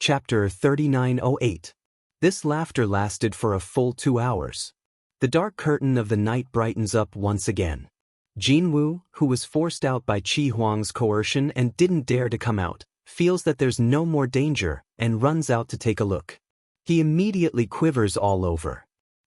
Chapter 3908. This laughter lasted for a full 2 hours. The dark curtain of the night brightens up once again. Jinwoo, who was forced out by Qi Huang's coercion and didn't dare to come out, feels that there's no more danger and runs out to take a look. He immediately quivers all over.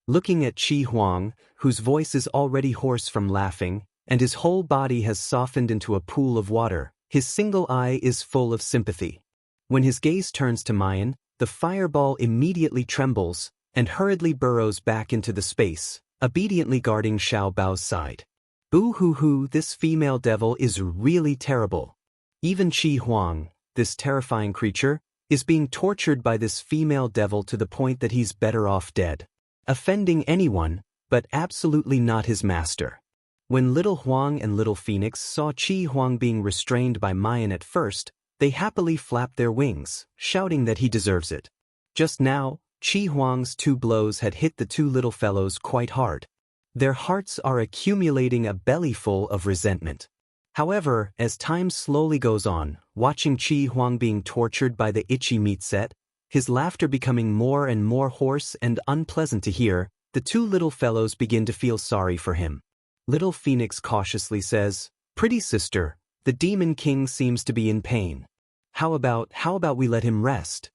Looking at Qi Huang, whose voice is already hoarse from laughing, and his whole body has softened into a pool of water, his single eye is full of sympathy. When his gaze turns to Mayan, the fireball immediately trembles and hurriedly burrows back into the space, obediently guarding Xiao Bao's side. Boo-hoo-hoo, this female devil is really terrible. Even Qi Huang, this terrifying creature, is being tortured by this female devil to the point that he's better off dead. Offending anyone, but absolutely not his master. When Little Huang and Little Phoenix saw Qi Huang being restrained by Mayan at first, they happily flapped their wings, shouting that he deserves it. Just now, Qi Huang's 2 blows had hit the 2 little fellows quite hard. Their hearts are accumulating a bellyful of resentment. However, as time slowly goes on, watching Qi Huang being tortured by the itchy meat set, his laughter becoming more and more hoarse and unpleasant to hear, the 2 little fellows begin to feel sorry for him. Little Phoenix cautiously says, "Pretty sister, the Demon King seems to be in pain. How about we let him rest?"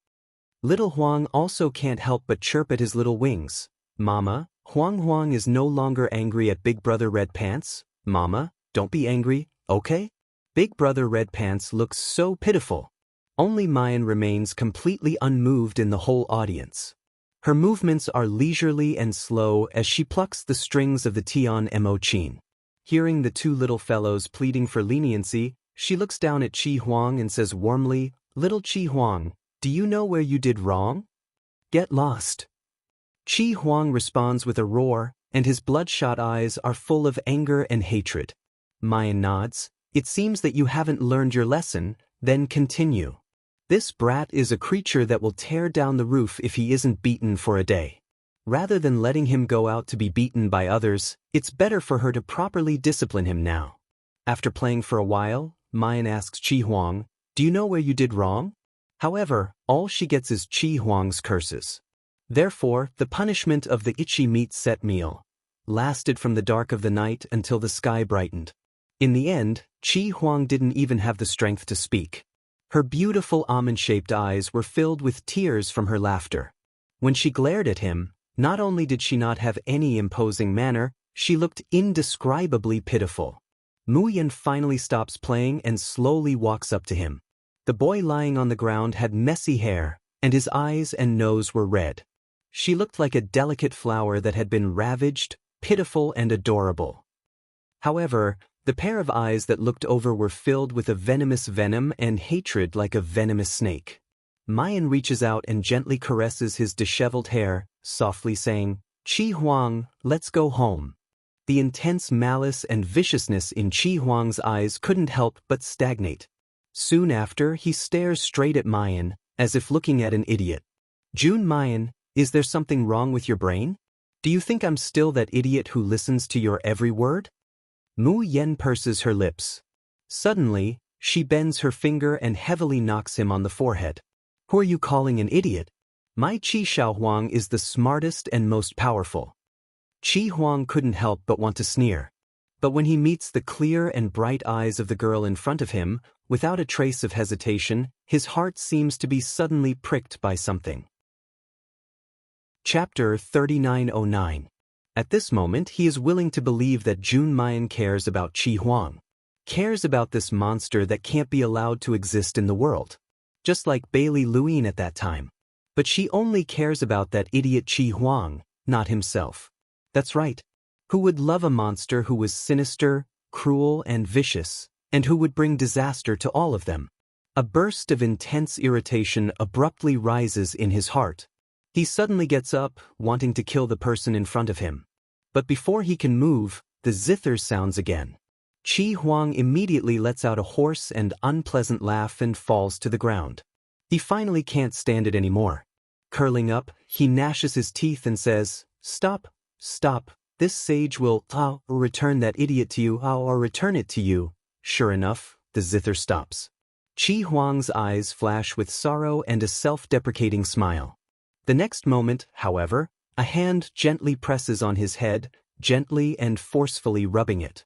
Little Huang also can't help but chirp at his little wings. "Mama, Huang is no longer angry at Big Brother Red Pants. Mama, don't be angry, okay?" Big Brother Red Pants looks so pitiful. Only Mayan remains completely unmoved in the whole audience. Her movements are leisurely and slow as she plucks the strings of the Tian Mo Chin. Hearing the 2 little fellows pleading for leniency, she looks down at Qi Huang and says warmly, "Little Qi Huang, do you know where you did wrong? Get lost." Qi Huang responds with a roar, and his bloodshot eyes are full of anger and hatred. Mayan nods. "It seems that you haven't learned your lesson, then continue. This brat is a creature that will tear down the roof if he isn't beaten for a day. Rather than letting him go out to be beaten by others, it's better for her to properly discipline him now." After playing for a while, Mayan asks Qi Huang, "Do you know where you did wrong?" However, all she gets is Qi Huang's curses. Therefore, the punishment of the itchy meat set meal lasted from the dark of the night until the sky brightened. In the end, Qi Huang didn't even have the strength to speak. Her beautiful almond-shaped eyes were filled with tears from her laughter. When she glared at him, not only did she not have any imposing manner, she looked indescribably pitiful. Mu Yan finally stops playing and slowly walks up to him. The boy lying on the ground had messy hair, and his eyes and nose were red. She looked like a delicate flower that had been ravaged, pitiful and adorable. However, the pair of eyes that looked over were filled with a venomous venom and hatred like a venomous snake. Mayan reaches out and gently caresses his disheveled hair, softly saying, "Qi Huang, let's go home." The intense malice and viciousness in Qi Huang's eyes couldn't help but stagnate. Soon after, he stares straight at Mayan, as if looking at an idiot. "June Mayan, is there something wrong with your brain? Do you think I'm still that idiot who listens to your every word?" Mu Yan purses her lips. Suddenly, she bends her finger and heavily knocks him on the forehead. "Who are you calling an idiot? My Qi Xiao Huang is the smartest and most powerful." Qi Huang couldn't help but want to sneer. But when he meets the clear and bright eyes of the girl in front of him, without a trace of hesitation, his heart seems to be suddenly pricked by something. Chapter 3909. At this moment he is willing to believe that June Mayan cares about Qi Huang. Cares about this monster that can't be allowed to exist in the world. Just like Bailey Luin at that time. But she only cares about that idiot Qi Huang, not himself. That's right. Who would love a monster who was sinister, cruel and vicious, and who would bring disaster to all of them? A burst of intense irritation abruptly rises in his heart. He suddenly gets up, wanting to kill the person in front of him. But before he can move, the zither sounds again. Qi Huang immediately lets out a hoarse and unpleasant laugh and falls to the ground. He finally can't stand it anymore. Curling up, he gnashes his teeth and says, "Stop, stop, this sage will return that idiot to you, or return it to you." Sure enough, the zither stops. Qi Huang's eyes flash with sorrow and a self-deprecating smile. The next moment, however, a hand gently presses on his head, gently and forcefully rubbing it.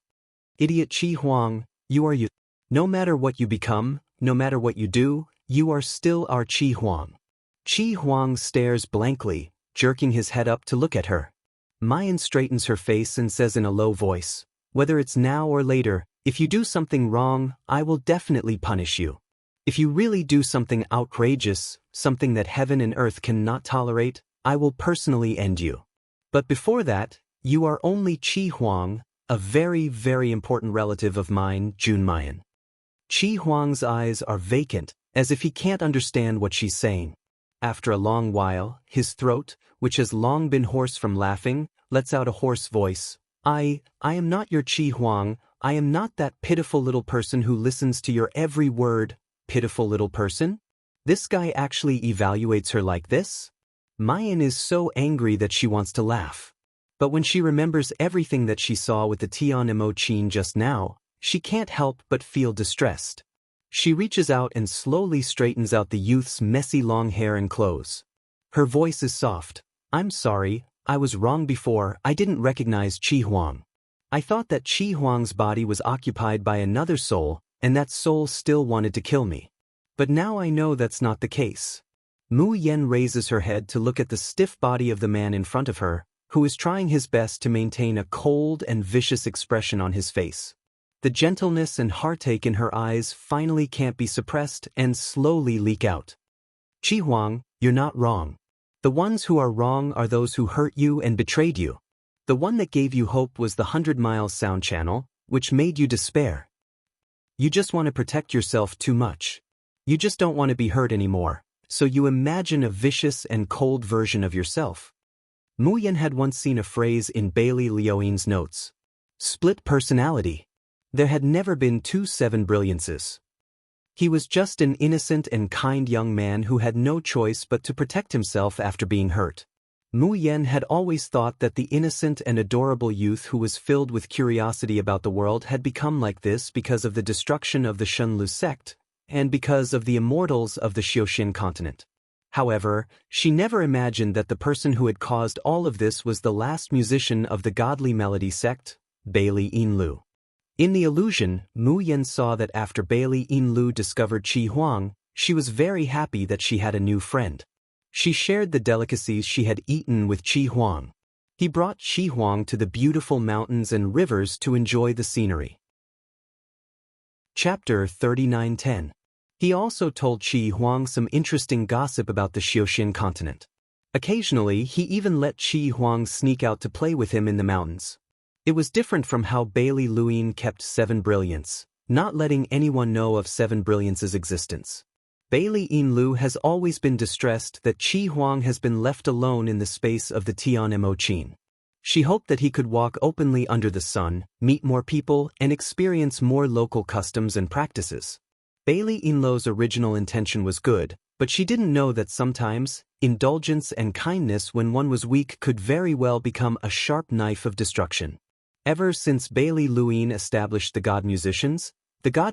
Idiot Qi Huang, you are you. No matter what you become, no matter what you do, you are still our Qi Huang. Qi Huang stares blankly, jerking his head up to look at her. Mayan straightens her face and says in a low voice, whether it's now or later, if you do something wrong, I will definitely punish you. If you really do something outrageous, something that heaven and earth cannot tolerate, I will personally end you. But before that, you are only Qi Huang, a very, very important relative of mine, Jun Mayan. Qi Huang's eyes are vacant, as if he can't understand what she's saying. After a long while, his throat, which has long been hoarse from laughing, lets out a hoarse voice. I am not your Qi Huang, I am not that pitiful little person who listens to your every word. Pitiful little person? This guy actually evaluates her like this? Mayan is so angry that she wants to laugh. But when she remembers everything that she saw with the Tian Mo Chin just now, she can't help but feel distressed. She reaches out and slowly straightens out the youth's messy long hair and clothes. Her voice is soft. I'm sorry, I was wrong before, I didn't recognize Qi Huang. I thought that Qi Huang's body was occupied by another soul, and that soul still wanted to kill me. But now I know that's not the case. Mu Yen raises her head to look at the stiff body of the man in front of her, who is trying his best to maintain a cold and vicious expression on his face. The gentleness and heartache in her eyes finally can't be suppressed and slowly leak out. Qi Huang, you're not wrong. The ones who are wrong are those who hurt you and betrayed you. The one that gave you hope was the 100 Miles sound channel, which made you despair. You just want to protect yourself too much. You just don't want to be hurt anymore, so you imagine a vicious and cold version of yourself. Mu Yen had once seen a phrase in Bailey Liuyin's notes. Split personality. There had never been two seven brilliances. He was just an innocent and kind young man who had no choice but to protect himself after being hurt. Mu Yen had always thought that the innocent and adorable youth who was filled with curiosity about the world had become like this because of the destruction of the Shunlu sect, and because of the immortals of the Xiuxin continent. However, she never imagined that the person who had caused all of this was the last musician of the godly melody sect, Bailey Yinlu. In the illusion, Mu Yen saw that after Bailey Yinlu discovered Qi Huang, she was very happy that she had a new friend. She shared the delicacies she had eaten with Qi Huang. He brought Qi Huang to the beautiful mountains and rivers to enjoy the scenery. Chapter 39:10. He also told Qi Huang some interesting gossip about the Xiuxin continent. Occasionally, he even let Qi Huang sneak out to play with him in the mountains. It was different from how Bailey Liuyin kept Seven Brilliance, not letting anyone know of Seven Brilliance's existence. Bailey Yinlu has always been distressed that Qi Huang has been left alone in the space of the Tian Mo Chin. She hoped that he could walk openly under the sun, meet more people, and experience more local customs and practices. Bailey Yinlu's original intention was good, but she didn't know that sometimes, indulgence and kindness when one was weak could very well become a sharp knife of destruction. Ever since Bailey Liuyin established the God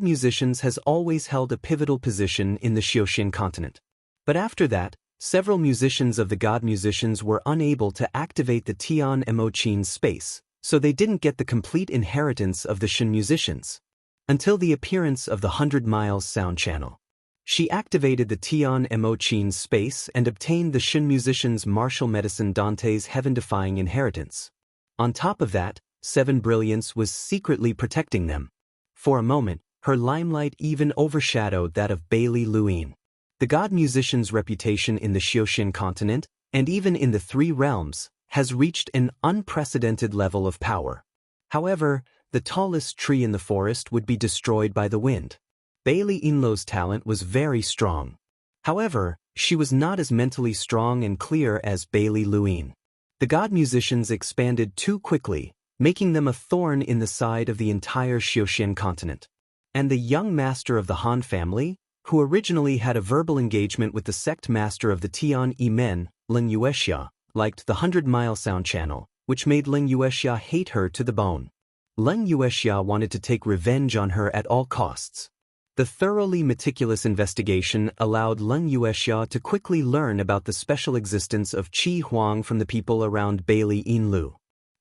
Musicians has always held a pivotal position in the Xiuxin continent. But after that, several musicians of the God Musicians were unable to activate the Tian Mo Chin space, so they didn't get the complete inheritance of the Shin musicians. Until the appearance of the 100 Miles sound channel. She activated the Tian Mo Chin space and obtained the Shin musicians' martial medicine Dante's heaven-defying inheritance. On top of that, Seven Brilliance was secretly protecting them. For a moment, her limelight even overshadowed that of Bailey Liuyin. The God Musician's reputation in the Xiuxin continent, and even in the Three Realms, has reached an unprecedented level of power. However, the tallest tree in the forest would be destroyed by the wind. Bailey Yinlu's talent was very strong. However, she was not as mentally strong and clear as Bailey Liuyin. The God Musicians expanded too quickly, making them a thorn in the side of the entire Xiuxin continent. And the young master of the Han family, who originally had a verbal engagement with the sect master of the Tian Men, Leng Yuexia, liked the 100 Mile sound channel, which made Leng Yuexia hate her to the bone. Leng Yuexia wanted to take revenge on her at all costs. The thoroughly meticulous investigation allowed Leng Yuexia to quickly learn about the special existence of Qi Huang from the people around Bailey Yinlu.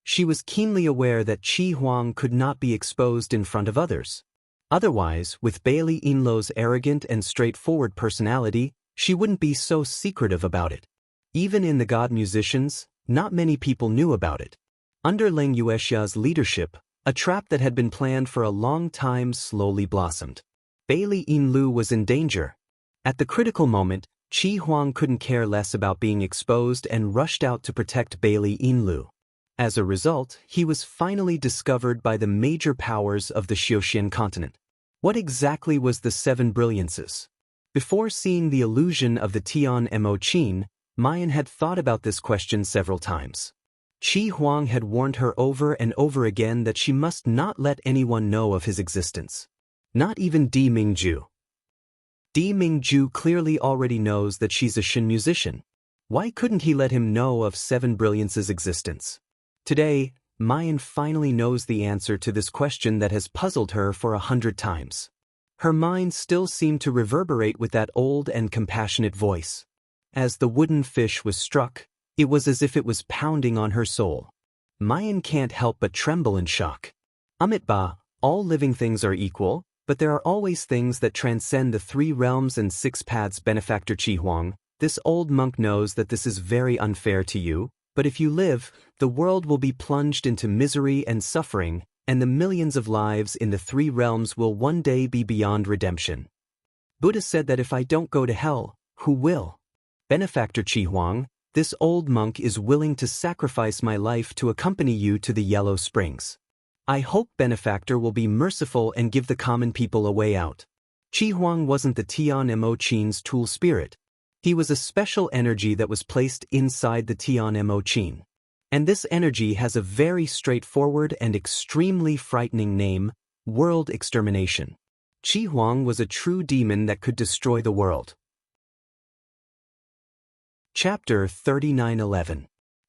She was keenly aware that Qi Huang could not be exposed in front of others. Otherwise, with Bailey Yinlu's arrogant and straightforward personality, she wouldn't be so secretive about it. Even in the god musicians, not many people knew about it. Under Leng Yuexia's leadership, a trap that had been planned for a long time slowly blossomed. Bailey Yinlu was in danger. At the critical moment, Qi Huang couldn't care less about being exposed and rushed out to protect Bailey Yinlu. As a result, he was finally discovered by the major powers of the Xiuxian continent. What exactly was the Seven Brilliances? Before seeing the illusion of the Tian Mo Qin, Mayan had thought about this question several times. Qi Huang had warned her over and over again that she must not let anyone know of his existence. Not even Di Mingju. Di Mingju clearly already knows that she's a Shen musician. Why couldn't he let him know of Seven Brilliance's existence? Today, Mayan finally knows the answer to this question that has puzzled her for 100 times. Her mind still seemed to reverberate with that old and compassionate voice. As the wooden fish was struck, it was as if it was pounding on her soul. Mayan can't help but tremble in shock. Amitba, all living things are equal, but there are always things that transcend the 3 realms and 6 paths. Benefactor Qi Huang, this old monk knows that this is very unfair to you, but if you live, the world will be plunged into misery and suffering, and the millions of lives in the 3 realms will one day be beyond redemption. Buddha said that if I don't go to hell, who will? Benefactor Qi Huang, this old monk is willing to sacrifice my life to accompany you to the Yellow Springs. I hope Benefactor will be merciful and give the common people a way out. Qi Huang wasn't the Tian Mo Qin's tool spirit. He was a special energy that was placed inside the Tian Mo Qin. And this energy has a very straightforward and extremely frightening name, World Extermination. Qi Huang was a true demon that could destroy the world. Chapter 39:11.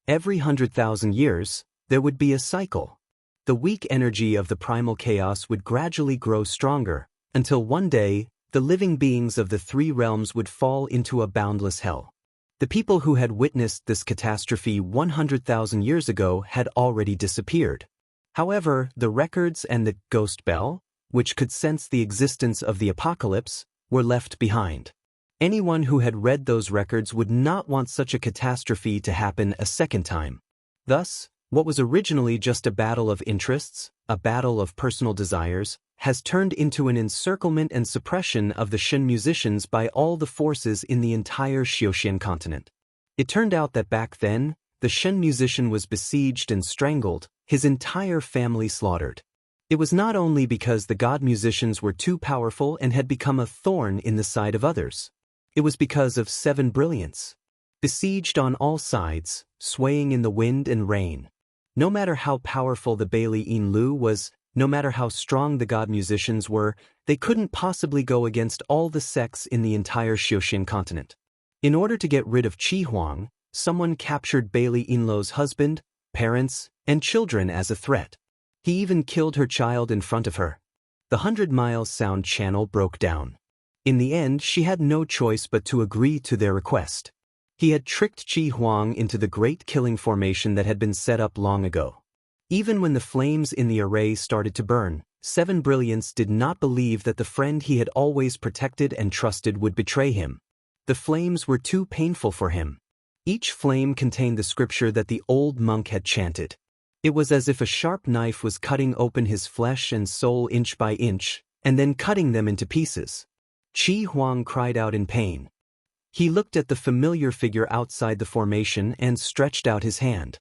Every 100,000 years, there would be a cycle. The weak energy of the primal chaos would gradually grow stronger, until one day, the living beings of the 3 realms would fall into a boundless hell. The people who had witnessed this catastrophe 100,000 years ago had already disappeared. However, the records and the ghost bell, which could sense the existence of the apocalypse, were left behind. Anyone who had read those records would not want such a catastrophe to happen a second time. Thus, what was originally just a battle of interests, a battle of personal desires, has turned into an encirclement and suppression of the Shen musicians by all the forces in the entire Xiuxian continent. It turned out that back then, the Shen musician was besieged and strangled, his entire family slaughtered. It was not only because the god musicians were too powerful and had become a thorn in the side of others. It was because of 7 brilliance. Besieged on all sides, swaying in the wind and rain. No matter how powerful the Bailey Yinlu was, no matter how strong the god musicians were, they couldn't possibly go against all the sects in the entire Xiuxian continent. In order to get rid of Qi Huang, someone captured Bailey Yinlu's husband, parents, and children as a threat. He even killed her child in front of her. The 100-mile sound channel broke down. In the end, she had no choice but to agree to their request. He had tricked Qi Huang into the great killing formation that had been set up long ago. Even when the flames in the array started to burn, 7 Brilliance did not believe that the friend he had always protected and trusted would betray him. The flames were too painful for him. Each flame contained the scripture that the old monk had chanted. It was as if a sharp knife was cutting open his flesh and soul inch by inch, and then cutting them into pieces. Qi Huang cried out in pain. He looked at the familiar figure outside the formation and stretched out his hand.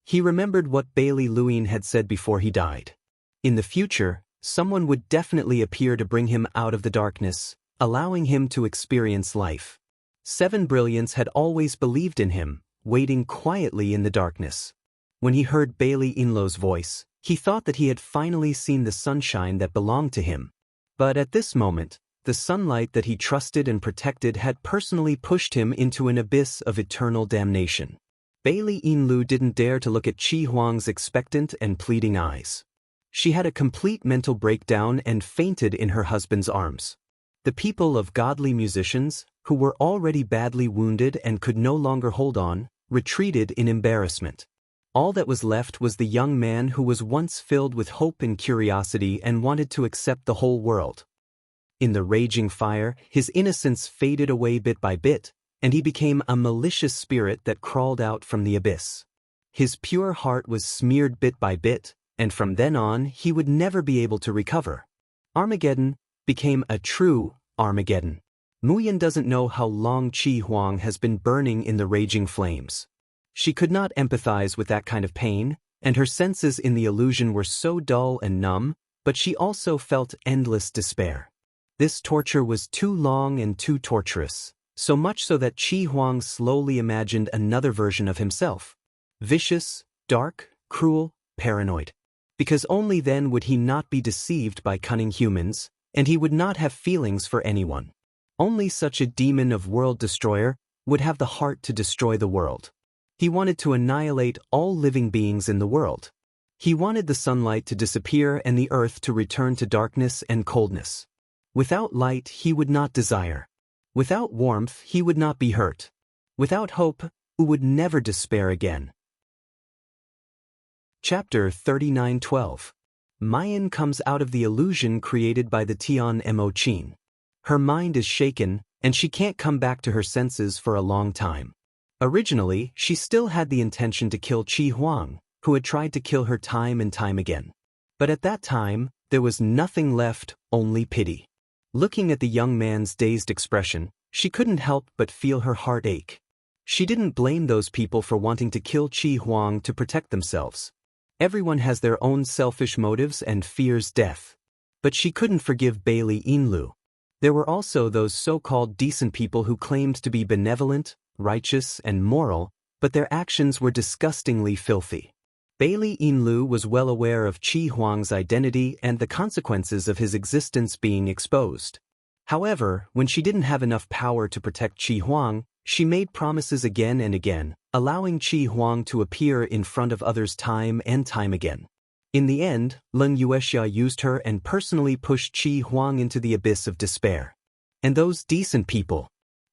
He remembered what Bailey Luin had said before he died. In the future, someone would definitely appear to bring him out of the darkness, allowing him to experience life. 7 Brilliance had always believed in him, waiting quietly in the darkness. When he heard Bailey Yinlu's voice, he thought that he had finally seen the sunshine that belonged to him. But at this moment, the sunlight that he trusted and protected had personally pushed him into an abyss of eternal damnation. Bailey Yinlu didn't dare to look at Qi Huang's expectant and pleading eyes. She had a complete mental breakdown and fainted in her husband's arms. The people of godly musicians, who were already badly wounded and could no longer hold on, retreated in embarrassment. All that was left was the young man who was once filled with hope and curiosity and wanted to accept the whole world. In the raging fire, his innocence faded away bit by bit, and he became a malicious spirit that crawled out from the abyss. His pure heart was smeared bit by bit, and from then on he would never be able to recover. Armageddon became a true Armageddon. Muyan doesn't know how long Qi Huang has been burning in the raging flames. She could not empathize with that kind of pain, and her senses in the illusion were so dull and numb, but she also felt endless despair. This torture was too long and too torturous, so much so that Qi Huang slowly imagined another version of himself. Vicious, dark, cruel, paranoid. Because only then would he not be deceived by cunning humans, and he would not have feelings for anyone. Only such a demon of world destroyer would have the heart to destroy the world. He wanted to annihilate all living beings in the world. He wanted the sunlight to disappear and the earth to return to darkness and coldness. Without light he would not desire. Without warmth he would not be hurt. Without hope, he would never despair again. Chapter 39:12. Mayan comes out of the illusion created by the Tian Mo Qin. Her mind is shaken, and she can't come back to her senses for a long time. Originally, she still had the intention to kill Qi Huang, who had tried to kill her time and time again. But at that time, there was nothing left, only pity. Looking at the young man's dazed expression, she couldn't help but feel her heart ache. She didn't blame those people for wanting to kill Qi Huang to protect themselves. Everyone has their own selfish motives and fears death. But she couldn't forgive Bailey Inlu. There were also those so-called decent people who claimed to be benevolent, righteous, and moral, but their actions were disgustingly filthy. Bailey Inlu was well aware of Qi Huang's identity and the consequences of his existence being exposed. However, when she didn't have enough power to protect Qi Huang, she made promises again and again, allowing Qi Huang to appear in front of others time and time again. In the end, Leng Yuexia used her and personally pushed Qi Huang into the abyss of despair. And those decent people.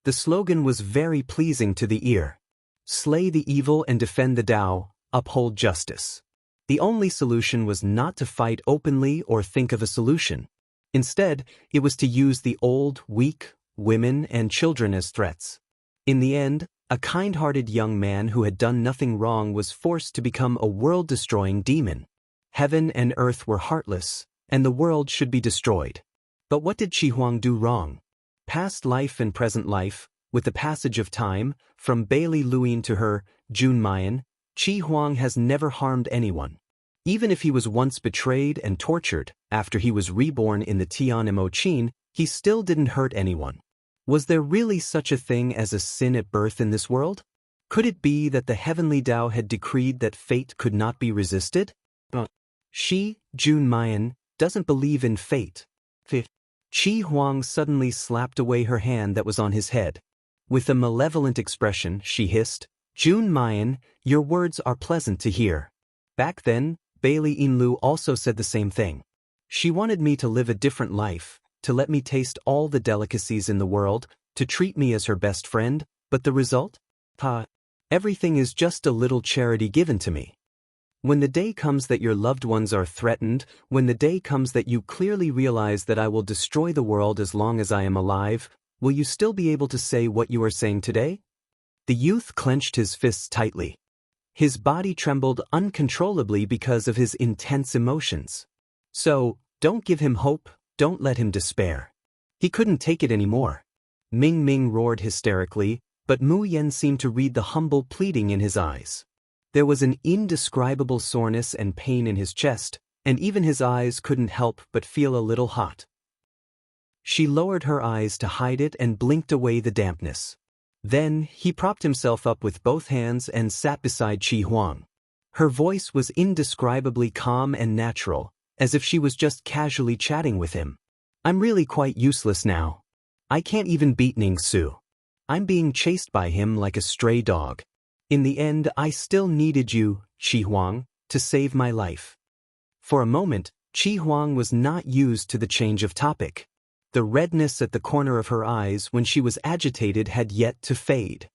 The slogan was very pleasing to the ear. Slay the evil and defend the Tao, uphold justice. The only solution was not to fight openly or think of a solution. Instead, it was to use the old, weak, women and children as threats. In the end, a kind-hearted young man who had done nothing wrong was forced to become a world-destroying demon. Heaven and earth were heartless, and the world should be destroyed. But what did Qi Huang do wrong? Past life and present life, with the passage of time, from Bailey Luin to her, Jun Mayan, Qi Huang has never harmed anyone. Even if he was once betrayed and tortured, after he was reborn in the Tian Mo Qin, he still didn't hurt anyone. Was there really such a thing as a sin at birth in this world? Could it be that the heavenly Tao had decreed that fate could not be resisted? She, Jun Mayan, doesn't believe in fate. Qi Huang suddenly slapped away her hand that was on his head. With a malevolent expression, she hissed, "Jun Mayan, your words are pleasant to hear." Back then, Bailey Inlu also said the same thing. She wanted me to live a different life, to let me taste all the delicacies in the world, to treat me as her best friend, but the result? Everything is just a little charity given to me. When the day comes that your loved ones are threatened, when the day comes that you clearly realize that I will destroy the world as long as I am alive, will you still be able to say what you are saying today? The youth clenched his fists tightly. His body trembled uncontrollably because of his intense emotions. So, don't give him hope, don't let him despair. He couldn't take it anymore. Ming Ming roared hysterically, but Mu Yen seemed to read the humble pleading in his eyes. There was an indescribable soreness and pain in his chest, and even his eyes couldn't help but feel a little hot. She lowered her eyes to hide it and blinked away the dampness. Then, he propped himself up with both hands and sat beside Qi Huang. Her voice was indescribably calm and natural, as if she was just casually chatting with him. "I'm really quite useless now. I can't even beat Ning Su. I'm being chased by him like a stray dog. In the end, I still needed you, Qi Huang, to save my life." For a moment, Qi Huang was not used to the change of topic. The redness at the corner of her eyes when she was agitated had yet to fade.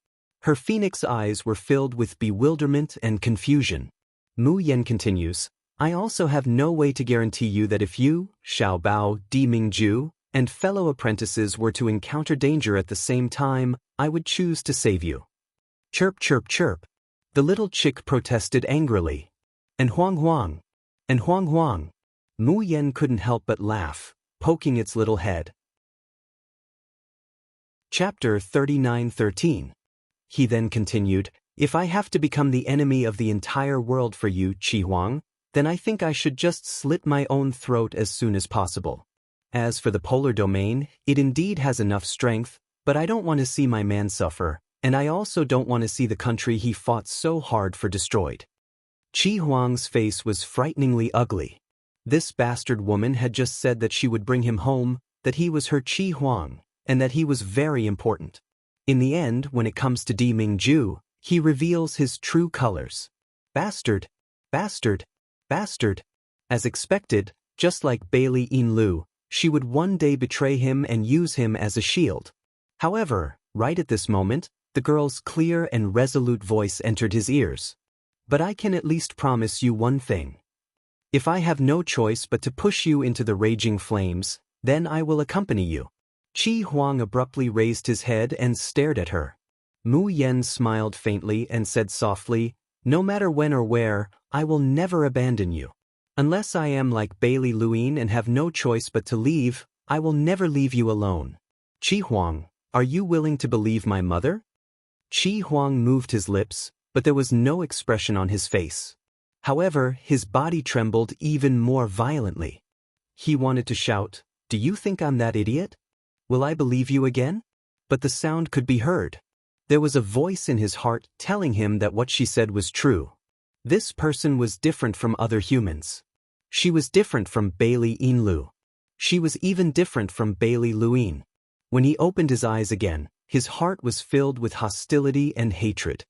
Her phoenix eyes were filled with bewilderment and confusion. Mu Yen continues, I also have no way to guarantee you that if you, Xiao Bao, Di Mingju, and fellow apprentices were to encounter danger at the same time, I would choose to save you. Chirp, chirp, chirp. The little chick protested angrily. And Huang Huang. And Huang Huang. Mu Yen couldn't help but laugh, poking its little head. Chapter 39:13. He then continued, If I have to become the enemy of the entire world for you, Qi Huang, then I think I should just slit my own throat as soon as possible. As for the polar domain, it indeed has enough strength, but I don't want to see my man suffer, and I also don't want to see the country he fought so hard for destroyed. Qi Huang's face was frighteningly ugly. This bastard woman had just said that she would bring him home, that he was her Qi Huang, and that he was very important. In the end, when it comes to Di Mingju, he reveals his true colors. Bastard, bastard, bastard. As expected, just like Bailey Yin-Lu, she would one day betray him and use him as a shield. However, right at this moment, the girl's clear and resolute voice entered his ears. But I can at least promise you one thing. If I have no choice but to push you into the raging flames, then I will accompany you. Qi Huang abruptly raised his head and stared at her. Mu Yen smiled faintly and said softly, No matter when or where, I will never abandon you. Unless I am like Bailey Luin and have no choice but to leave, I will never leave you alone. Qi Huang, are you willing to believe my mother? Qi Huang moved his lips, but there was no expression on his face. However, his body trembled even more violently. He wanted to shout, Do you think I'm that idiot? Will I believe you again? But the sound could be heard. There was a voice in his heart telling him that what she said was true. This person was different from other humans. She was different from Bailey Yin-Lu. She was even different from Bailey Luin. When he opened his eyes again, his heart was filled with hostility and hatred.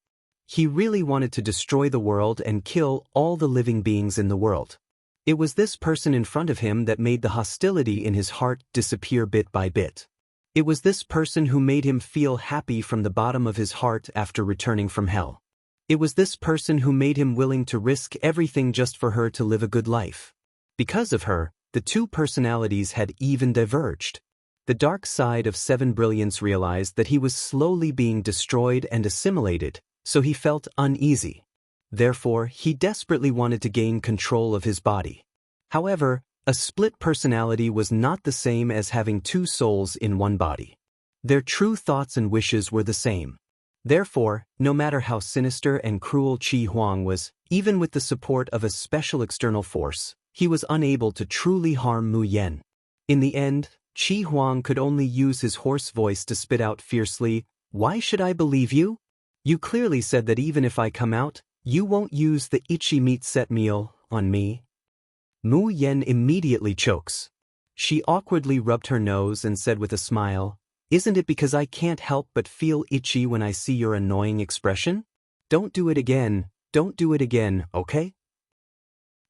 He really wanted to destroy the world and kill all the living beings in the world. It was this person in front of him that made the hostility in his heart disappear bit by bit. It was this person who made him feel happy from the bottom of his heart after returning from hell. It was this person who made him willing to risk everything just for her to live a good life. Because of her, the two personalities had even diverged. The dark side of Seven Brilliance realized that he was slowly being destroyed and assimilated, so he felt uneasy. Therefore, he desperately wanted to gain control of his body. However, a split personality was not the same as having two souls in one body. Their true thoughts and wishes were the same. Therefore, no matter how sinister and cruel Qi Huang was, even with the support of a special external force, he was unable to truly harm Mu Yen. In the end, Qi Huang could only use his hoarse voice to spit out fiercely, Why should I believe you? You clearly said that even if I come out, you won't use the Ichi meat set meal on me. Mu Yen immediately chokes. She awkwardly rubbed her nose and said with a smile, Isn't it because I can't help but feel itchy when I see your annoying expression? Don't do it again, okay?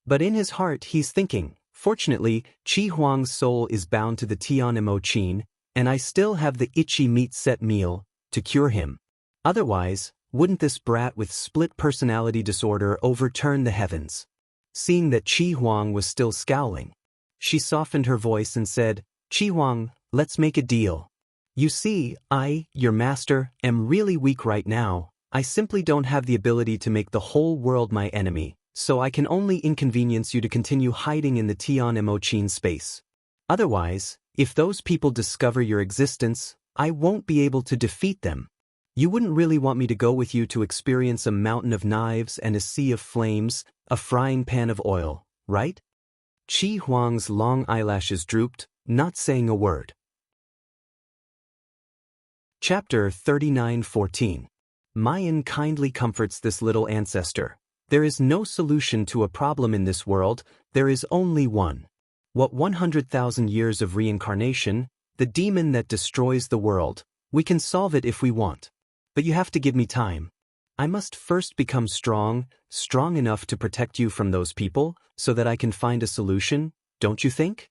But in his heart he's thinking, Fortunately, Qi Huang's soul is bound to the Tian Mo Qin, and I still have the itchy meat set meal to cure him. Otherwise, wouldn't this brat with split personality disorder overturn the heavens? Seeing that Qi Huang was still scowling, she softened her voice and said, Qi Huang, let's make a deal. You see, I, your master, am really weak right now. I simply don't have the ability to make the whole world my enemy, so I can only inconvenience you to continue hiding in the Tian Mo Qin space. Otherwise, if those people discover your existence, I won't be able to defeat them. You wouldn't really want me to go with you to experience a mountain of knives and a sea of flames, a frying pan of oil, right? Qi Huang's long eyelashes drooped, not saying a word. Chapter 39:14. Mayan kindly comforts this little ancestor. There is no solution to a problem in this world, there is only one. What 100,000 years of reincarnation, the demon that destroys the world, we can solve it if we want. But you have to give me time. I must first become strong enough to protect you from those people, so that I can find a solution, don't you think?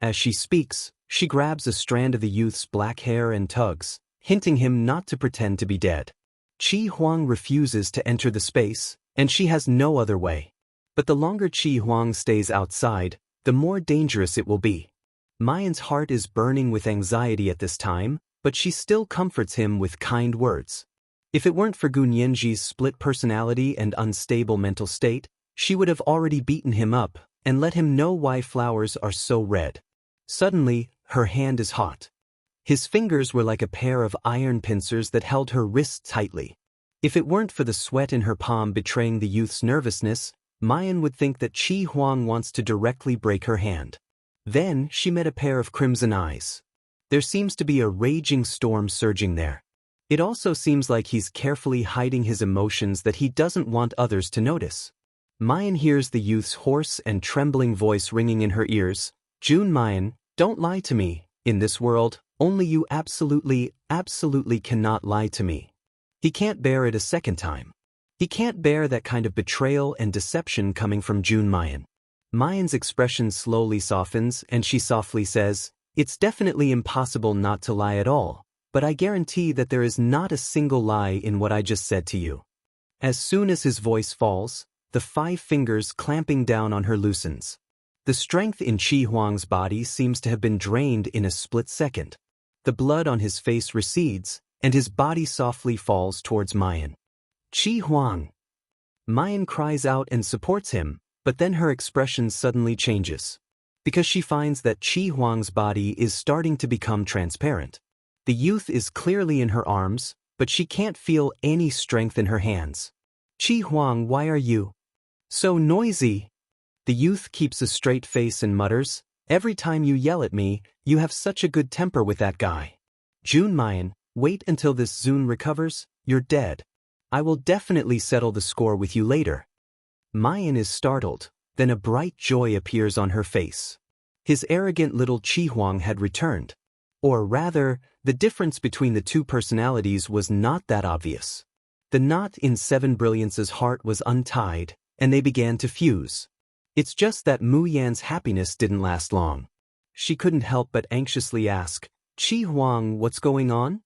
As she speaks, She grabs a strand of the youth's black hair and tugs, hinting him not to pretend to be dead. Chi Huang refuses to enter the space, and she has no other way. But the longer Chi Huang stays outside, the more dangerous it will be. Mayan's heart is burning with anxiety at this time, but she still comforts him with kind words. If it weren't for Gu Nianji's split personality and unstable mental state, she would have already beaten him up and let him know why flowers are so red. Suddenly, her hand is hot. His fingers were like a pair of iron pincers that held her wrist tightly. If it weren't for the sweat in her palm betraying the youth's nervousness, Mayan would think that Chi Huang wants to directly break her hand. Then she met a pair of crimson eyes. There seems to be a raging storm surging there. It also seems like he's carefully hiding his emotions that he doesn't want others to notice. Mayan hears the youth's hoarse and trembling voice ringing in her ears. June Mayan, don't lie to me. In this world, only you absolutely cannot lie to me. He can't bear it a second time. He can't bear that kind of betrayal and deception coming from June Mayan. Mayan's expression slowly softens and she softly says, "It's definitely impossible not to lie at all, but I guarantee that there is not a single lie in what I just said to you." As soon as his voice falls, the 5 fingers clamping down on her loosens. The strength in Chi Huang's body seems to have been drained in a split second. The blood on his face recedes, and his body softly falls towards Mayan. Chi Huang! Mayan cries out and supports him, but then her expression suddenly changes. Because she finds that Chi Huang's body is starting to become transparent. The youth is clearly in her arms, but she can't feel any strength in her hands. Chi Huang, why are you so noisy? The youth keeps a straight face and mutters, "Every time you yell at me, you have such a good temper with that guy. June Mayan, wait until this Zun recovers, you're dead. I will definitely settle the score with you later." Mayan is startled, then a bright joy appears on her face. His arrogant little Chi Huang had returned. Or rather, the difference between the two personalities was not that obvious. The knot in Seven Brilliance's heart was untied, and they began to fuse. It's just that Mu Yan's happiness didn't last long. She couldn't help but anxiously ask, "Chi Huang, what's going on?"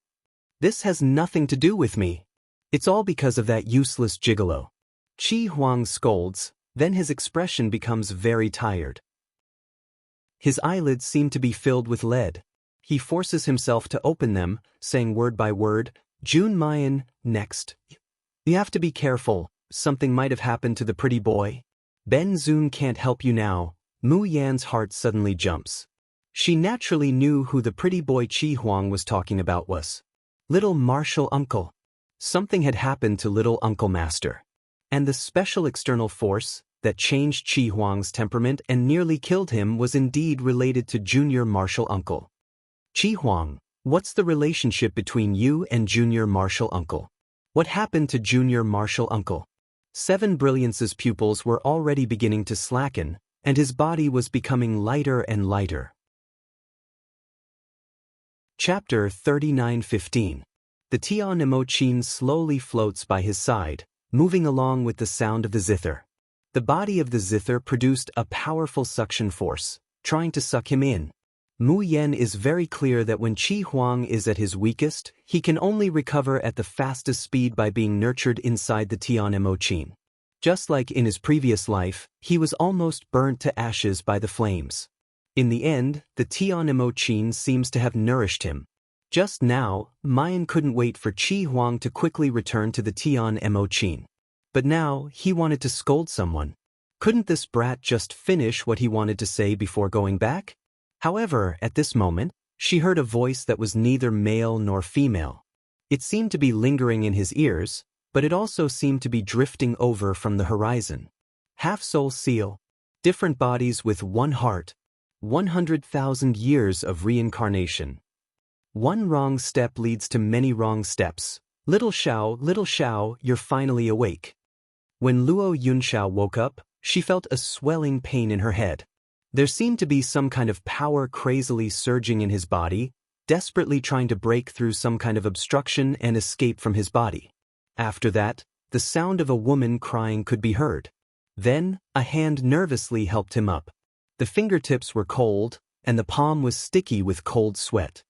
"This has nothing to do with me. It's all because of that useless gigolo." Chi Huang scolds, then his expression becomes very tired. His eyelids seem to be filled with lead. He forces himself to open them, saying word by word, "June Mayan, next. You have to be careful, something might have happened to the pretty boy. Ben Zun can't help you now." Mu Yan's heart suddenly jumps. She naturally knew who the pretty boy Chi Huang was talking about was. Little Martial Uncle. Something had happened to Little Uncle Master. And the special external force that changed Chi Huang's temperament and nearly killed him was indeed related to Junior Martial Uncle. "Chi Huang, what's the relationship between you and Junior Martial Uncle? What happened to Junior Martial Uncle?" Seven Brilliance's pupils were already beginning to slacken, and his body was becoming lighter and lighter. Chapter 39:15. The Tian Emochin slowly floats by his side, moving along with the sound of the zither. The body of the zither produced a powerful suction force, trying to suck him in. Mu Yan is very clear that when Chi Huang is at his weakest, he can only recover at the fastest speed by being nurtured inside the Tian Emochin. Just like in his previous life, he was almost burnt to ashes by the flames. In the end, the Tian Emochin seems to have nourished him. Just now, Mayan couldn't wait for Chi Huang to quickly return to the Tian Emochin. But now, he wanted to scold someone. Couldn't this brat just finish what he wanted to say before going back? However, at this moment, she heard a voice that was neither male nor female. It seemed to be lingering in his ears, but it also seemed to be drifting over from the horizon. Half-soul seal. Different bodies with one heart. 100,000 years of reincarnation. One wrong step leads to many wrong steps. Little Xiao, you're finally awake. When Luo Yunxiao woke up, she felt a swelling pain in her head. There seemed to be some kind of power crazily surging in his body, desperately trying to break through some kind of obstruction and escape from his body. After that, the sound of a woman crying could be heard. Then, a hand nervously helped him up. The fingertips were cold, and the palm was sticky with cold sweat.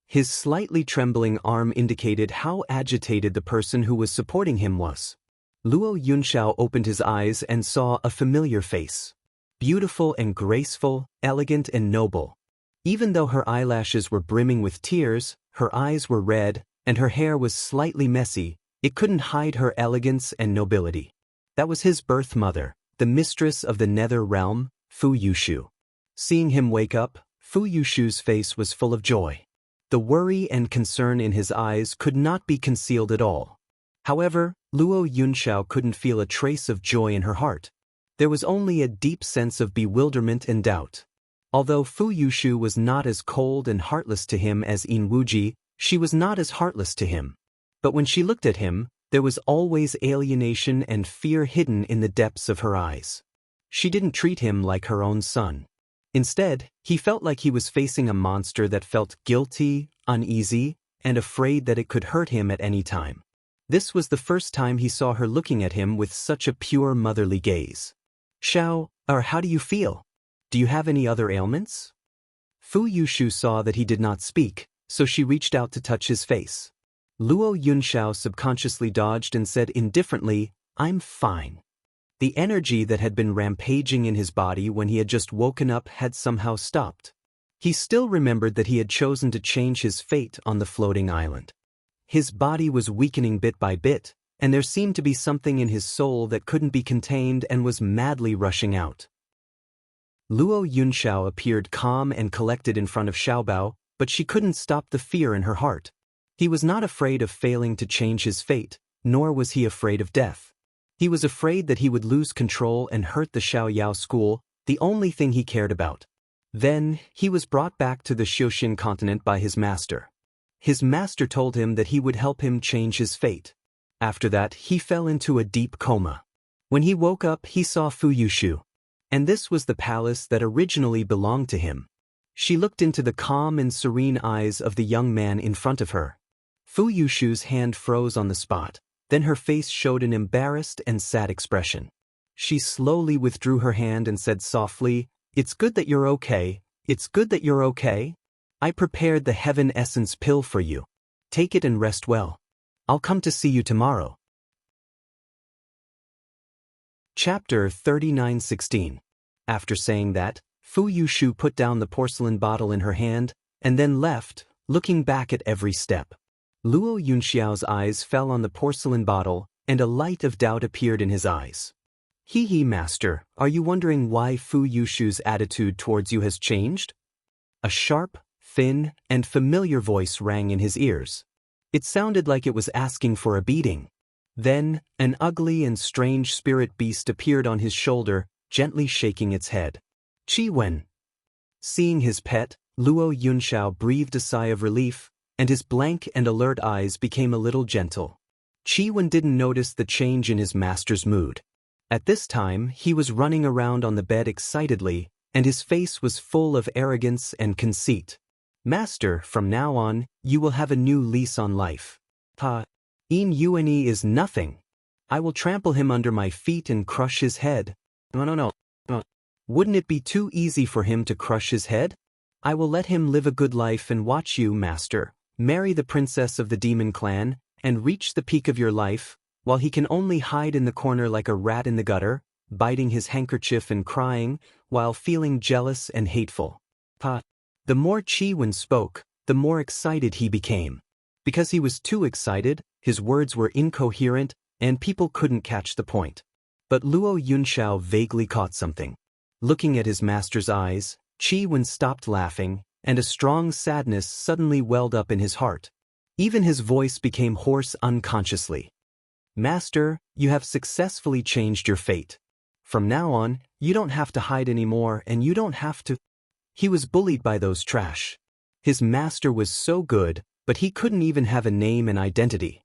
His slightly trembling arm indicated how agitated the person who was supporting him was. Luo Yunxiao opened his eyes and saw a familiar face. Beautiful and graceful, elegant and noble. Even though her eyelashes were brimming with tears, her eyes were red, and her hair was slightly messy, it couldn't hide her elegance and nobility. That was his birth mother, the mistress of the nether realm, Fu Yushu. Seeing him wake up, Fu Yushu's face was full of joy. The worry and concern in his eyes could not be concealed at all. However, Luo Yunxiao couldn't feel a trace of joy in her heart. There was only a deep sense of bewilderment and doubt. Although Fu Yushu was not as cold and heartless to him as Yin Wuji, she was not as heartless to him. But when she looked at him, there was always alienation and fear hidden in the depths of her eyes. She didn't treat him like her own son. Instead, he felt like he was facing a monster that felt guilty, uneasy, and afraid that it could hurt him at any time. This was the first time he saw her looking at him with such a pure motherly gaze. How do you feel? Do you have any other ailments? Fu Yushu saw that he did not speak, so she reached out to touch his face. Luo Yunxiao subconsciously dodged and said indifferently, "I'm fine." The energy that had been rampaging in his body when he had just woken up had somehow stopped. He still remembered that he had chosen to change his fate on the floating island. His body was weakening bit by bit, and there seemed to be something in his soul that couldn't be contained and was madly rushing out. Luo Yunxiao appeared calm and collected in front of Xiaobao, but she couldn't stop the fear in her heart. He was not afraid of failing to change his fate, nor was he afraid of death. He was afraid that he would lose control and hurt the Xiaoyao school, the only thing he cared about. Then, he was brought back to the Xiuxin continent by his master. His master told him that he would help him change his fate. After that, he fell into a deep coma. When he woke up, he saw Fu Yushu. And this was the palace that originally belonged to him. She looked into the calm and serene eyes of the young man in front of her. Fu Yushu's hand froze on the spot, then her face showed an embarrassed and sad expression. She slowly withdrew her hand and said softly, "It's good that you're okay. It's good that you're okay. I prepared the Heaven Essence pill for you. Take it and rest well. I'll come to see you tomorrow." Chapter 39:16. After saying that, Fu Yushu put down the porcelain bottle in her hand, and then left, looking back at every step. Luo Yunxiao's eyes fell on the porcelain bottle, and a light of doubt appeared in his eyes. "He, master, are you wondering why Fu Yushu's attitude towards you has changed?" A sharp, thin, and familiar voice rang in his ears. It sounded like it was asking for a beating. Then, an ugly and strange spirit beast appeared on his shoulder, gently shaking its head. "Qi Wen." Seeing his pet, Luo Yunxiao breathed a sigh of relief, and his blank and alert eyes became a little gentle. Qi Wen didn't notice the change in his master's mood. At this time, he was running around on the bed excitedly, and his face was full of arrogance and conceit. "Master, from now on, you will have a new lease on life. Yin Yuanyi is nothing. I will trample him under my feet and crush his head." No. Wouldn't it be too easy for him to crush his head? "I will let him live a good life and watch you, master, marry the princess of the demon clan, and reach the peak of your life, while he can only hide in the corner like a rat in the gutter, biting his handkerchief and crying, while feeling jealous and hateful." The more Qi Wen spoke, the more excited he became. Because he was too excited, his words were incoherent, and people couldn't catch the point. But Luo Yunxiao vaguely caught something. Looking at his master's eyes, Qi Wen stopped laughing, and a strong sadness suddenly welled up in his heart. Even his voice became hoarse unconsciously. "Master, you have successfully changed your fate. From now on, you don't have to hide anymore, and you don't have to—" He was bullied by those trash. His master was so good, but he couldn't even have a name and identity.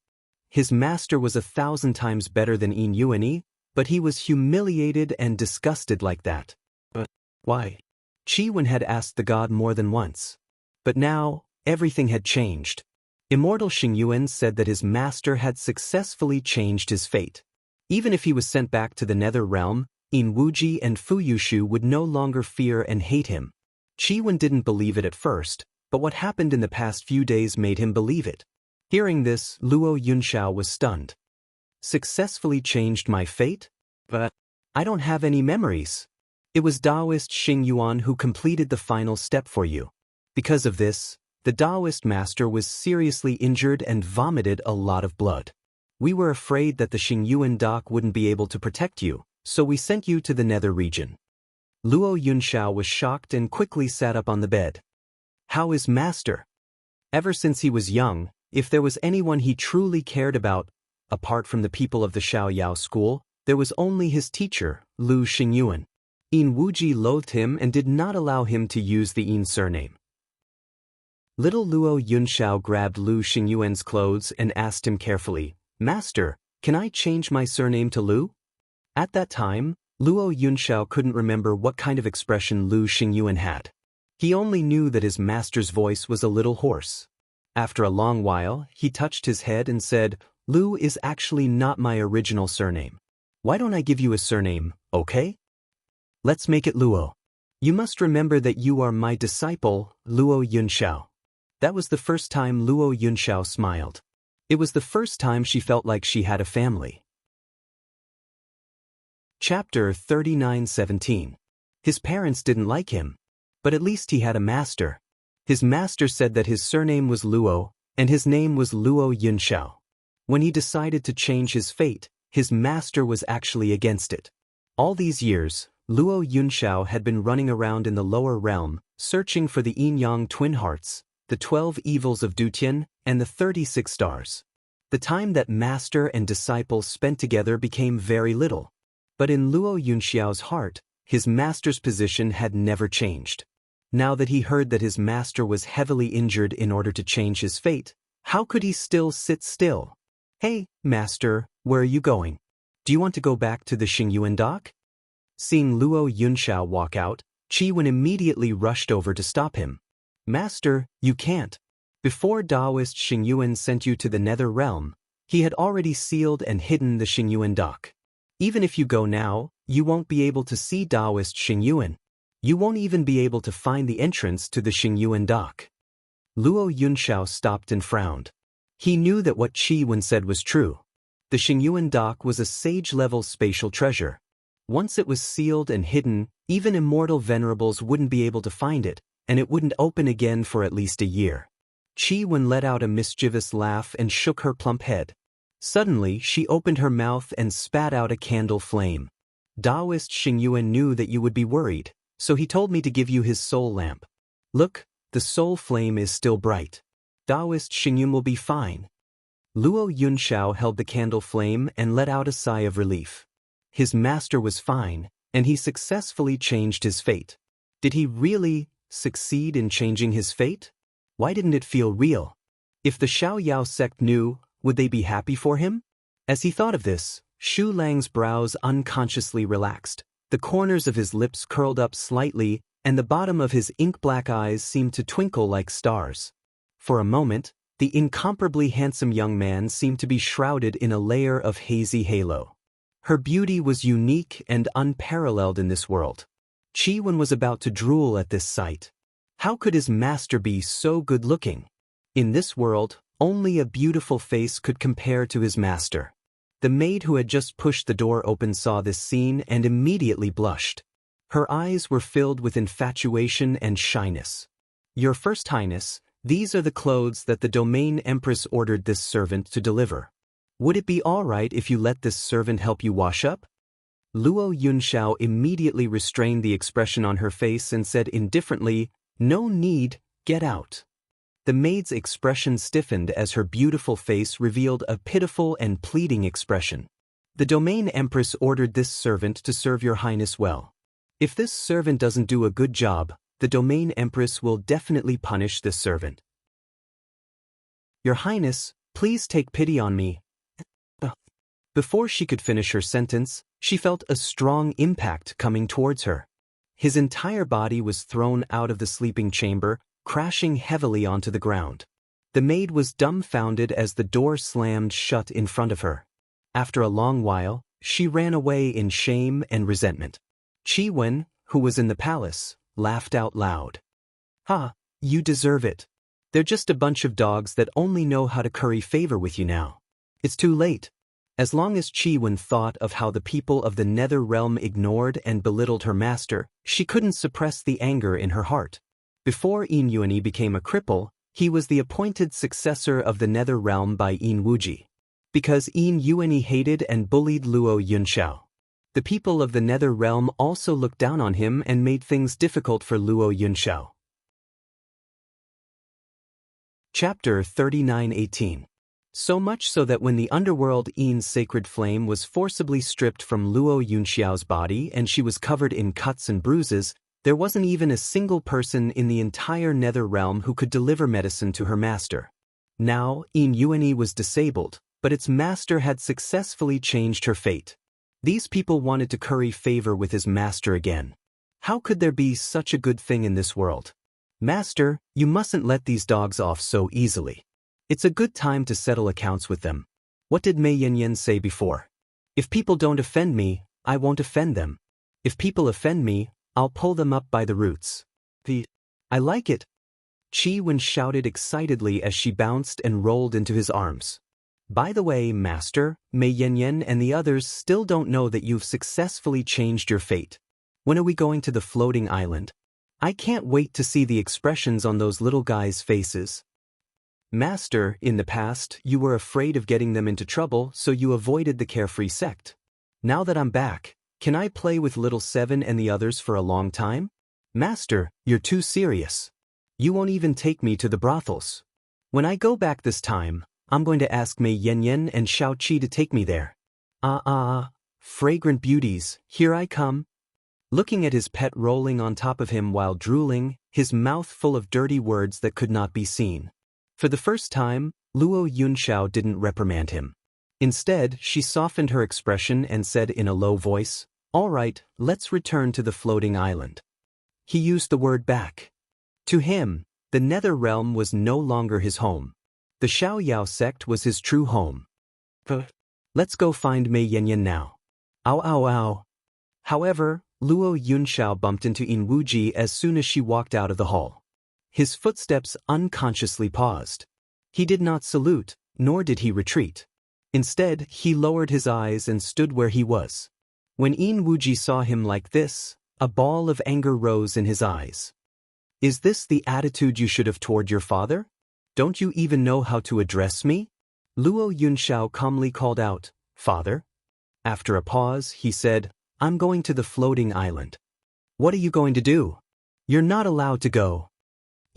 His master was 1,000 times better than Yin Yuanyi, but he was humiliated and disgusted like that. But why? Qi Wen had asked the god more than once. But now, everything had changed. Immortal Xingyuan said that his master had successfully changed his fate. Even if he was sent back to the nether realm, Yin Wuji and Fu Yushu would no longer fear and hate him. Qi Wen didn't believe it at first, but what happened in the past few days made him believe it. Hearing this, Luo Yunxiao was stunned. Successfully changed my fate? But I don't have any memories. It was Taoist Xing Yuan who completed the final step for you. Because of this, the Taoist master was seriously injured and vomited a lot of blood. We were afraid that the Xingyuan dock wouldn't be able to protect you, so we sent you to the nether region. Luo Yunxiao was shocked and quickly sat up on the bed. How is master? Ever since he was young, if there was anyone he truly cared about, apart from the people of the Xiaoyao school, there was only his teacher, Lu Xingyuan. Yin Wuji loathed him and did not allow him to use the Yin surname. Little Luo Yunxiao grabbed Lu Xingyuan's clothes and asked him carefully, Master, can I change my surname to Lu? At that time, Luo Yunxiao couldn't remember what kind of expression Lu Xingyuan had. He only knew that his master's voice was a little hoarse. After a long while, he touched his head and said, Lu is actually not my original surname. Why don't I give you a surname, okay? Let's make it Luo. You must remember that you are my disciple, Luo Yunxiao. That was the first time Luo Yunxiao smiled. It was the first time she felt like she had a family. Chapter 39:17. His parents didn't like him, but at least he had a master. His master said that his surname was Luo, and his name was Luo Yunxiao. When he decided to change his fate, his master was actually against it. All these years, Luo Yunxiao had been running around in the lower realm, searching for the yin-yang twin hearts, the 12 evils of Dutian, and the 36 stars. The time that master and disciple spent together became very little. But in Luo Yunxiao's heart, his master's position had never changed. Now that he heard that his master was heavily injured in order to change his fate, how could he still sit still? Hey, master, where are you going? Do you want to go back to the Xingyuan dock? Seeing Luo Yunxiao walk out, Qi Wen immediately rushed over to stop him. Master, you can't. Before Taoist Xingyuan sent you to the nether realm, he had already sealed and hidden the Xingyuan dock. Even if you go now, you won't be able to see Taoist Xingyuan. You won't even be able to find the entrance to the Xingyuan dock. Luo Yunxiao stopped and frowned. He knew that what Qi Wen said was true. The Xingyuan dock was a sage-level spatial treasure. Once it was sealed and hidden, even immortal venerables wouldn't be able to find it, and it wouldn't open again for at least a year. Qi Wen let out a mischievous laugh and shook her plump head. Suddenly, she opened her mouth and spat out a candle flame. Taoist Xingyuan knew that you would be worried, so he told me to give you his soul lamp. Look, the soul flame is still bright. Taoist Xingyuan will be fine. Luo Yunxiao held the candle flame and let out a sigh of relief. His master was fine, and he successfully changed his fate. Did he really succeed in changing his fate? Why didn't it feel real? If the Xiaoyao sect knew, would they be happy for him? As he thought of this, Shu Lang's brows unconsciously relaxed. The corners of his lips curled up slightly, and the bottom of his ink-black eyes seemed to twinkle like stars. For a moment, the incomparably handsome young man seemed to be shrouded in a layer of hazy halo. Her beauty was unique and unparalleled in this world. Qi Wen was about to drool at this sight. How could his master be so good-looking? In this world, only a beautiful face could compare to his master. The maid who had just pushed the door open saw this scene and immediately blushed. Her eyes were filled with infatuation and shyness. Your First Highness, these are the clothes that the Domain Empress ordered this servant to deliver. Would it be all right if you let this servant help you wash up? Luo Yunxiao immediately restrained the expression on her face and said indifferently, No need, get out. The maid's expression stiffened as her beautiful face revealed a pitiful and pleading expression. The Domain Empress ordered this servant to serve your highness well. If this servant doesn't do a good job, the Domain Empress will definitely punish this servant. Your highness, please take pity on me. Before she could finish her sentence, she felt a strong impact coming towards her. His entire body was thrown out of the sleeping chamber, crashing heavily onto the ground. The maid was dumbfounded as the door slammed shut in front of her. After a long while, she ran away in shame and resentment. Qi Wen, who was in the palace, laughed out loud. Ha, you deserve it. They're just a bunch of dogs that only know how to curry favor with you now. It's too late. As long as Chi-Wen thought of how the people of the Nether Realm ignored and belittled her master, she couldn't suppress the anger in her heart. Before Yuani became a cripple, he was the appointed successor of the Nether Realm by Wuji. Because Yuani hated and bullied Luo Yunxiao. The people of the Nether Realm also looked down on him and made things difficult for Luo Yunxiao. Chapter 39:18. So much so that when the underworld Yin's sacred flame was forcibly stripped from Luo Yunxiao's body and she was covered in cuts and bruises, there wasn't even a single person in the entire Nether Realm who could deliver medicine to her master. Now, Yuani was disabled, but its master had successfully changed her fate. These people wanted to curry favor with his master again. How could there be such a good thing in this world? Master, you mustn't let these dogs off so easily. It's a good time to settle accounts with them. What did Mei Yanyan say before? If people don't offend me, I won't offend them. If people offend me, I'll pull them up by the roots. I like it. Chi-Wen shouted excitedly as she bounced and rolled into his arms. By the way, Master, Mei Yanyan and the others still don't know that you've successfully changed your fate. When are we going to the floating island? I can't wait to see the expressions on those little guys' faces. Master, in the past, you were afraid of getting them into trouble, so you avoided the carefree sect. Now that I'm back, can I play with Little Seven and the others for a long time? Master, you're too serious. You won't even take me to the brothels. When I go back this time, I'm going to ask Mei Yanyan and Xiao Qi to take me there. Fragrant beauties, here I come. Looking at his pet rolling on top of him while drooling, his mouth full of dirty words that could not be seen. For the first time, Luo Yunxiao didn't reprimand him. Instead, she softened her expression and said in a low voice, "All right, let's return to the floating island." He used the word back. To him, the Nether Realm was no longer his home. The Xiaoyao sect was his true home. Let's go find Mei Yanyan now. Ow ow ow. However, Luo Yunxiao bumped into Wuji as soon as she walked out of the hall. His footsteps unconsciously paused. He did not salute, nor did he retreat. Instead, he lowered his eyes and stood where he was. When Wuji saw him like this, a ball of anger rose in his eyes. Is this the attitude you should have toward your father? Don't you even know how to address me? Luo Yunxiao calmly called out, "Father?" After a pause, he said, "I'm going to the floating island." "What are you going to do?" "You're not allowed to go."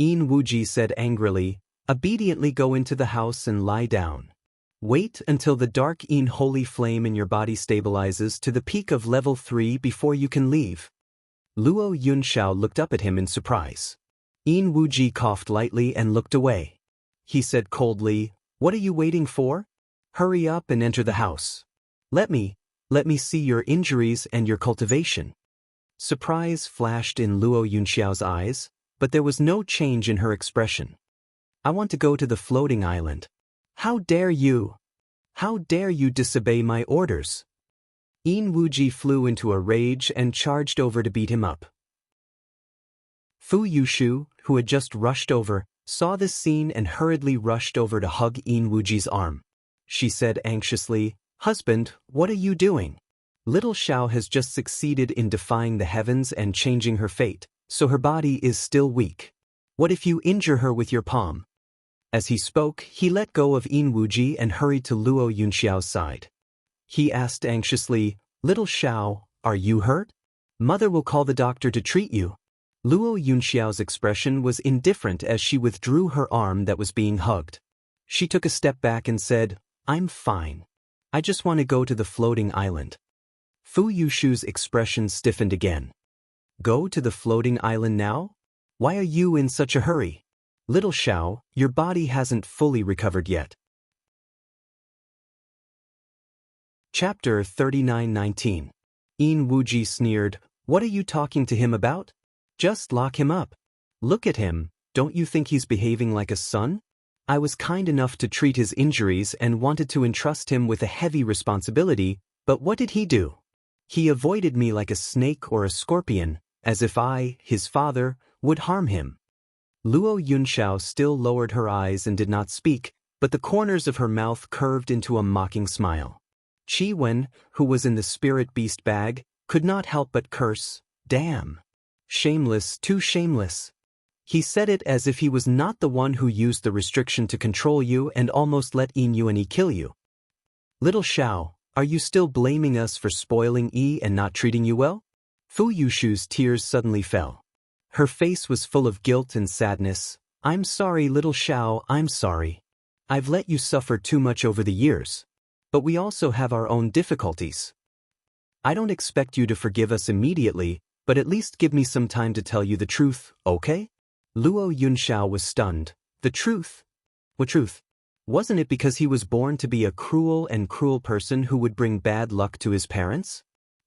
Wuji said angrily, "Obediently go into the house and lie down. Wait until the dark holy flame in your body stabilizes to the peak of level 3 before you can leave." Luo Yunxiao looked up at him in surprise. Wuji coughed lightly and looked away. He said coldly, "What are you waiting for? Hurry up and enter the house. Let me see your injuries and your cultivation." Surprise flashed in Luo Yunxiao's eyes, but there was no change in her expression. "I want to go to the floating island. How dare you? How dare you disobey my orders?" Wuji flew into a rage and charged over to beat him up. Fu Yushu, who had just rushed over, saw this scene and hurriedly rushed over to hug Wuji's arm. She said anxiously, "Husband, what are you doing? Little Xiao has just succeeded in defying the heavens and changing her fate, so her body is still weak. What if you injure her with your palm?" As he spoke, he let go of Wuji and hurried to Luo Yunxiao's side. He asked anxiously, "Little Xiao, are you hurt? Mother will call the doctor to treat you." Luo Yunxiao's expression was indifferent as she withdrew her arm that was being hugged. She took a step back and said, "I'm fine. I just want to go to the floating island." Fu Yushu's expression stiffened again. "Go to the floating island now? Why are you in such a hurry? Little Xiao, your body hasn't fully recovered yet." Chapter 39:19. Wuji sneered, "What are you talking to him about? Just lock him up. Look at him, don't you think he's behaving like a son? I was kind enough to treat his injuries and wanted to entrust him with a heavy responsibility, but what did he do? He avoided me like a snake or a scorpion, as if I, his father, would harm him. Luo Yunxiao still lowered her eyes and did not speak, but the corners of her mouth curved into a mocking smile. Qi Wen, who was in the spirit beast bag, could not help but curse, "Damn! Shameless, too shameless." He said it as if he was not the one who used the restriction to control you and almost let Yin Yuanyi kill you. "Little Xiao, are you still blaming us for spoiling Yi and not treating you well?" Fu Yushu's tears suddenly fell. Her face was full of guilt and sadness. "I'm sorry, little Xiao, I'm sorry. I've let you suffer too much over the years. But we also have our own difficulties. I don't expect you to forgive us immediately, but at least give me some time to tell you the truth, okay?" Luo Yunxiao was stunned. The truth? What truth? Wasn't it because he was born to be a cruel person who would bring bad luck to his parents?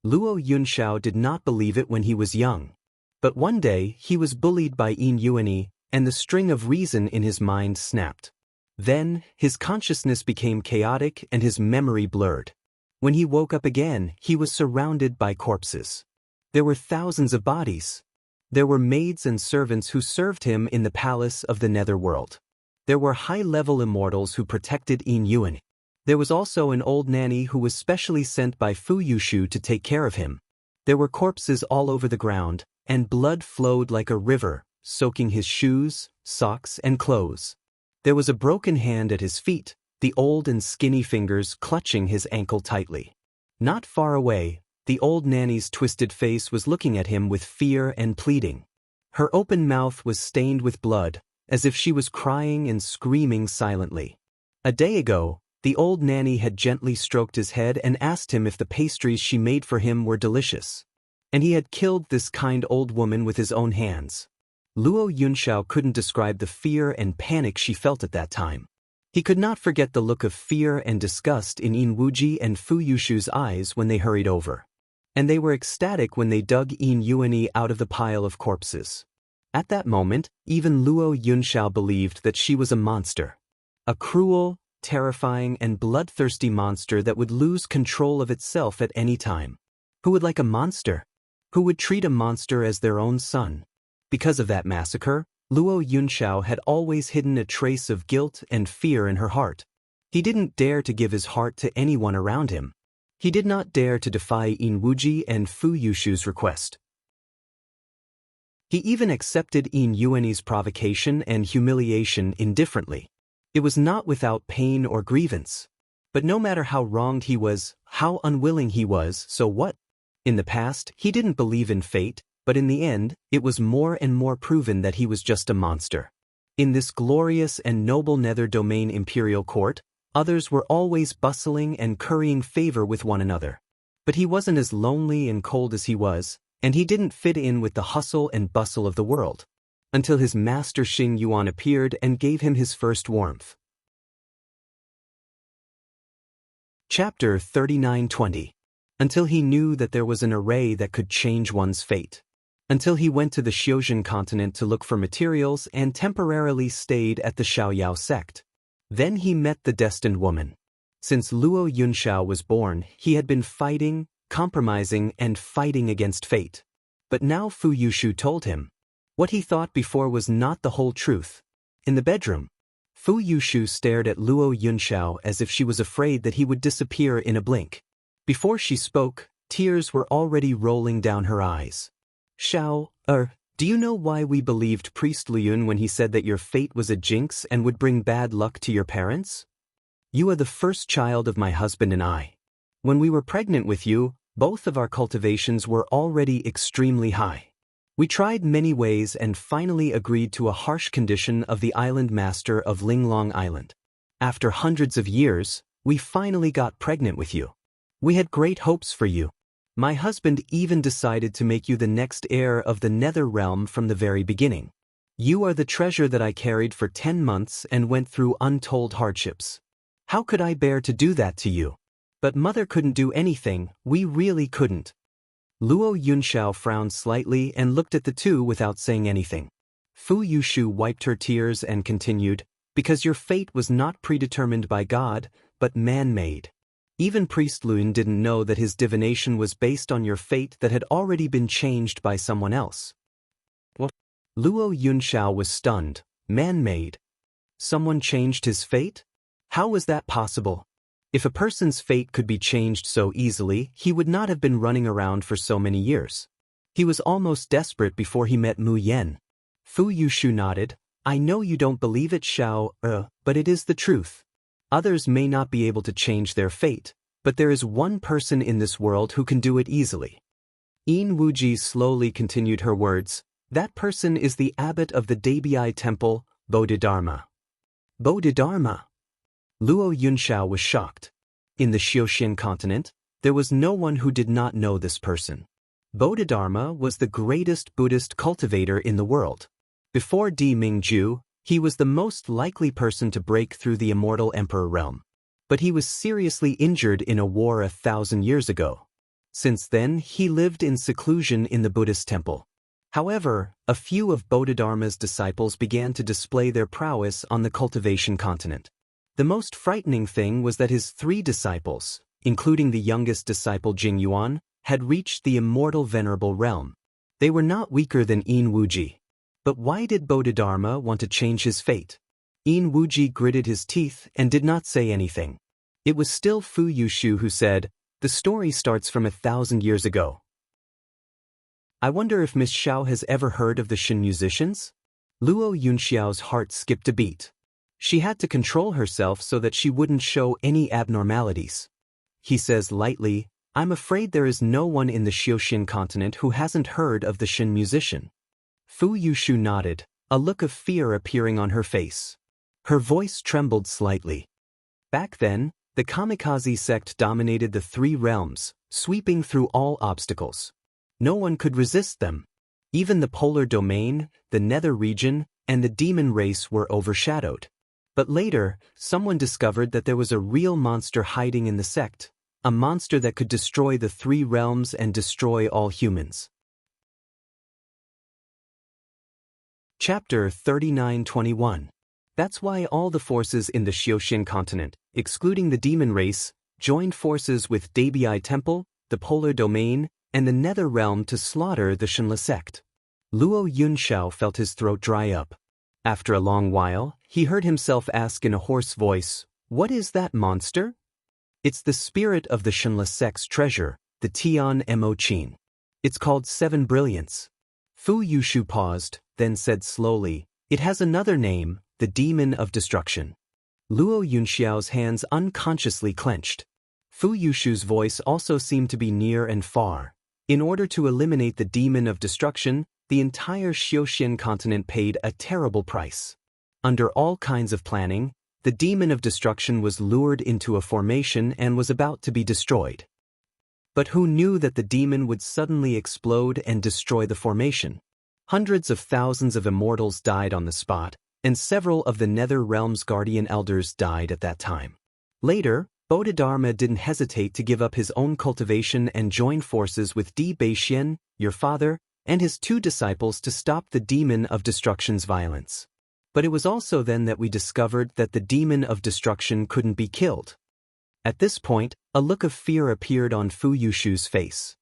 Luo Yunxiao did not believe it when he was young. But one day, he was bullied by Yin Yuanyi, and the string of reason in his mind snapped. Then, his consciousness became chaotic and his memory blurred. When he woke up again, he was surrounded by corpses. There were thousands of bodies. There were maids and servants who served him in the palace of the netherworld. There were high-level immortals who protected Yin Yuanyi. There was also an old nanny who was specially sent by Fu Yushu to take care of him. There were corpses all over the ground, and blood flowed like a river, soaking his shoes, socks, and clothes. There was a broken hand at his feet, the old and skinny fingers clutching his ankle tightly. Not far away, the old nanny's twisted face was looking at him with fear and pleading. Her open mouth was stained with blood, as if she was crying and screaming silently. A day ago, the old nanny had gently stroked his head and asked him if the pastries she made for him were delicious. And he had killed this kind old woman with his own hands. Luo Yunxiao couldn't describe the fear and panic she felt at that time. He could not forget the look of fear and disgust in Yin Wuji and Fu Yushu's eyes when they hurried over. And they were ecstatic when they dug Yin Yuanyi out of the pile of corpses. At that moment, even Luo Yunxiao believed that she was a monster. A cruel, terrifying, and bloodthirsty monster that would lose control of itself at any time. Who would like a monster? Who would treat a monster as their own son? Because of that massacre, Luo Yunxiao had always hidden a trace of guilt and fear in her heart. He didn't dare to give his heart to anyone around him. He did not dare to defy Yin Wuji and Fu Yushu's request. He even accepted Yin Yuanyi's provocation and humiliation indifferently. It was not without pain or grievance. But no matter how wronged he was, how unwilling he was, so what? In the past, he didn't believe in fate, but in the end, it was more and more proven that he was just a monster. In this glorious and noble nether domain imperial court, others were always bustling and currying favor with one another. But he wasn't as lonely and cold as he was, and he didn't fit in with the hustle and bustle of the world. Until his master Xing Yuan appeared and gave him his first warmth. Chapter 39-20. Until he knew that there was an array that could change one's fate. Until he went to the Xiozhen continent to look for materials and temporarily stayed at the Xiaoyao sect. Then he met the destined woman. Since Luo Yunxiao was born, he had been fighting, compromising, and fighting against fate. But now Fu Yushu told him. What he thought before was not the whole truth. In the bedroom, Fu Yushu stared at Luo Yunxiao as if she was afraid that he would disappear in a blink. Before she spoke, tears were already rolling down her eyes. "Xiao, do you know why we believed Priest Liyun when he said that your fate was a jinx and would bring bad luck to your parents? You are the first child of my husband and I. When we were pregnant with you, both of our cultivations were already extremely high. We tried many ways and finally agreed to a harsh condition of the island master of Linglong Island. After hundreds of years, we finally got pregnant with you. We had great hopes for you. My husband even decided to make you the next heir of the Nether Realm from the very beginning. You are the treasure that I carried for 10 months and went through untold hardships. How could I bear to do that to you? But Mother couldn't do anything, we really couldn't." Luo Yunxiao frowned slightly and looked at the two without saying anything. Fu Yushu wiped her tears and continued, "Because your fate was not predetermined by God, but man-made. Even Priest Liyun didn't know that his divination was based on your fate that had already been changed by someone else." "What? Luo Yunxiao was stunned. Man-made. Someone changed his fate? How was that possible? If a person's fate could be changed so easily, he would not have been running around for so many years. He was almost desperate before he met Mu Yen. Fu Yushu nodded. I know you don't believe it, Xiao, but it is the truth. Others may not be able to change their fate, but there is one person in this world who can do it easily. Yin Wuji slowly continued her words. That person is the abbot of the Debi temple, Bodhidharma. Bodhidharma? Luo Yunxiao was shocked. In the Xiaoxian continent, there was no one who did not know this person. Bodhidharma was the greatest Buddhist cultivator in the world. Before Di Mingju, he was the most likely person to break through the immortal emperor realm. But he was seriously injured in a war 1,000 years ago. Since then, he lived in seclusion in the Buddhist temple. However, a few of Bodhidharma's disciples began to display their prowess on the cultivation continent. The most frightening thing was that his 3 disciples, including the youngest disciple Jingyuan, had reached the immortal venerable realm. They were not weaker than Yin Wuji. But why did Bodhidharma want to change his fate? Yin Wuji gritted his teeth and did not say anything. It was still Fu Yushu who said, the story starts from 1,000 years ago. I wonder if Miss Xiao has ever heard of the Shen musicians? Luo Yunxiao's heart skipped a beat. She had to control herself so that she wouldn't show any abnormalities. He says lightly, I'm afraid there is no one in the Xiaoxian continent who hasn't heard of the Shen musician. Fu Yushu nodded, a look of fear appearing on her face. Her voice trembled slightly. Back then, the Kamikaze sect dominated the 3 realms, sweeping through all obstacles. No one could resist them. Even the polar domain, the nether region, and the demon race were overshadowed. But later, someone discovered that there was a real monster hiding in the sect, a monster that could destroy the 3 realms and destroy all humans. Chapter 39-21. That's why all the forces in the Xiaoxian continent, excluding the demon race, joined forces with Debi Temple, the polar domain, and the nether realm to slaughter the Shenla sect. Luo Yunxiao felt his throat dry up. After a long while, he heard himself ask in a hoarse voice, what is that monster? It's the spirit of the Shenla sect's treasure, the Tian Mo Qin. It's called 7 Brilliance. Fu Yushu paused, then said slowly, it has another name, the Demon of Destruction. Luo Yunxiao's hands unconsciously clenched. Fu Yushu's voice also seemed to be near and far. In order to eliminate the Demon of Destruction, the entire Xiaoxian continent paid a terrible price. Under all kinds of planning, the Demon of Destruction was lured into a formation and was about to be destroyed. But who knew that the demon would suddenly explode and destroy the formation? Hundreds of thousands of immortals died on the spot, and several of the Nether Realm's guardian elders died at that time. Later, Bodhidharma didn't hesitate to give up his own cultivation and join forces with Di Beixian, your father, and his 2 disciples to stop the Demon of Destruction's violence. But it was also then that we discovered that the Demon of Destruction couldn't be killed. At this point, a look of fear appeared on Fu Yushu's face.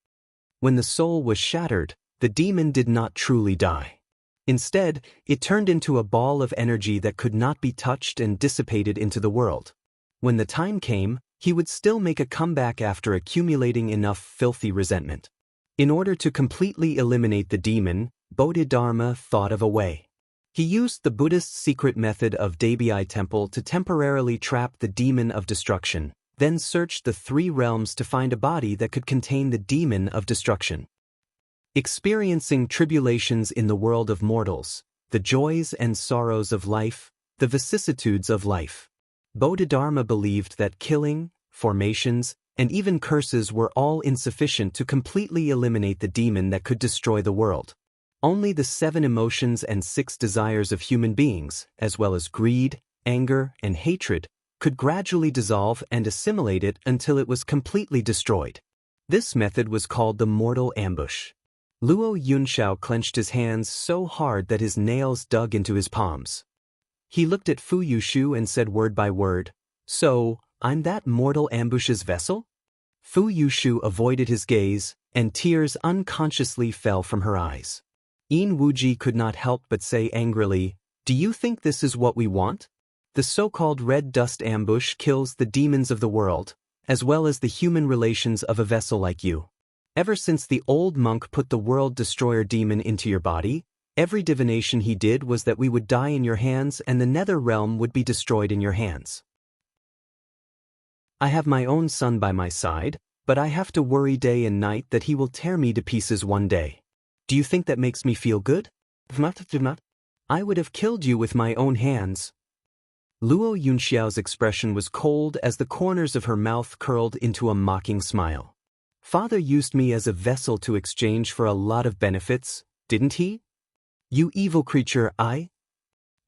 When the soul was shattered, the demon did not truly die. Instead, it turned into a ball of energy that could not be touched and dissipated into the world. When the time came, he would still make a comeback after accumulating enough filthy resentment. In order to completely eliminate the demon, Bodhidharma thought of a way. He used the Buddhist secret method of Debi Temple to temporarily trap the Demon of Destruction, then searched the 3 realms to find a body that could contain the Demon of Destruction. Experiencing tribulations in the world of mortals, the joys and sorrows of life, the vicissitudes of life. Bodhidharma believed that killing, formations, and even curses were all insufficient to completely eliminate the demon that could destroy the world. Only the 7 emotions and 6 desires of human beings, as well as greed, anger, and hatred, could gradually dissolve and assimilate it until it was completely destroyed. This method was called the mortal ambush. Luo Yunxiao clenched his hands so hard that his nails dug into his palms. He looked at Fu Yushu and said word by word, "So, I'm that mortal ambush's vessel?" Fu Yushu avoided his gaze, and tears unconsciously fell from her eyes. Yin Wuji could not help but say angrily, "Do you think this is what we want? The so-called red dust ambush kills the demons of the world, as well as the human relations of a vessel like you. Ever since the old monk put the world destroyer demon into your body, every divination he did was that we would die in your hands and the nether realm would be destroyed in your hands. I have my own son by my side, but I have to worry day and night that he will tear me to pieces one day. Do you think that makes me feel good? I would have killed you with my own hands." Luo Yunxiao's expression was cold as the corners of her mouth curled into a mocking smile. "Father used me as a vessel to exchange for a lot of benefits, didn't he? You evil creature,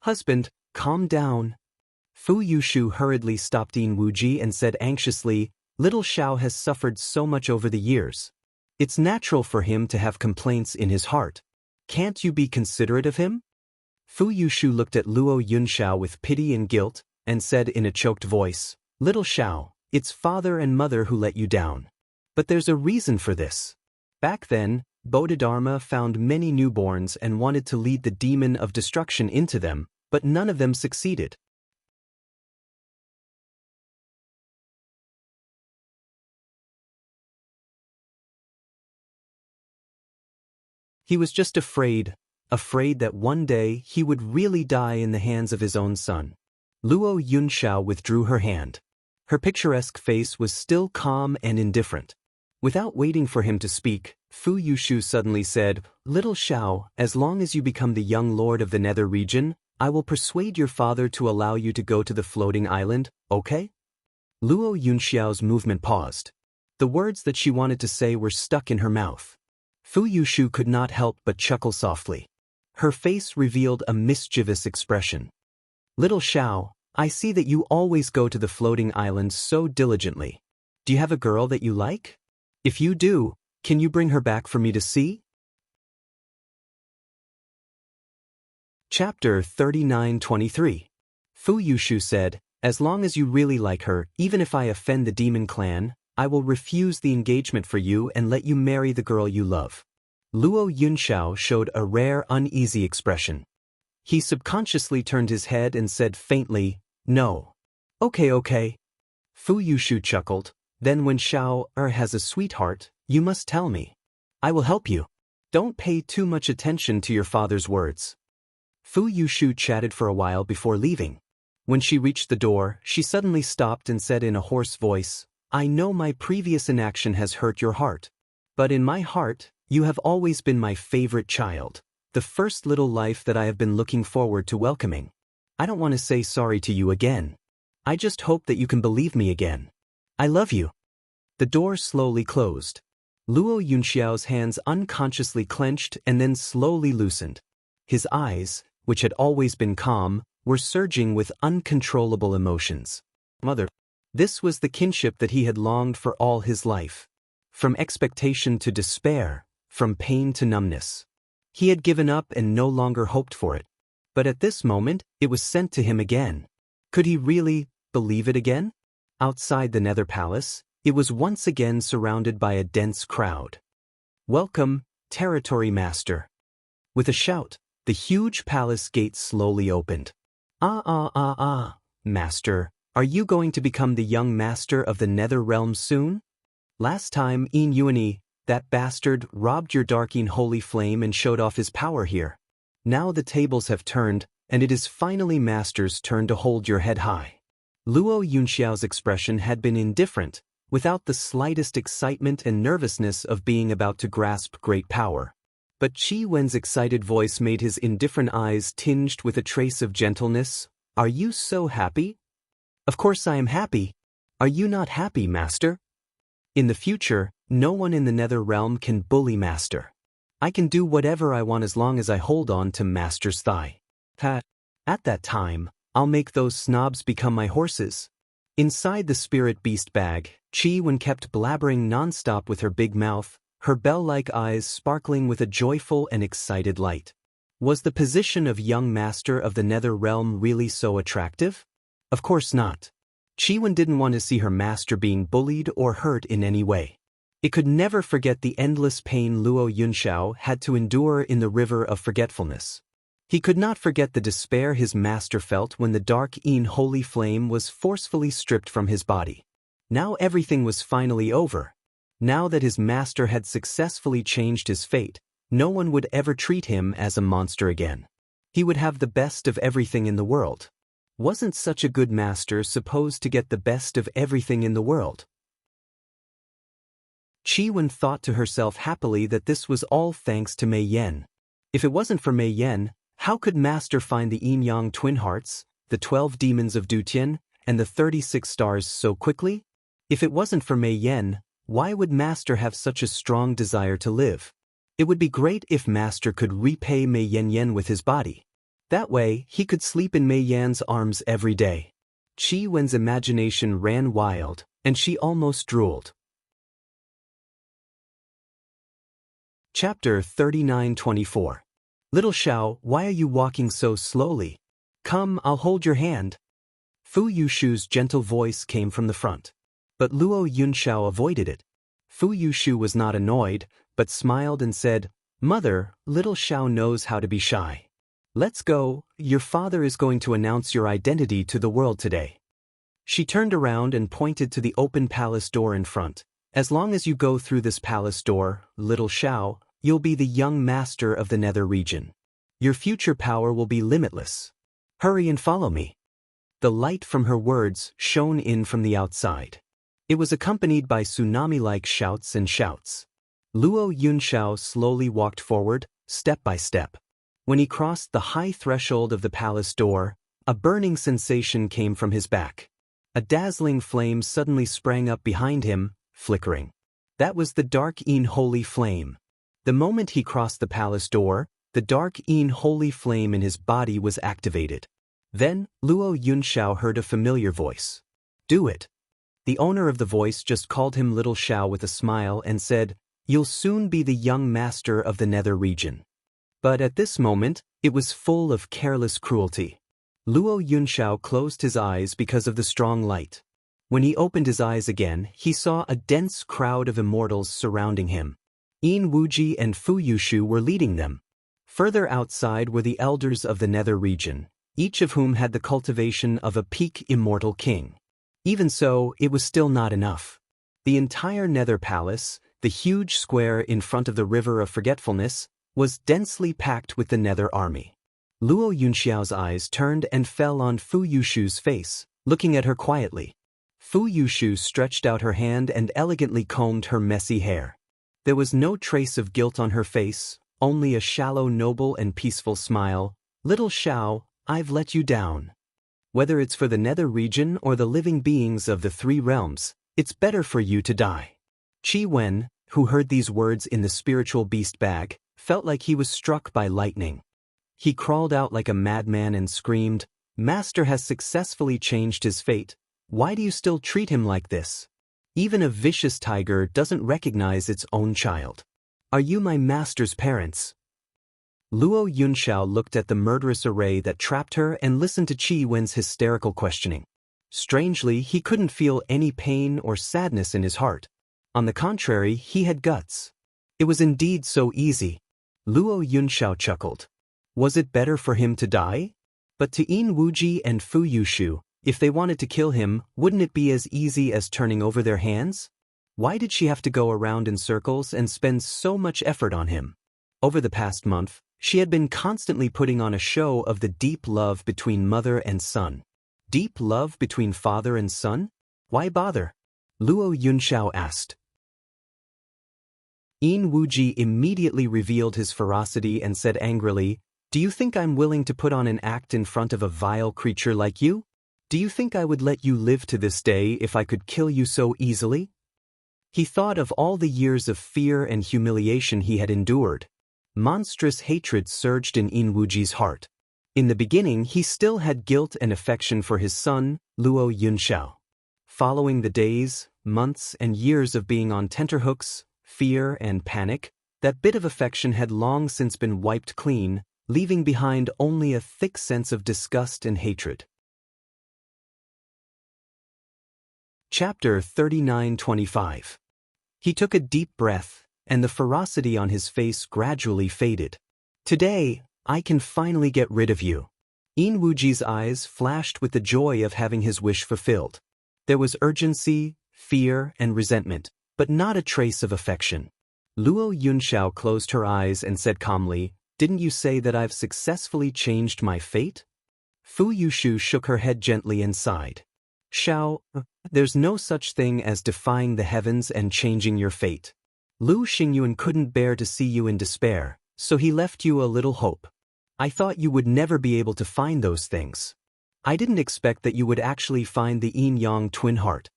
Husband, calm down." Fu Yushu hurriedly stopped Yin Wuji and said anxiously, "Little Xiao has suffered so much over the years. It's natural for him to have complaints in his heart. Can't you be considerate of him?" Fu Yushu looked at Luo Yunxiao with pity and guilt, and said in a choked voice, "Little Xiao, it's father and mother who let you down. But there's a reason for this. Back then, Bodhidharma found many newborns and wanted to lead the demon of destruction into them, but none of them succeeded. He was just afraid that one day he would really die in the hands of his own son." Luo Yunxiao withdrew her hand. Her picturesque face was still calm and indifferent. Without waiting for him to speak, Fu Yushu suddenly said, "Little Xiao, as long as you become the young lord of the nether region, I will persuade your father to allow you to go to the floating island, okay?" Luo Yunxiao's movement paused. The words that she wanted to say were stuck in her mouth. Fu Yushu could not help but chuckle softly. Her face revealed a mischievous expression. "Little Xiao, I see that you always go to the floating island so diligently. Do you have a girl that you like? If you do, can you bring her back for me to see?" Chapter 39-23. Fu Yushu said, "As long as you really like her, even if I offend the demon clan, I will refuse the engagement for you and let you marry the girl you love." Luo Yunxiao showed a rare uneasy expression. He subconsciously turned his head and said faintly, "No." Okay. Fu Yushu chuckled, "Then when Xiao has a sweetheart, you must tell me. I will help you. Don't pay too much attention to your father's words." Fu Yushu chatted for a while before leaving. When she reached the door, she suddenly stopped and said in a hoarse voice, "I know my previous inaction has hurt your heart. But in my heart, you have always been my favorite child, the first little life that I have been looking forward to welcoming. I don't want to say sorry to you again. I just hope that you can believe me again. I love you." The door slowly closed. Luo Yunxiao's hands unconsciously clenched and then slowly loosened. His eyes, which had always been calm, were surging with uncontrollable emotions. Mother. This was the kinship that he had longed for all his life. From expectation to despair, from pain to numbness. He had given up and no longer hoped for it. But at this moment, it was sent to him again. Could he really believe it again? Outside the Nether Palace, it was once again surrounded by a dense crowd. "Welcome, Territory Master." With a shout, the huge palace gates slowly opened. Master, are you going to become the young master of the Nether Realm soon? Last time, Yin Yuani, that bastard, robbed your darking holy flame and showed off his power here. Now the tables have turned, and it is finally Master's turn to hold your head high. Luo Yunxiao's expression had been indifferent, without the slightest excitement and nervousness of being about to grasp great power. But Qi Wen's excited voice made his indifferent eyes tinged with a trace of gentleness. "Are you so happy?" "Of course I am happy. Are you not happy, Master? In the future, no one in the Nether Realm can bully Master. I can do whatever I want as long as I hold on to Master's thigh. At that time, I'll make those snobs become my horses." Inside the spirit beast bag, Qi Wen kept blabbering nonstop with her big mouth, her bell-like eyes sparkling with a joyful and excited light. Was the position of young master of the Nether Realm really so attractive? Of course not. Qi Wen didn't want to see her master being bullied or hurt in any way. It could never forget the endless pain Luo Yunxiao had to endure in the river of forgetfulness. He could not forget the despair his master felt when the dark holy flame was forcefully stripped from his body. Now everything was finally over. Now that his master had successfully changed his fate, no one would ever treat him as a monster again. He would have the best of everything in the world. Wasn't such a good master supposed to get the best of everything in the world? Qi Wen thought to herself happily that this was all thanks to Mei Yan. If it wasn't for Mei Yan, how could Master find the Yin-Yang twin hearts, the 12 demons of Dutian, and the 36 stars so quickly? If it wasn't for Mei Yan, why would Master have such a strong desire to live? It would be great if Master could repay Mei Yan with his body. That way, he could sleep in Mei Yan's arms every day. Qi Wen's imagination ran wild, and she almost drooled. Chapter 39-24. Little Xiao, why are you walking so slowly? Come, I'll hold your hand. Fu Yushu's gentle voice came from the front. But Luo Yunxiao avoided it. Fu Yushu was not annoyed, but smiled and said, Mother, little Xiao knows how to be shy. Let's go, your father is going to announce your identity to the world today. She turned around and pointed to the open palace door in front. As long as you go through this palace door, little Xiao, you'll be the young master of the Nether region. Your future power will be limitless. Hurry and follow me. The light from her words shone in from the outside. It was accompanied by tsunami-like shouts and shouts. Luo Yunxiao slowly walked forward, step by step. When he crossed the high threshold of the palace door, a burning sensation came from his back. A dazzling flame suddenly sprang up behind him, flickering. That was the dark holy flame. The moment he crossed the palace door, the dark holy flame in his body was activated. Then, Luo Yunxiao heard a familiar voice. Do it. The owner of the voice just called him Little Xiao with a smile and said, You'll soon be the young master of the Nether region. But at this moment, it was full of careless cruelty. Luo Yunxiao closed his eyes because of the strong light. When he opened his eyes again, he saw a dense crowd of immortals surrounding him. Yin Wuji and Fu Yushu were leading them. Further outside were the elders of the Nether region, each of whom had the cultivation of a peak immortal king. Even so, it was still not enough. The entire Nether Palace, the huge square in front of the River of Forgetfulness, was densely packed with the Nether army. Luo Yunxiao's eyes turned and fell on Fu Yushu's face, looking at her quietly. Fu Yushu stretched out her hand and elegantly combed her messy hair. There was no trace of guilt on her face, only a shallow, noble and peaceful smile. Little Xiao, I've let you down. Whether it's for the Nether region or the living beings of the 3 realms, it's better for you to die. Qi Wen, who heard these words in the spiritual beast bag, felt like he was struck by lightning. He crawled out like a madman and screamed, Master has successfully changed his fate. Why do you still treat him like this? Even a vicious tiger doesn't recognize its own child. Are you my master's parents? Luo Yunxiao looked at the murderous array that trapped her and listened to Qi Wen's hysterical questioning. Strangely, he couldn't feel any pain or sadness in his heart. On the contrary, he had guts. It was indeed so easy. Luo Yunxiao chuckled. Was it better for him to die? But to Yin Wuji and Fu Yushu, if they wanted to kill him, wouldn't it be as easy as turning over their hands? Why did she have to go around in circles and spend so much effort on him? Over the past month, she had been constantly putting on a show of the deep love between mother and son. Deep love between father and son? Why bother? Luo Yunxiao asked. Yin Wuji immediately revealed his ferocity and said angrily, Do you think I'm willing to put on an act in front of a vile creature like you? Do you think I would let you live to this day if I could kill you so easily? He thought of all the years of fear and humiliation he had endured. Monstrous hatred surged in Yin Wuji's heart. In the beginning, he still had guilt and affection for his son, Luo Yunxiao. Following the days, months, and years of being on tenterhooks, fear and panic, that bit of affection had long since been wiped clean, leaving behind only a thick sense of disgust and hatred. Chapter 39-25. He took a deep breath, and the ferocity on his face gradually faded. Today, I can finally get rid of you. Enwuji's eyes flashed with the joy of having his wish fulfilled. There was urgency, fear, and resentment, but not a trace of affection. Luo Yunxiao closed her eyes and said calmly, "Didn't you say that I've successfully changed my fate?" Fu Yushu shook her head gently and sighed. "Xiao, there's no such thing as defying the heavens and changing your fate. Lu Xingyuan couldn't bear to see you in despair, so he left you a little hope. I thought you would never be able to find those things. I didn't expect that you would actually find the yin-yang twin heart."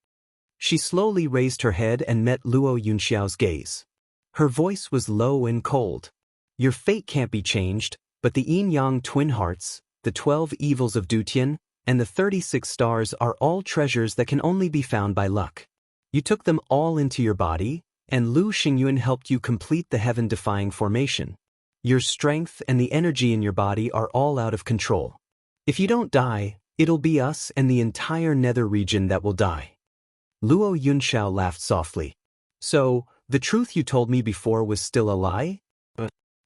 She slowly raised her head and met Luo Yunxiao's gaze. Her voice was low and cold. "Your fate can't be changed, but the yin-yang twin hearts, the 12 evils of Dutian, and the 36 stars are all treasures that can only be found by luck. You took them all into your body, and Lu Xingyuan helped you complete the heaven-defying formation. Your strength and the energy in your body are all out of control. If you don't die, it'll be us and the entire nether region that will die." Luo Yunxiao laughed softly. "So, the truth you told me before was still a lie?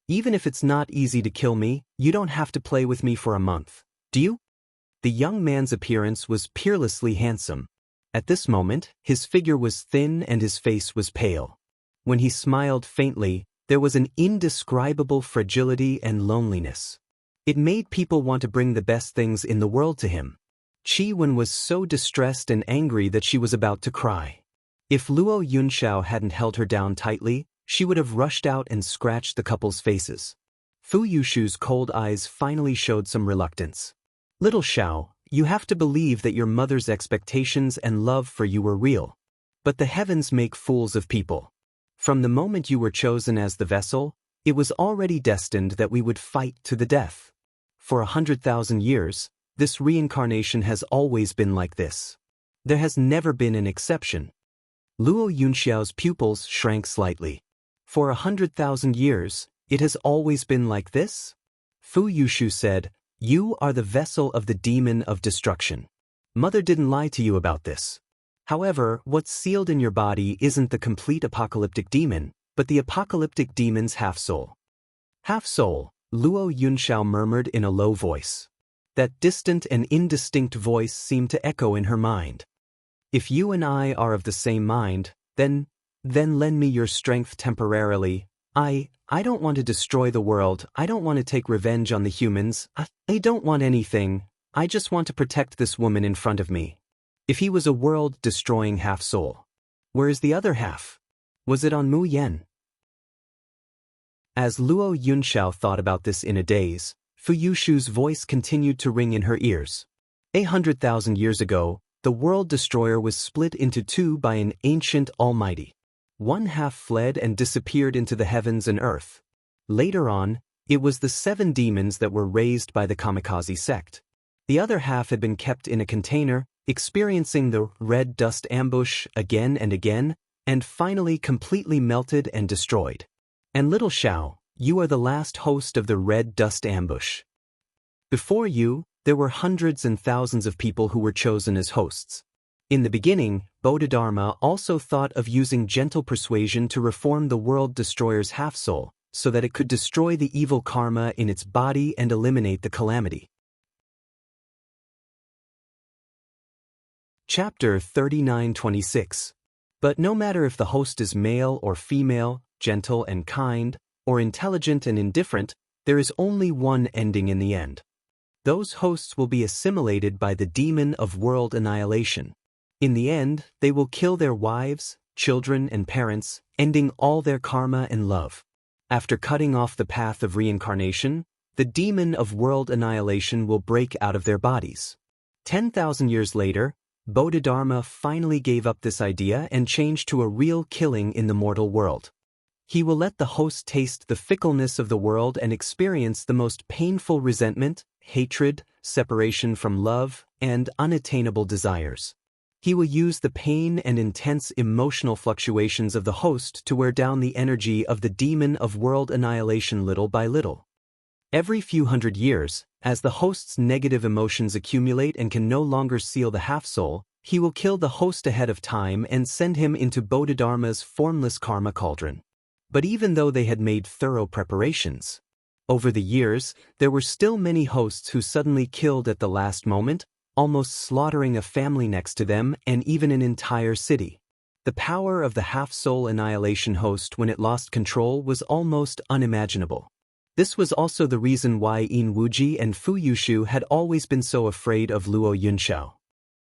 Even if it's not easy to kill me, you don't have to play with me for a month, do you?" The young man's appearance was peerlessly handsome. At this moment, his figure was thin and his face was pale. When he smiled faintly, there was an indescribable fragility and loneliness. It made people want to bring the best things in the world to him. Qi Wen was so distressed and angry that she was about to cry. If Luo Yunxiao hadn't held her down tightly, she would have rushed out and scratched the couple's faces. Fu Yushu's cold eyes finally showed some reluctance. "Little Xiao, you have to believe that your mother's expectations and love for you were real. But the heavens make fools of people. From the moment you were chosen as the vessel, it was already destined that we would fight to the death. For 100,000 years, this reincarnation has always been like this. There has never been an exception." Luo Yunxiao's pupils shrank slightly. "For 100,000 years, it has always been like this?" Fu Yushu said, "You are the vessel of the demon of destruction. Mother didn't lie to you about this. However, what's sealed in your body isn't the complete apocalyptic demon, but the apocalyptic demon's half-soul." "Half-soul," Luo Yunxiao murmured in a low voice. That distant and indistinct voice seemed to echo in her mind. "If you and I are of the same mind, then lend me your strength temporarily. I don't want to destroy the world, I don't want to take revenge on the humans, I don't want anything, I just want to protect this woman in front of me." If he was a world-destroying half-soul, where is the other half? Was it on Mu Yen? As Luo Yunxiao thought about this in a daze, Fu Yushu's voice continued to ring in her ears. 100,000 years ago, the world destroyer was split into two by an ancient almighty. One half fled and disappeared into the heavens and earth. Later on, it was the 7 demons that were raised by the kamikaze sect. The other half had been kept in a container, experiencing the red dust ambush again and again, and finally completely melted and destroyed. And little Xiao, you are the last host of the red dust ambush. Before you, there were hundreds and thousands of people who were chosen as hosts. In the beginning, Bodhidharma also thought of using gentle persuasion to reform the world destroyer's half-soul, so that it could destroy the evil karma in its body and eliminate the calamity. Chapter 39-26. But no matter if the host is male or female, gentle and kind, or intelligent and indifferent, there is only one ending in the end. Those hosts will be assimilated by the demon of world annihilation. In the end, they will kill their wives, children, and parents, ending all their karma and love. After cutting off the path of reincarnation, the demon of world annihilation will break out of their bodies. 10,000 years later, Bodhidharma finally gave up this idea and changed to a real killing in the mortal world. He will let the host taste the fickleness of the world and experience the most painful resentment, hatred, separation from love, and unattainable desires. He will use the pain and intense emotional fluctuations of the host to wear down the energy of the demon of world annihilation little by little. Every few hundred years, as the host's negative emotions accumulate and can no longer seal the half-soul, he will kill the host ahead of time and send him into Bodhidharma's formless karma cauldron. But even though they had made thorough preparations, over the years, there were still many hosts who suddenly killed at the last moment, almost slaughtering a family next to them and even an entire city. The power of the half-soul annihilation host when it lost control was almost unimaginable. This was also the reason why Yin Wuji and Fu Yushu had always been so afraid of Luo Yunxiao.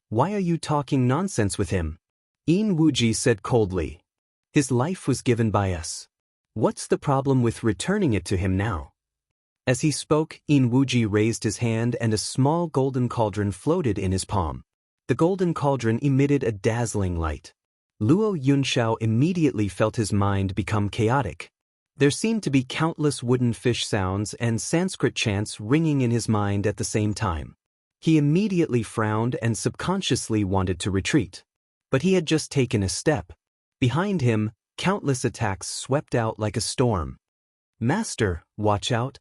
"Why are you talking nonsense with him?" Yin Wuji said coldly. "His life was given by us. What's the problem with returning it to him now?" As he spoke, Yin Wuji raised his hand and a small golden cauldron floated in his palm. The golden cauldron emitted a dazzling light. Luo Yunxiao immediately felt his mind become chaotic. There seemed to be countless wooden fish sounds and Sanskrit chants ringing in his mind at the same time. He immediately frowned and subconsciously wanted to retreat. But he had just taken a step. Behind him, countless attacks swept out like a storm. "Master, watch out!"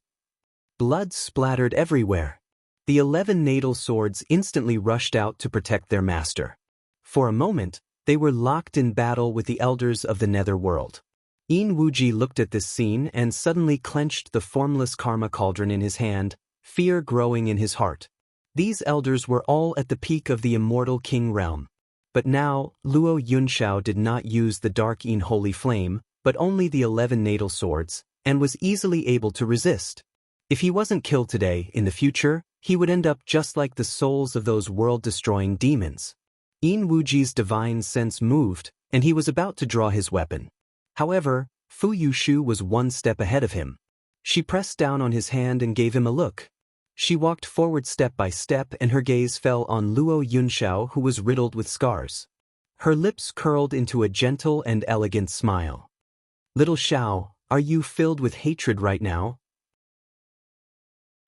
Blood splattered everywhere. The 11 natal swords instantly rushed out to protect their master. For a moment, they were locked in battle with the elders of the netherworld. Yin Wuji looked at this scene and suddenly clenched the formless karma cauldron in his hand, fear growing in his heart. These elders were all at the peak of the immortal king realm. But now, Luo Yunxiao did not use the dark Yin holy flame, but only the 11 natal swords, and was easily able to resist. If he wasn't killed today, in the future, he would end up just like the souls of those world-destroying demons. Yin Wuji's divine sense moved, and he was about to draw his weapon. However, Fu Yushu was one step ahead of him. She pressed down on his hand and gave him a look. She walked forward step by step and her gaze fell on Luo Yunxiao, who was riddled with scars. Her lips curled into a gentle and elegant smile. "Little Xiao, are you filled with hatred right now?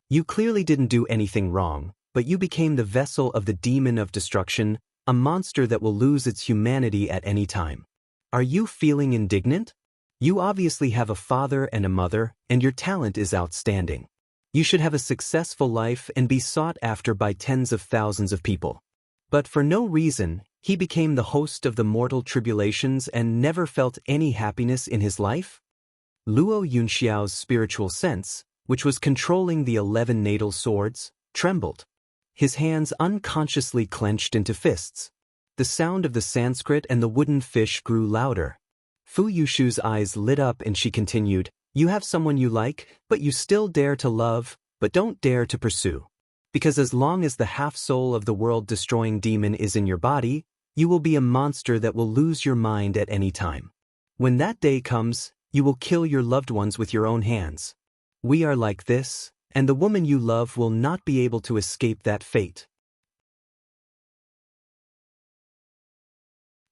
You clearly didn't do anything wrong, but you became the vessel of the demon of destruction, a monster that will lose its humanity at any time. Are you feeling indignant? You obviously have a father and a mother, and your talent is outstanding. You should have a successful life and be sought after by tens of thousands of people. But for no reason, he became the host of the mortal tribulations and never felt any happiness in his life?" Luo Yunxiao's spiritual sense, which was controlling the 11 natal swords, trembled. His hands unconsciously clenched into fists. The sound of the Sanskrit and the wooden fish grew louder. Fu Yushu's eyes lit up and she continued, "You have someone you like, but you still dare to love, but don't dare to pursue. Because as long as the half-soul of the world-destroying demon is in your body, you will be a monster that will lose your mind at any time. When that day comes, you will kill your loved ones with your own hands. We are like this, and the woman you love will not be able to escape that fate."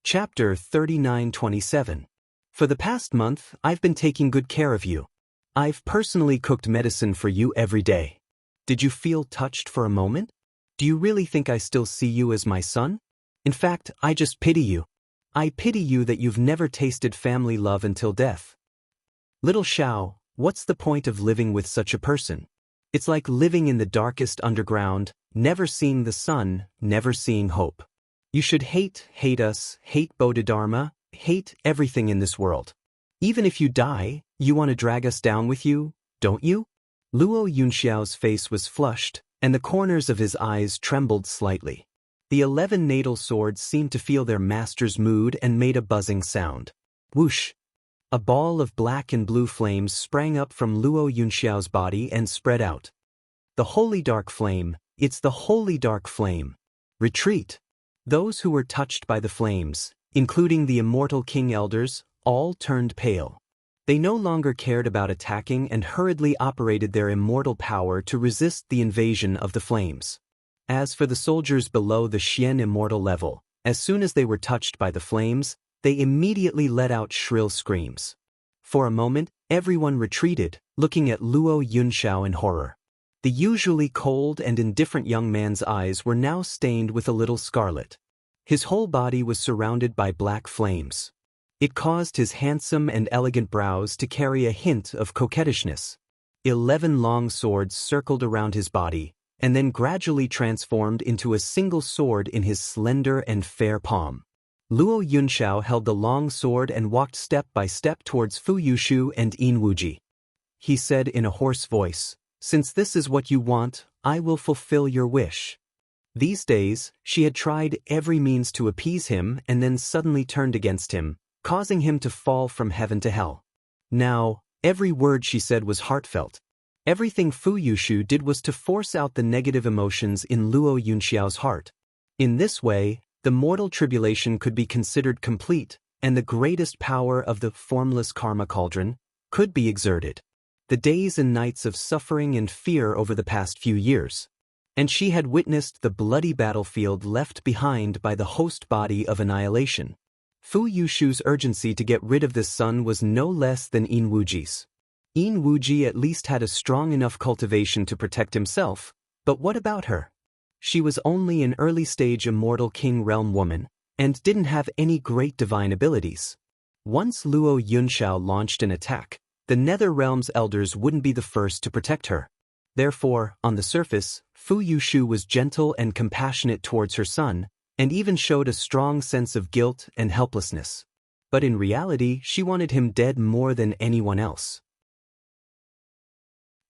Chapter 39:27. For the past month, I've been taking good care of you. I've personally cooked medicine for you every day. Did you feel touched for a moment? Do you really think I still see you as my son? In fact, I just pity you. I pity you that you've never tasted family love until death. Little Xiao, what's the point of living with such a person? It's like living in the darkest underground, never seeing the sun, never seeing hope. You should hate us, hate Bodhidharma, hate everything in this world. Even if you die, you want to drag us down with you, don't you? Luo Yunxiao's face was flushed, and the corners of his eyes trembled slightly. The 11 natal swords seemed to feel their master's mood and made a buzzing sound. Whoosh! A ball of black and blue flames sprang up from Luo Yunxiao's body and spread out. The holy dark flame, it's the holy dark flame. Retreat! Those who were touched by the flames, including the immortal king elders, all turned pale. They no longer cared about attacking and hurriedly operated their immortal power to resist the invasion of the flames. As for the soldiers below the Xian immortal level, as soon as they were touched by the flames, they immediately let out shrill screams. For a moment, everyone retreated, looking at Luo Yunxiao in horror. The usually cold and indifferent young man's eyes were now stained with a little scarlet. His whole body was surrounded by black flames. It caused his handsome and elegant brows to carry a hint of coquettishness. 11 long swords circled around his body, and then gradually transformed into a single sword in his slender and fair palm. Luo Yunxiao held the long sword and walked step by step towards Fu Yushu and Yin Wuji. He said in a hoarse voice, "Since this is what you want, I will fulfill your wish." These days, she had tried every means to appease him and then suddenly turned against him, causing him to fall from heaven to hell. Now, every word she said was heartfelt. Everything Fu Yushu did was to force out the negative emotions in Luo Yunxiao's heart. In this way, the mortal tribulation could be considered complete, and the greatest power of the formless karma cauldron could be exerted. The days and nights of suffering and fear over the past few years. And she had witnessed the bloody battlefield left behind by the host body of annihilation. Fu Yushu's urgency to get rid of this son was no less than Yin Wuji's. Yin Wuji at least had a strong enough cultivation to protect himself, but what about her? She was only an early-stage immortal king realm woman, and didn't have any great divine abilities. Once Luo Yunxiao launched an attack, the Nether Realm's elders wouldn't be the first to protect her. Therefore, on the surface, Fu Yushu was gentle and compassionate towards her son, and even showed a strong sense of guilt and helplessness. But in reality, she wanted him dead more than anyone else.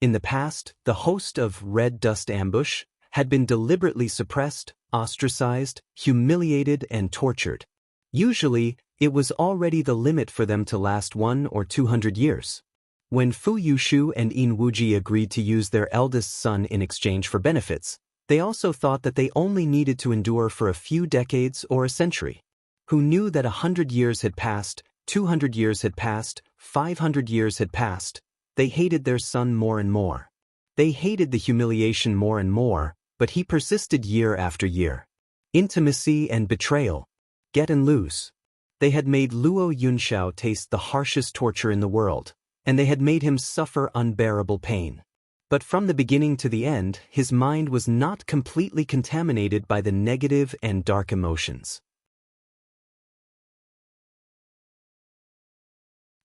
In the past, the host of Red Dust Ambush had been deliberately suppressed, ostracized, humiliated, and tortured. Usually, it was already the limit for them to last 100 or 200 years. When Fu Yushu and Yin Wuji agreed to use their eldest son in exchange for benefits, they also thought that they only needed to endure for a few decades or a century. Who knew that 100 years had passed, 200 years had passed, 500 years had passed? They hated their son more and more. They hated the humiliation more and more, but he persisted year after year. Intimacy and betrayal. Get and lose. They had made Luo Yunxiao taste the harshest torture in the world, and they had made him suffer unbearable pain. But from the beginning to the end, his mind was not completely contaminated by the negative and dark emotions.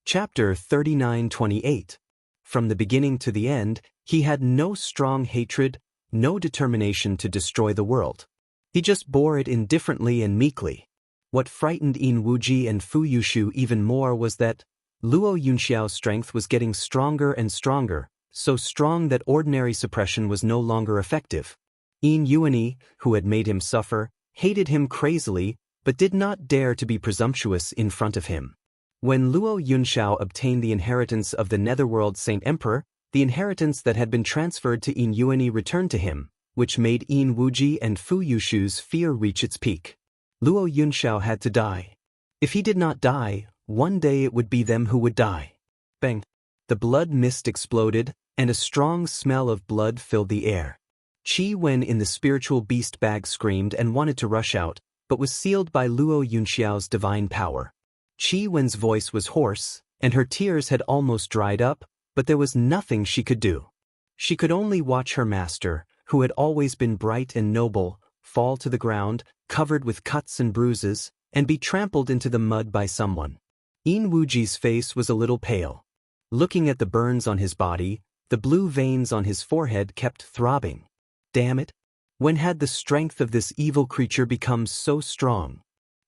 Chapter 39-28. From the beginning to the end, he had no strong hatred, no determination to destroy the world. He just bore it indifferently and meekly. What frightened Yin Wuji and Fu Yushu even more was that Luo Yunxiao's strength was getting stronger and stronger, so strong that ordinary suppression was no longer effective. Yin Yuani, who had made him suffer, hated him crazily, but did not dare to be presumptuous in front of him. When Luo Yunxiao obtained the inheritance of the Netherworld Saint Emperor, the inheritance that had been transferred to Yin Yuani returned to him, which made Yin Wuji and Fu Yushu's fear reach its peak. Luo Yunxiao had to die. If he did not die, one day it would be them who would die. Bang! The blood mist exploded, and a strong smell of blood filled the air. Qi Wen in the spiritual beast bag screamed and wanted to rush out, but was sealed by Luo Yunxiao's divine power. Qi Wen's voice was hoarse, and her tears had almost dried up, but there was nothing she could do. She could only watch her master, who had always been bright and noble, fall to the ground, covered with cuts and bruises, and be trampled into the mud by someone. Yin Wuji's face was a little pale. Looking at the burns on his body, the blue veins on his forehead kept throbbing. Damn it! When had the strength of this evil creature become so strong?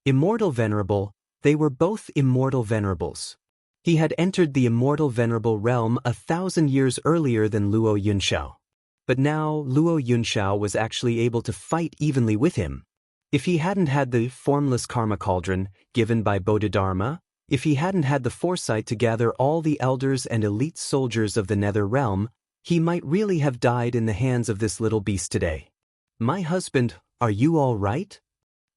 Immortal Venerable, they were both immortal venerables. He had entered the immortal venerable realm 1,000 years earlier than Luo Yunxiao. But now Luo Yunxiao was actually able to fight evenly with him. If he hadn't had the formless karma cauldron given by Bodhidharma, if he hadn't had the foresight to gather all the elders and elite soldiers of the Nether Realm, he might really have died in the hands of this little beast today. My husband, are you all right?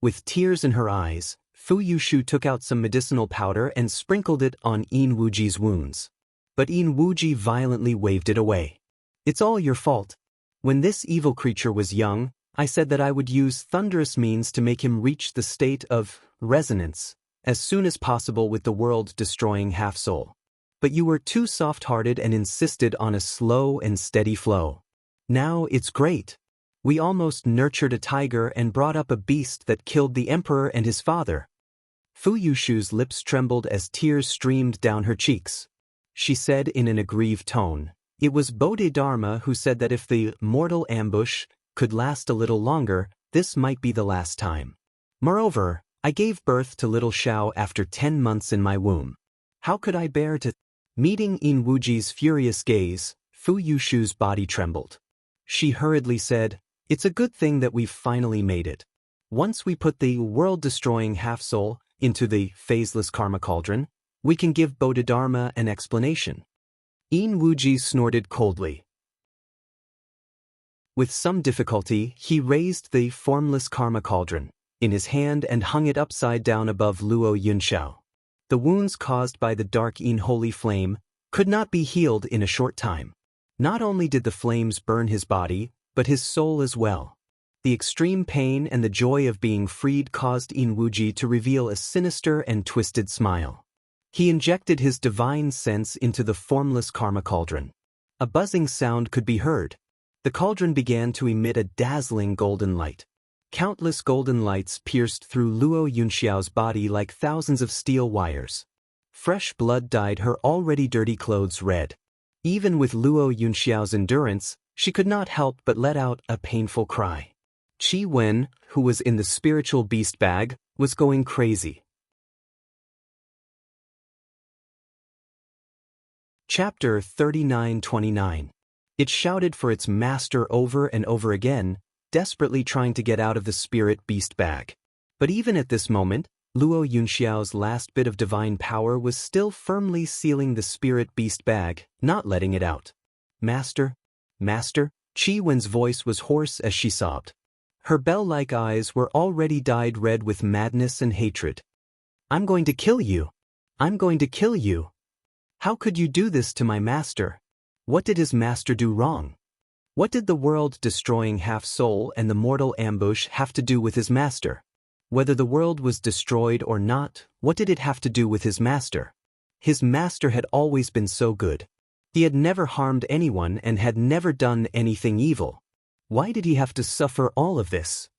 With tears in her eyes, Fu Yushu took out some medicinal powder and sprinkled it on Yin Wuji's wounds. But Yin Wuji violently waved it away. It's all your fault. When this evil creature was young, I said that I would use thunderous means to make him reach the state of resonance as soon as possible with the world-destroying half-soul. But you were too soft-hearted and insisted on a slow and steady flow. Now it's great. We almost nurtured a tiger and brought up a beast that killed the emperor and his father. Fu Yushu's lips trembled as tears streamed down her cheeks. She said in an aggrieved tone, It was Bodhidharma who said that if the mortal ambush could last a little longer, this might be the last time. Moreover, I gave birth to little Xiao after 10 months in my womb. How could I bear to... Meeting Yin Wuji's furious gaze, Fu Yushu's body trembled. She hurriedly said, "It's a good thing that we've finally made it. Once we put the world-destroying half-soul into the phaseless karma cauldron, we can give Bodhidharma an explanation." Yin Wuji snorted coldly. With some difficulty, he raised the formless karma cauldron in his hand and hung it upside down above Luo Yunxiao. The wounds caused by the dark Yin holy flame could not be healed in a short time. Not only did the flames burn his body, but his soul as well. The extreme pain and the joy of being freed caused Yin Wuji to reveal a sinister and twisted smile. He injected his divine sense into the formless karma cauldron. A buzzing sound could be heard. The cauldron began to emit a dazzling golden light. Countless golden lights pierced through Luo Yunxiao's body like thousands of steel wires. Fresh blood dyed her already dirty clothes red. Even with Luo Yunxiao's endurance, she could not help but let out a painful cry. Qi Wen, who was in the spiritual beast bag, was going crazy. Chapter 39-29. It shouted for its master over and over again, desperately trying to get out of the spirit beast bag. But even at this moment, Luo Yunxiao's last bit of divine power was still firmly sealing the spirit beast bag, not letting it out. "Master, Master," Qi Wen's voice was hoarse as she sobbed. Her bell-like eyes were already dyed red with madness and hatred. "I'm going to kill you! I'm going to kill you! How could you do this to my master? What did his master do wrong? What did the world-destroying half-soul and the mortal ambush have to do with his master? Whether the world was destroyed or not, what did it have to do with his master? His master had always been so good. He had never harmed anyone and had never done anything evil. Why did he have to suffer all of this?"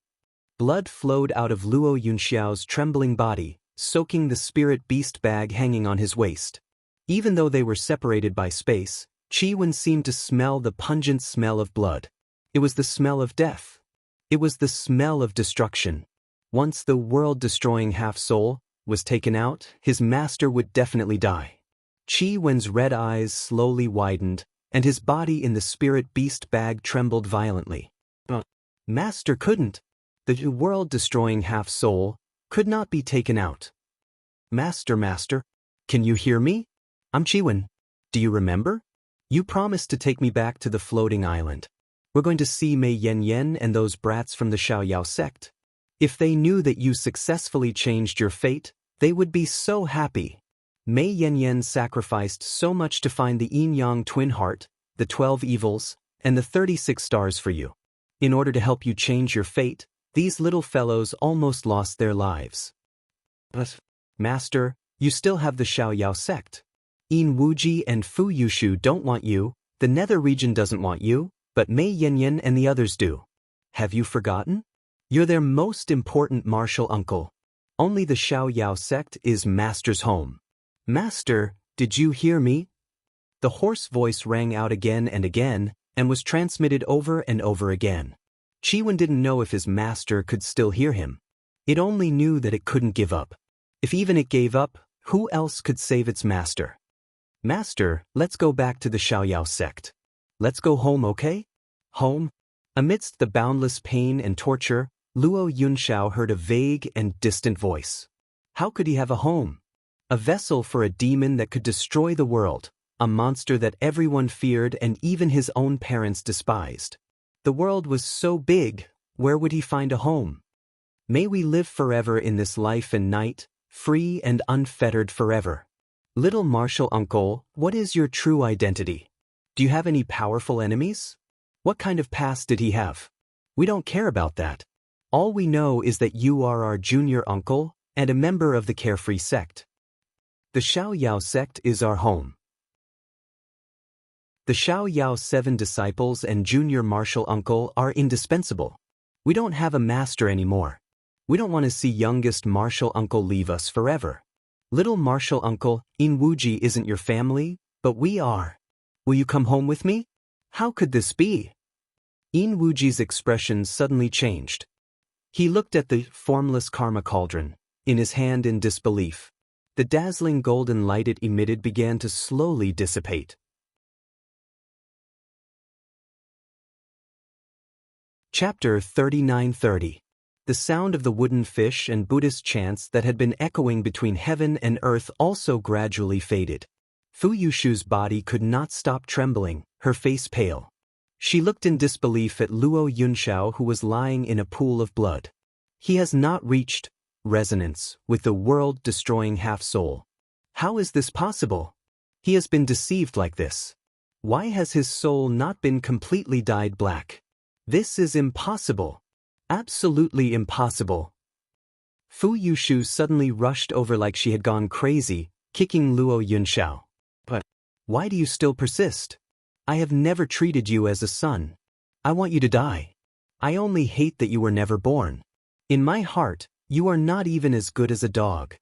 Blood flowed out of Luo Yunxiao's trembling body, soaking the spirit beast bag hanging on his waist. Even though they were separated by space, Qi Wen seemed to smell the pungent smell of blood. It was the smell of death. It was the smell of destruction. Once the world-destroying half-soul was taken out, his master would definitely die. Qi Wen's red eyes slowly widened, and his body in the spirit beast bag trembled violently. Master couldn't. The world-destroying half-soul could not be taken out. Master, can you hear me? I'm Qi Wen. Do you remember? You promised to take me back to the floating island. We're going to see Mei Yan and those brats from the Xiaoyao sect. If they knew that you successfully changed your fate, they would be so happy. Mei Yan sacrificed so much to find the yin-yang twin heart, the 12 evils, and the 36 stars for you. In order to help you change your fate, these little fellows almost lost their lives. But, Master, you still have the Xiaoyao sect. Yin Wuji and Fu Yushu don't want you, the Nether region doesn't want you, but Mei Yan and the others do. Have you forgotten? You're their most important martial uncle. Only the Xiaoyao sect is Master's home. Master, did you hear me? The hoarse voice rang out again and again, and was transmitted over and over again. Qi Wen didn't know if his master could still hear him. It only knew that it couldn't give up. If even it gave up, who else could save its master? Master, let's go back to the Xiaoyao sect. Let's go home, okay? Home? Amidst the boundless pain and torture, Luo Yunxiao heard a vague and distant voice. How could he have a home? A vessel for a demon that could destroy the world, a monster that everyone feared and even his own parents despised. The world was so big, where would he find a home? May we live forever in this life and night, free and unfettered forever. Little martial uncle, what is your true identity? Do you have any powerful enemies? What kind of past did he have? We don't care about that. All we know is that you are our junior uncle and a member of the Carefree sect. The Xiaoyao sect is our home. The Xiaoyao 7 disciples and junior martial uncle are indispensable. We don't have a master anymore. We don't want to see youngest martial uncle leave us forever. Little martial uncle, Yin Wuji isn't your family, but we are. Will you come home with me? How could this be? In Wuji's expression suddenly changed. He looked at the formless karma cauldron in his hand in disbelief. The dazzling golden light it emitted began to slowly dissipate. Chapter 39:30. The sound of the wooden fish and Buddhist chants that had been echoing between heaven and earth also gradually faded. Fu Yushu's body could not stop trembling, her face pale. She looked in disbelief at Luo Yunxiao, who was lying in a pool of blood. He has not reached resonance with the world-destroying half-soul. How is this possible? He has been deceived like this. Why has his soul not been completely dyed black? This is impossible. Absolutely impossible. Fu Yushu suddenly rushed over like she had gone crazy, kicking Luo Yunxiao. But why do you still persist? I have never treated you as a son. I want you to die. I only hate that you were never born. In my heart, you are not even as good as a dog.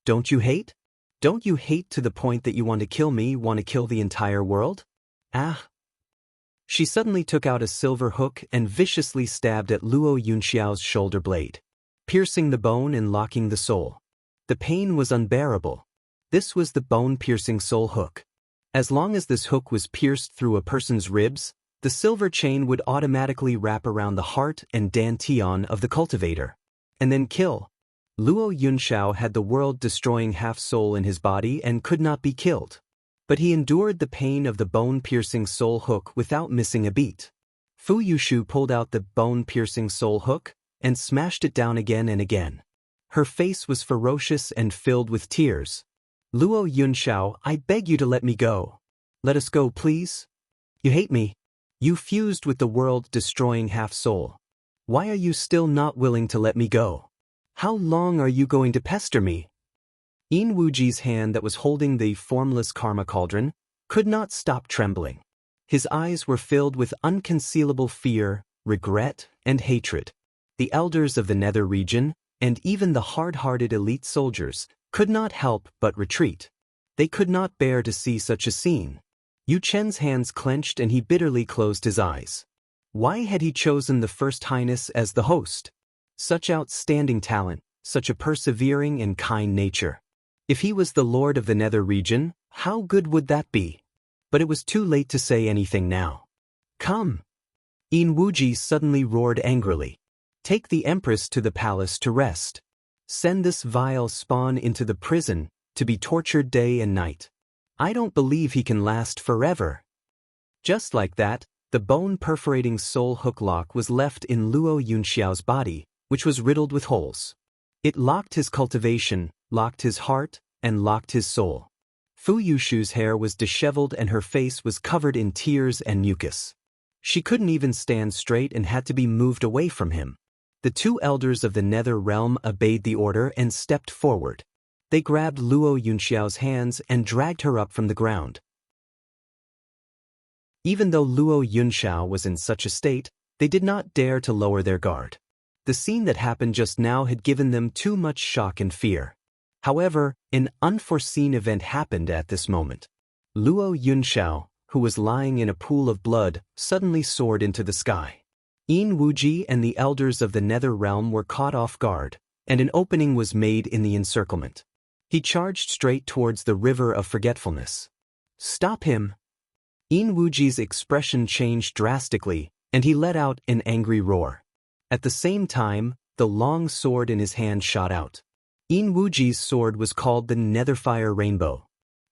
Don't you hate? Don't you hate to the point that you want to kill me, want to kill the entire world? Ah. She suddenly took out a silver hook and viciously stabbed at Luo Yunxiao's shoulder blade, piercing the bone and locking the soul. The pain was unbearable. This was the bone-piercing soul hook. As long as this hook was pierced through a person's ribs, the silver chain would automatically wrap around the heart and dantian of the cultivator, and then kill. Luo Yunxiao had the world-destroying half-soul in his body and could not be killed. But he endured the pain of the bone-piercing soul hook without missing a beat. Fu Yushu pulled out the bone-piercing soul hook and smashed it down again and again. Her face was ferocious and filled with tears. Luo Yunxiao, I beg you to let me go. Let us go, please. You hate me. You fused with the world-destroying half-soul. Why are you still not willing to let me go? How long are you going to pester me? In Wuji's hand that was holding the formless karma cauldron could not stop trembling. His eyes were filled with unconcealable fear, regret, and hatred. The elders of the nether region, and even the hard-hearted elite soldiers, could not help but retreat. They could not bear to see such a scene. Yu Chen's hands clenched and he bitterly closed his eyes. Why had he chosen the First Highness as the host? Such outstanding talent, such a persevering and kind nature. If he was the lord of the nether region, how good would that be? But it was too late to say anything now. Come! In Wuji suddenly roared angrily. Take the Empress to the palace to rest. Send this vile spawn into the prison, to be tortured day and night. I don't believe he can last forever. Just like that, the bone-perforating soul hook lock was left in Luo Yunxiao's body, which was riddled with holes. It locked his cultivation, locked his heart, and locked his soul. Fu Yushu's hair was disheveled and her face was covered in tears and mucus. She couldn't even stand straight and had to be moved away from him. The two elders of the nether realm obeyed the order and stepped forward. They grabbed Luo Yunxiao's hands and dragged her up from the ground. Even though Luo Yunxiao was in such a state, they did not dare to lower their guard. The scene that happened just now had given them too much shock and fear. However, an unforeseen event happened at this moment. Luo Yunxiao, who was lying in a pool of blood, suddenly soared into the sky. In Wuji and the elders of the nether realm were caught off guard, and an opening was made in the encirclement. He charged straight towards the river of forgetfulness. Stop him! In Wuji's expression changed drastically, and he let out an angry roar. At the same time, the long sword in his hand shot out. In Wuji's sword was called the Netherfire Rainbow.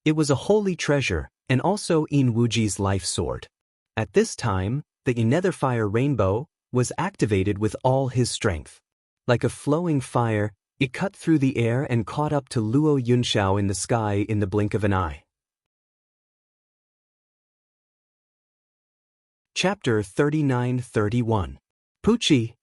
It was a holy treasure, and also In Wuji's life sword. At this time, the Netherfire Rainbow was activated with all his strength. Like a flowing fire, it cut through the air and caught up to Luo Yunxiao in the sky in the blink of an eye. Chapter 39:31. Pucci.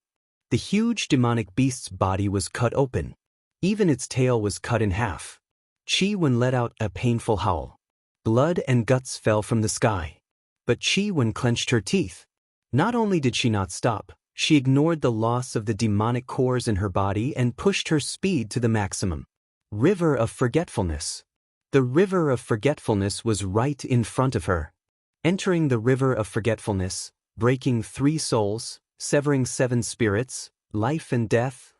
The huge demonic beast's body was cut open. Even its tail was cut in half. Qi Wen let out a painful howl. Blood and guts fell from the sky. But Qi Wen clenched her teeth. Not only did she not stop, she ignored the loss of the demonic cores in her body and pushed her speed to the maximum. River of Forgetfulness. The river of forgetfulness was right in front of her. Entering the river of forgetfulness, breaking 3 souls, severing 7 spirits, life and death,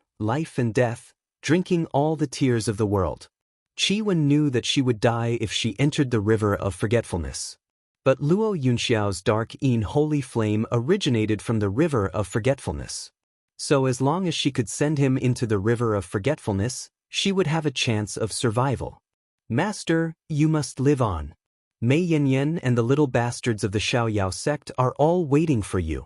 drinking all the tears of the world. Qi knew that she would die if she entered the river of forgetfulness. But Luo Yunxiao's dark holy flame originated from the river of forgetfulness. So as long as she could send him into the river of forgetfulness, she would have a chance of survival. Master, you must live on. Mei Yanyan and the little bastards of the Xiaoyao sect are all waiting for you.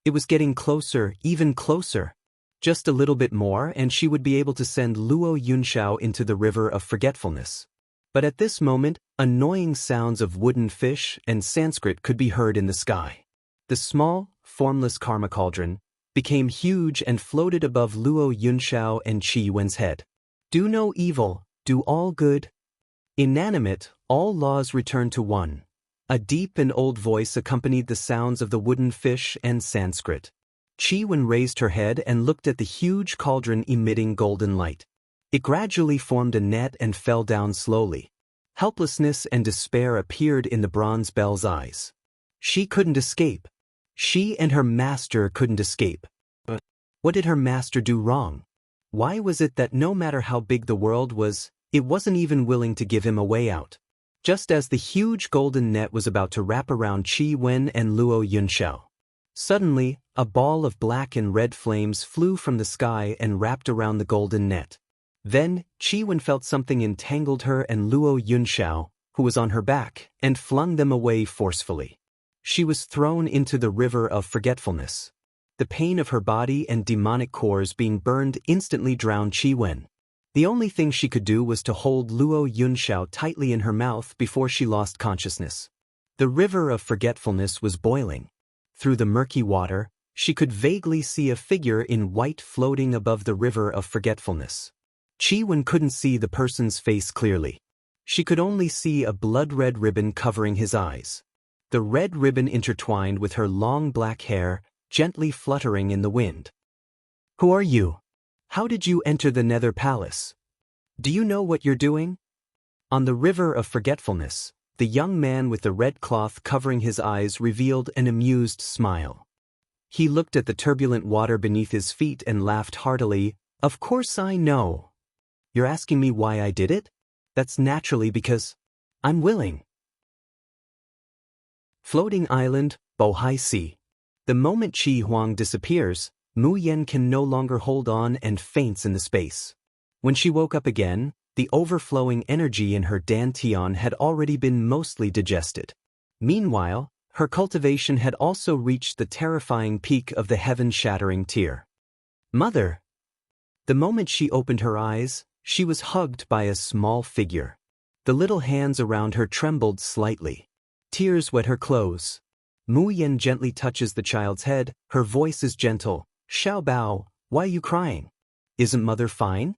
It was getting closer, even closer. Just a little bit more and she would be able to send Luo Yunxiao into the river of forgetfulness. But at this moment, annoying sounds of wooden fish and Sanskrit could be heard in the sky. The small, formless karma cauldron became huge and floated above Luo Yunxiao and Qi Wen's head. Do no evil, do all good. Inanimate, all laws return to one. A deep and old voice accompanied the sounds of the wooden fish and Sanskrit. Qi Wen raised her head and looked at the huge cauldron emitting golden light. It gradually formed a net and fell down slowly. Helplessness and despair appeared in the bronze bell's eyes. She couldn't escape. She and her master couldn't escape. But what did her master do wrong? Why was it that no matter how big the world was, it wasn't even willing to give him a way out? Just as the huge golden net was about to wrap around Qi Wen and Luo Yunxiao, suddenly, a ball of black and red flames flew from the sky and wrapped around the golden net. Then, Qi Wen felt something entangled her and Luo Yunxiao, who was on her back, and flung them away forcefully. She was thrown into the river of forgetfulness. The pain of her body and demonic cores being burned instantly drowned Qi Wen. The only thing she could do was to hold Luo Yunxiao tightly in her mouth before she lost consciousness. The river of forgetfulness was boiling. Through the murky water, she could vaguely see a figure in white floating above the river of forgetfulness. Qi Wen couldn't see the person's face clearly. She could only see a blood-red ribbon covering his eyes. The red ribbon intertwined with her long black hair, gently fluttering in the wind. Who are you? How did you enter the Nether Palace? Do you know what you're doing? On the river of forgetfulness, the young man with the red cloth covering his eyes revealed an amused smile. He looked at the turbulent water beneath his feet and laughed heartily. Of course I know. You're asking me why I did it? That's naturally because I'm willing. Floating Island, Bohai Sea. The moment Qi Huang disappears, Mu Yan can no longer hold on and faints in the space. When she woke up again, the overflowing energy in her dantian had already been mostly digested. Meanwhile, her cultivation had also reached the terrifying peak of the heaven-shattering tier. Mother! The moment she opened her eyes, she was hugged by a small figure. The little hands around her trembled slightly. Tears wet her clothes. Mu Yan gently touches the child's head, her voice is gentle. Xiao Bao, why are you crying? Isn't mother fine?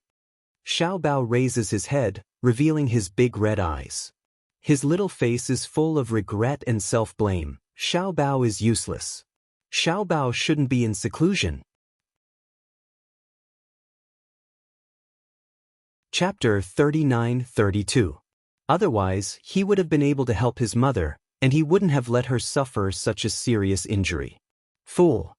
Xiao Bao raises his head, revealing his big red eyes. His little face is full of regret and self-blame. Xiao Bao is useless. Xiao Bao shouldn't be in seclusion. Chapter 39-32. Otherwise, he would have been able to help his mother, and he wouldn't have let her suffer such a serious injury. Fool.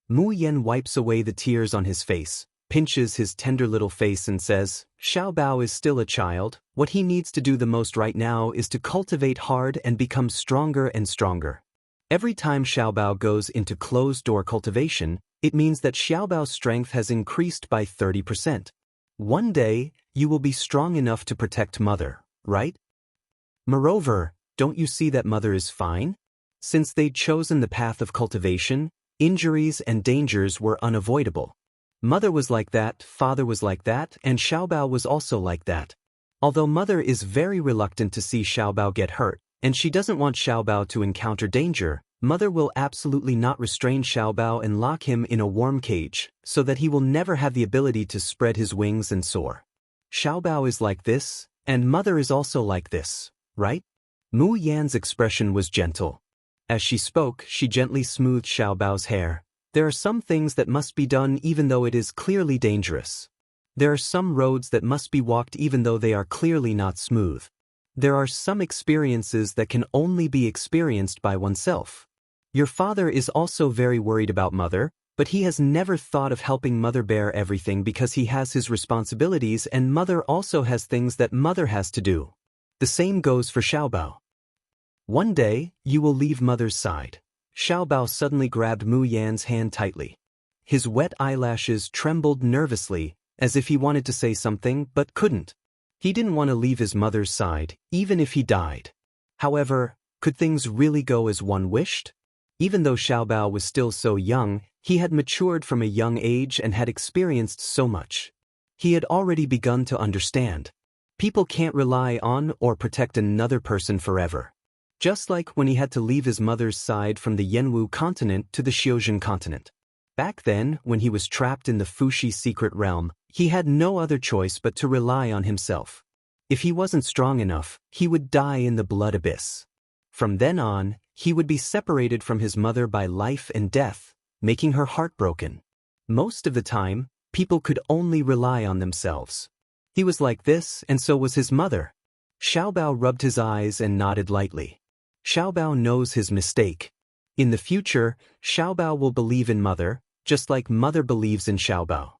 Mu Yan wipes away the tears on his face, pinches his tender little face and says, Xiao Bao is still a child. What he needs to do the most right now is to cultivate hard and become stronger and stronger. Every time Xiao Bao goes into closed-door cultivation, it means that Xiao Bao's strength has increased by 30%. One day, you will be strong enough to protect mother, right? Moreover, don't you see that mother is fine? Since they'd chosen the path of cultivation, injuries and dangers were unavoidable. Mother was like that, father was like that, and Xiao Bao was also like that. Although mother is very reluctant to see Xiao Bao get hurt, and she doesn't want Xiao Bao to encounter danger, mother will absolutely not restrain Xiao Bao and lock him in a warm cage, so that he will never have the ability to spread his wings and soar. Xiao Bao is like this, and mother is also like this, right? Mu Yan's expression was gentle. As she spoke, she gently smoothed Xiao Bao's hair. There are some things that must be done even though it is clearly dangerous. There are some roads that must be walked even though they are clearly not smooth. There are some experiences that can only be experienced by oneself. Your father is also very worried about Mother, but he has never thought of helping Mother bear everything because he has his responsibilities and Mother also has things that Mother has to do. The same goes for Xiaobao. One day, you will leave Mother's side. Xiaobao suddenly grabbed Mu Yan's hand tightly. His wet eyelashes trembled nervously, as if he wanted to say something but couldn't. He didn't want to leave his mother's side, even if he died. However, could things really go as one wished? Even though Xiaobao was still so young, he had matured from a young age and had experienced so much. He had already begun to understand. People can't rely on or protect another person forever. Just like when he had to leave his mother's side from the Yanwu continent to the Xiuzhen continent. Back then, when he was trapped in the Fuxi secret realm, he had no other choice but to rely on himself. If he wasn't strong enough, he would die in the blood abyss. From then on, he would be separated from his mother by life and death, making her heartbroken. Most of the time, people could only rely on themselves. He was like this, and so was his mother. Xiaobao rubbed his eyes and nodded lightly. Xiaobao knows his mistake. In the future, Xiaobao will believe in Mother, just like Mother believes in Xiaobao.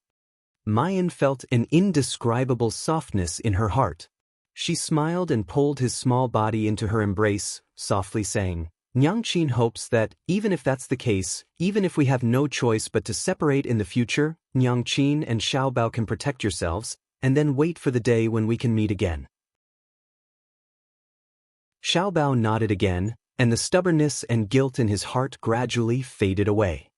Mayan felt an indescribable softness in her heart. She smiled and pulled his small body into her embrace, softly saying, Nyangqin hopes that, even if that's the case, even if we have no choice but to separate in the future, Nyangqin and Xiaobao can protect yourselves, and then wait for the day when we can meet again. Xiaobao nodded again, and the stubbornness and guilt in his heart gradually faded away.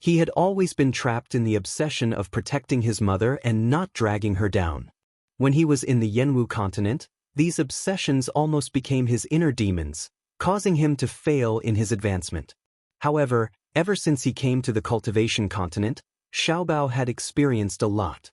He had always been trapped in the obsession of protecting his mother and not dragging her down. When he was in the Yanwu continent, these obsessions almost became his inner demons, causing him to fail in his advancement. However, ever since he came to the cultivation continent, Xiaobao had experienced a lot.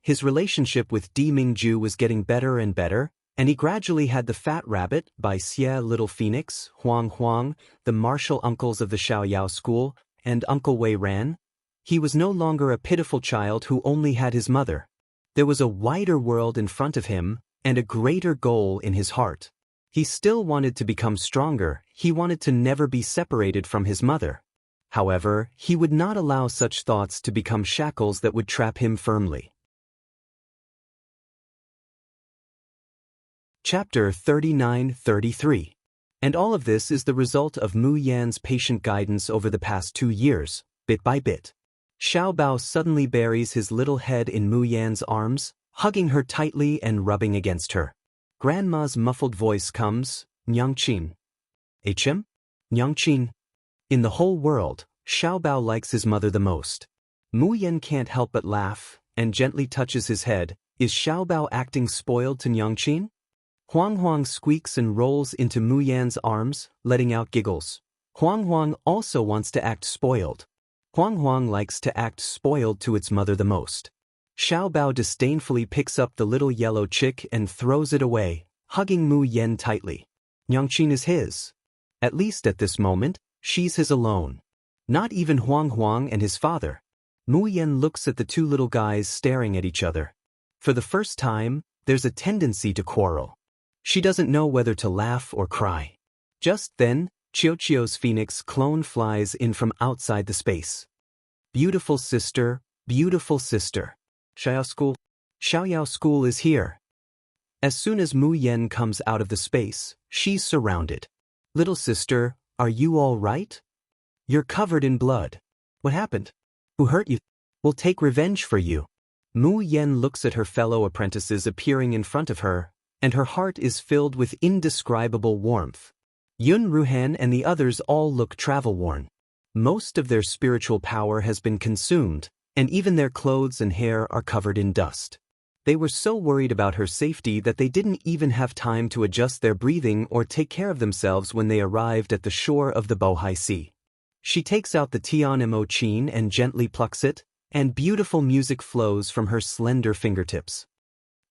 His relationship with Di Mingju was getting better and better, and he gradually had the Fat Rabbit by Xie Little Phoenix, Huang Huang, the martial uncles of the Xiaoyao school, and Uncle Wei Ran. He was no longer a pitiful child who only had his mother. There was a wider world in front of him, and a greater goal in his heart. He still wanted to become stronger, he wanted to never be separated from his mother. However, he would not allow such thoughts to become shackles that would trap him firmly. Chapter 39-33. And all of this is the result of Mu Yan's patient guidance over the past 2 years, bit by bit. Xiaobao suddenly buries his little head in Mu Yan's arms, hugging her tightly and rubbing against her. Grandma's muffled voice comes, Nyangqin. Hm? Nyangqin. In the whole world, Xiaobao likes his mother the most. Mu Yan can't help but laugh, and gently touches his head. Is Xiaobao acting spoiled to Nyangqin? Huang Huang squeaks and rolls into Mu Yan's arms, letting out giggles. Huang Huang also wants to act spoiled. Huang Huang likes to act spoiled to its mother the most. Xiaobao disdainfully picks up the little yellow chick and throws it away, hugging Mu Yan tightly. Nyangqin is his. At least at this moment, she's his alone. Not even Huang Huang and his father. Mu Yan looks at the two little guys staring at each other. For the first time, there's a tendency to quarrel. She doesn't know whether to laugh or cry. Just then, Qiuqiu's phoenix clone flies in from outside the space. Beautiful sister, beautiful sister. Xiaoyao school is here. As soon as Mu Yan comes out of the space, she's surrounded. Little sister, are you all right? You're covered in blood. What happened? Who hurt you? We'll take revenge for you. Mu Yan looks at her fellow apprentices appearing in front of her, and her heart is filled with indescribable warmth. Yun Ruhan and the others all look travel-worn. Most of their spiritual power has been consumed, and even their clothes and hair are covered in dust. They were so worried about her safety that they didn't even have time to adjust their breathing or take care of themselves when they arrived at the shore of the Bohai Sea. She takes out the Tian Mo Chin and gently plucks it, and beautiful music flows from her slender fingertips.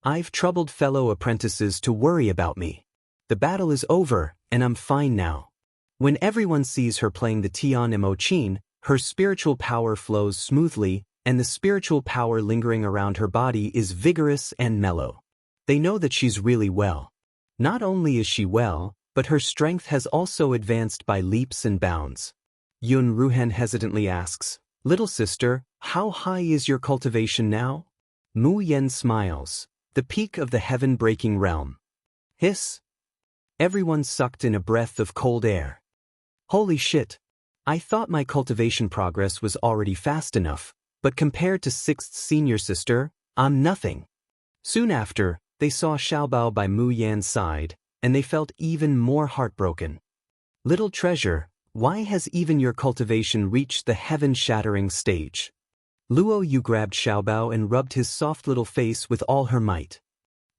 I've troubled fellow apprentices to worry about me. The battle is over, and I'm fine now. When everyone sees her playing the Tian Mo Chin, her spiritual power flows smoothly, and the spiritual power lingering around her body is vigorous and mellow. They know that she's really well. Not only is she well, but her strength has also advanced by leaps and bounds. Yun Ruhen hesitantly asks, "Little sister, how high is your cultivation now?" Mu Yen smiles, "The peak of the heaven-breaking realm." Hiss. Everyone sucked in a breath of cold air. Holy shit. I thought my cultivation progress was already fast enough, but compared to 6th senior sister, I'm nothing. Soon after, they saw Xiaobao by Mu Yan's side, and they felt even more heartbroken. Little treasure, why has even your cultivation reached the heaven-shattering stage? Luo Yu grabbed Xiaobao and rubbed his soft little face with all her might.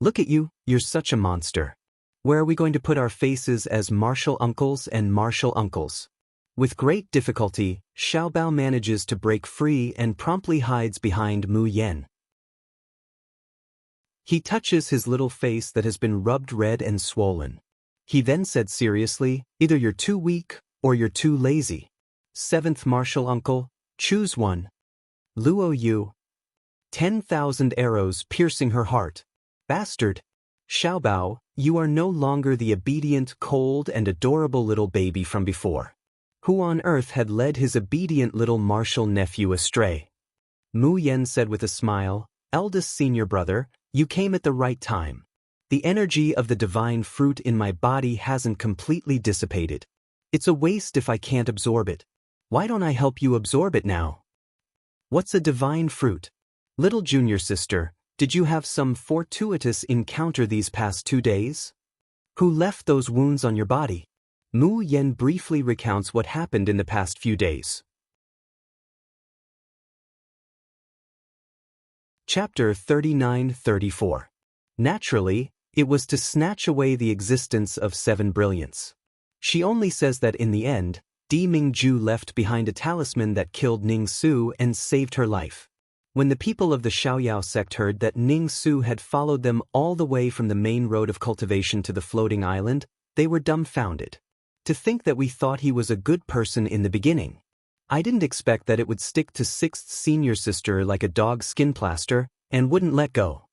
Look at you, you're such a monster. Where are we going to put our faces as martial uncles and martial uncles? With great difficulty, Xiaobao manages to break free and promptly hides behind Mu Yan. He touches his little face that has been rubbed red and swollen. He then said seriously, "Either you're too weak, or you're too lazy. 7th martial uncle, choose one." Luo Yu. 10,000 arrows piercing her heart. Bastard. Xiaobao, you are no longer the obedient, cold, and adorable little baby from before. Who on earth had led his obedient little martial nephew astray? Mu Yan said with a smile, "Eldest senior brother, you came at the right time. The energy of the divine fruit in my body hasn't completely dissipated. It's a waste if I can't absorb it. Why don't I help you absorb it now?" What's a divine fruit? Little junior sister, did you have some fortuitous encounter these past 2 days? Who left those wounds on your body? Mu Yan briefly recounts what happened in the past few days. Chapter 39-34. Naturally, it was to snatch away the existence of 7 brilliance. She only says that in the end, Di Mingju left behind a talisman that killed Ning Su and saved her life. When the people of the Xiaoyao sect heard that Ning Su had followed them all the way from the main road of cultivation to the floating island, they were dumbfounded. To think that we thought he was a good person in the beginning. I didn't expect that it would stick to 6th senior sister like a dog's skin plaster, and wouldn't let go.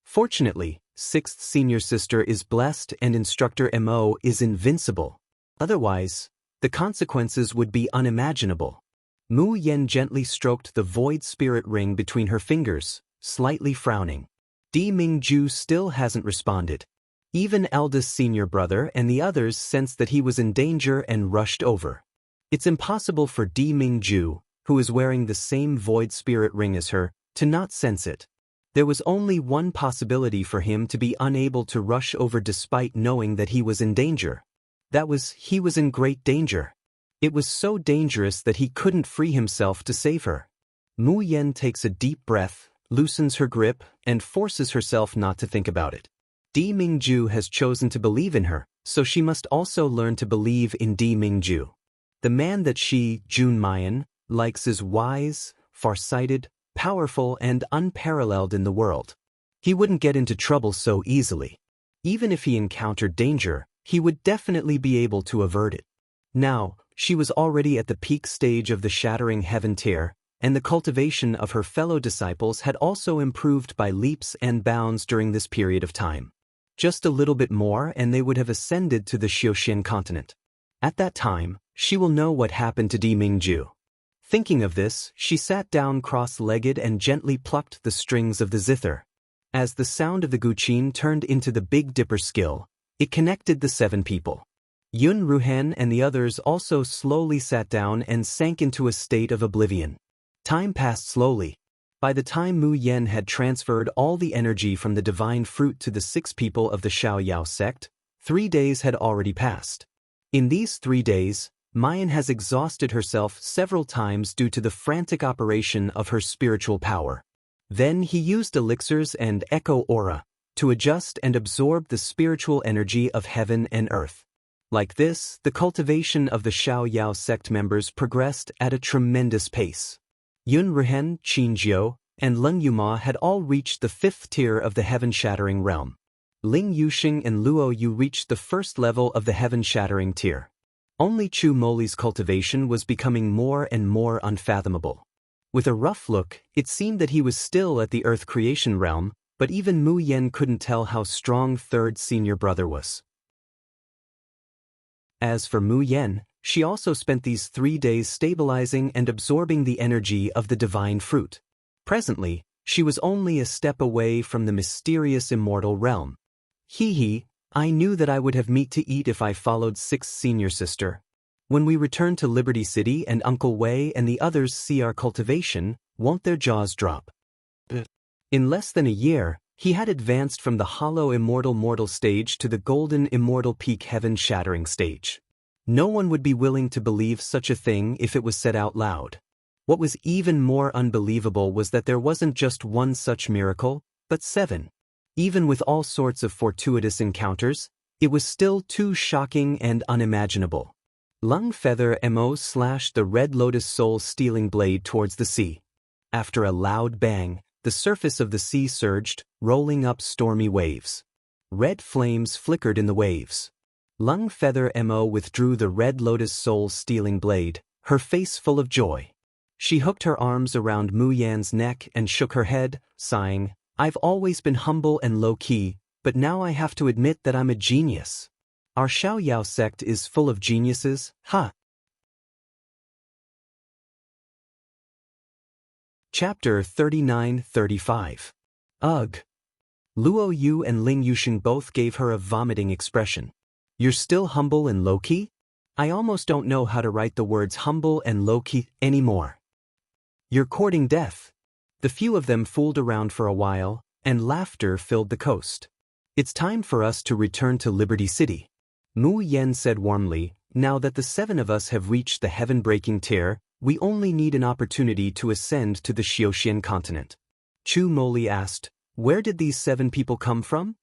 Fortunately, 6th senior sister is blessed and instructor Mo is invincible. Otherwise, the consequences would be unimaginable. Mu Yan gently stroked the void spirit ring between her fingers, slightly frowning. Di Mingju still hasn't responded. Even eldest senior brother and the others sensed that he was in danger and rushed over. It's impossible for Di Mingju, who is wearing the same void spirit ring as her, to not sense it. There was only one possibility for him to be unable to rush over despite knowing that he was in danger. That was, he was in great danger. It was so dangerous that he couldn't free himself to save her. Mu Yan takes a deep breath, loosens her grip, and forces herself not to think about it. Di Mingju has chosen to believe in her, so she must also learn to believe in Di Mingju. The man that she, Jun Mayan, likes is wise, farsighted, powerful, and unparalleled in the world. He wouldn't get into trouble so easily. Even if he encountered danger, he would definitely be able to avert it. Now, she was already at the peak stage of the shattering heaven tier, and the cultivation of her fellow disciples had also improved by leaps and bounds during this period of time. Just a little bit more and they would have ascended to the Xiuxian continent. At that time, she will know what happened to Di Mingju. Thinking of this, she sat down cross-legged and gently plucked the strings of the zither. As the sound of the guqin turned into the Big Dipper skill, it connected the 7 people. Yun Ruhen and the others also slowly sat down and sank into a state of oblivion. Time passed slowly. By the time Mu Yan had transferred all the energy from the divine fruit to the 6 people of the Xiaoyao sect, 3 days had already passed. In these 3 days, Mayan has exhausted herself several times due to the frantic operation of her spiritual power. Then he used elixirs and echo aura to adjust and absorb the spiritual energy of heaven and earth. Like this, the cultivation of the Xiaoyao sect members progressed at a tremendous pace. Yun Ruhen, Qin Jiu, and Leng Yuma had all reached the 5th tier of the heaven-shattering realm. Ling Yuxing and Luo Yu reached the 1st level of the heaven-shattering tier. Only Chu Moli's cultivation was becoming more and more unfathomable. With a rough look, it seemed that he was still at the earth creation realm, but even Mu Yen couldn't tell how strong third senior brother was. As for Mu Yen, she also spent these 3 days stabilizing and absorbing the energy of the divine fruit. Presently, she was only a step away from the mysterious immortal realm. I knew that I would have meat to eat if I followed sixth senior sister. When we return to Liberty City and Uncle Wei and the others see our cultivation, won't their jaws drop? In less than a year, he had advanced from the hollow immortal mortal stage to the golden immortal peak heaven-shattering stage. No one would be willing to believe such a thing if it was said out loud. What was even more unbelievable was that there wasn't just one such miracle, but 7. Even with all sorts of fortuitous encounters, it was still too shocking and unimaginable. Lung Feather Mo slashed the Red Lotus Soul stealing blade towards the sea. After a loud bang, the surface of the sea surged, rolling up stormy waves. Red flames flickered in the waves. Lung Feather Mo withdrew the Red Lotus Soul stealing blade, her face full of joy. She hooked her arms around Mu Yan's neck and shook her head, sighing, "I've always been humble and low-key, but now I have to admit that I'm a genius. Our Xiaoyao sect is full of geniuses, huh?" Chapter 39-35. Ugh. Luo Yu and Ling Yusheng both gave her a vomiting expression. "You're still humble and low-key? I almost don't know how to write the words humble and low-key anymore. You're courting death." The few of them fooled around for a while, and laughter filled the coast. "It's time for us to return to Liberty City," Mu Yen said warmly. "Now that the 7 of us have reached the heaven-breaking tier, we only need an opportunity to ascend to the Xiaoxian continent." Chu Moli asked, "Where did these 7 people come from?"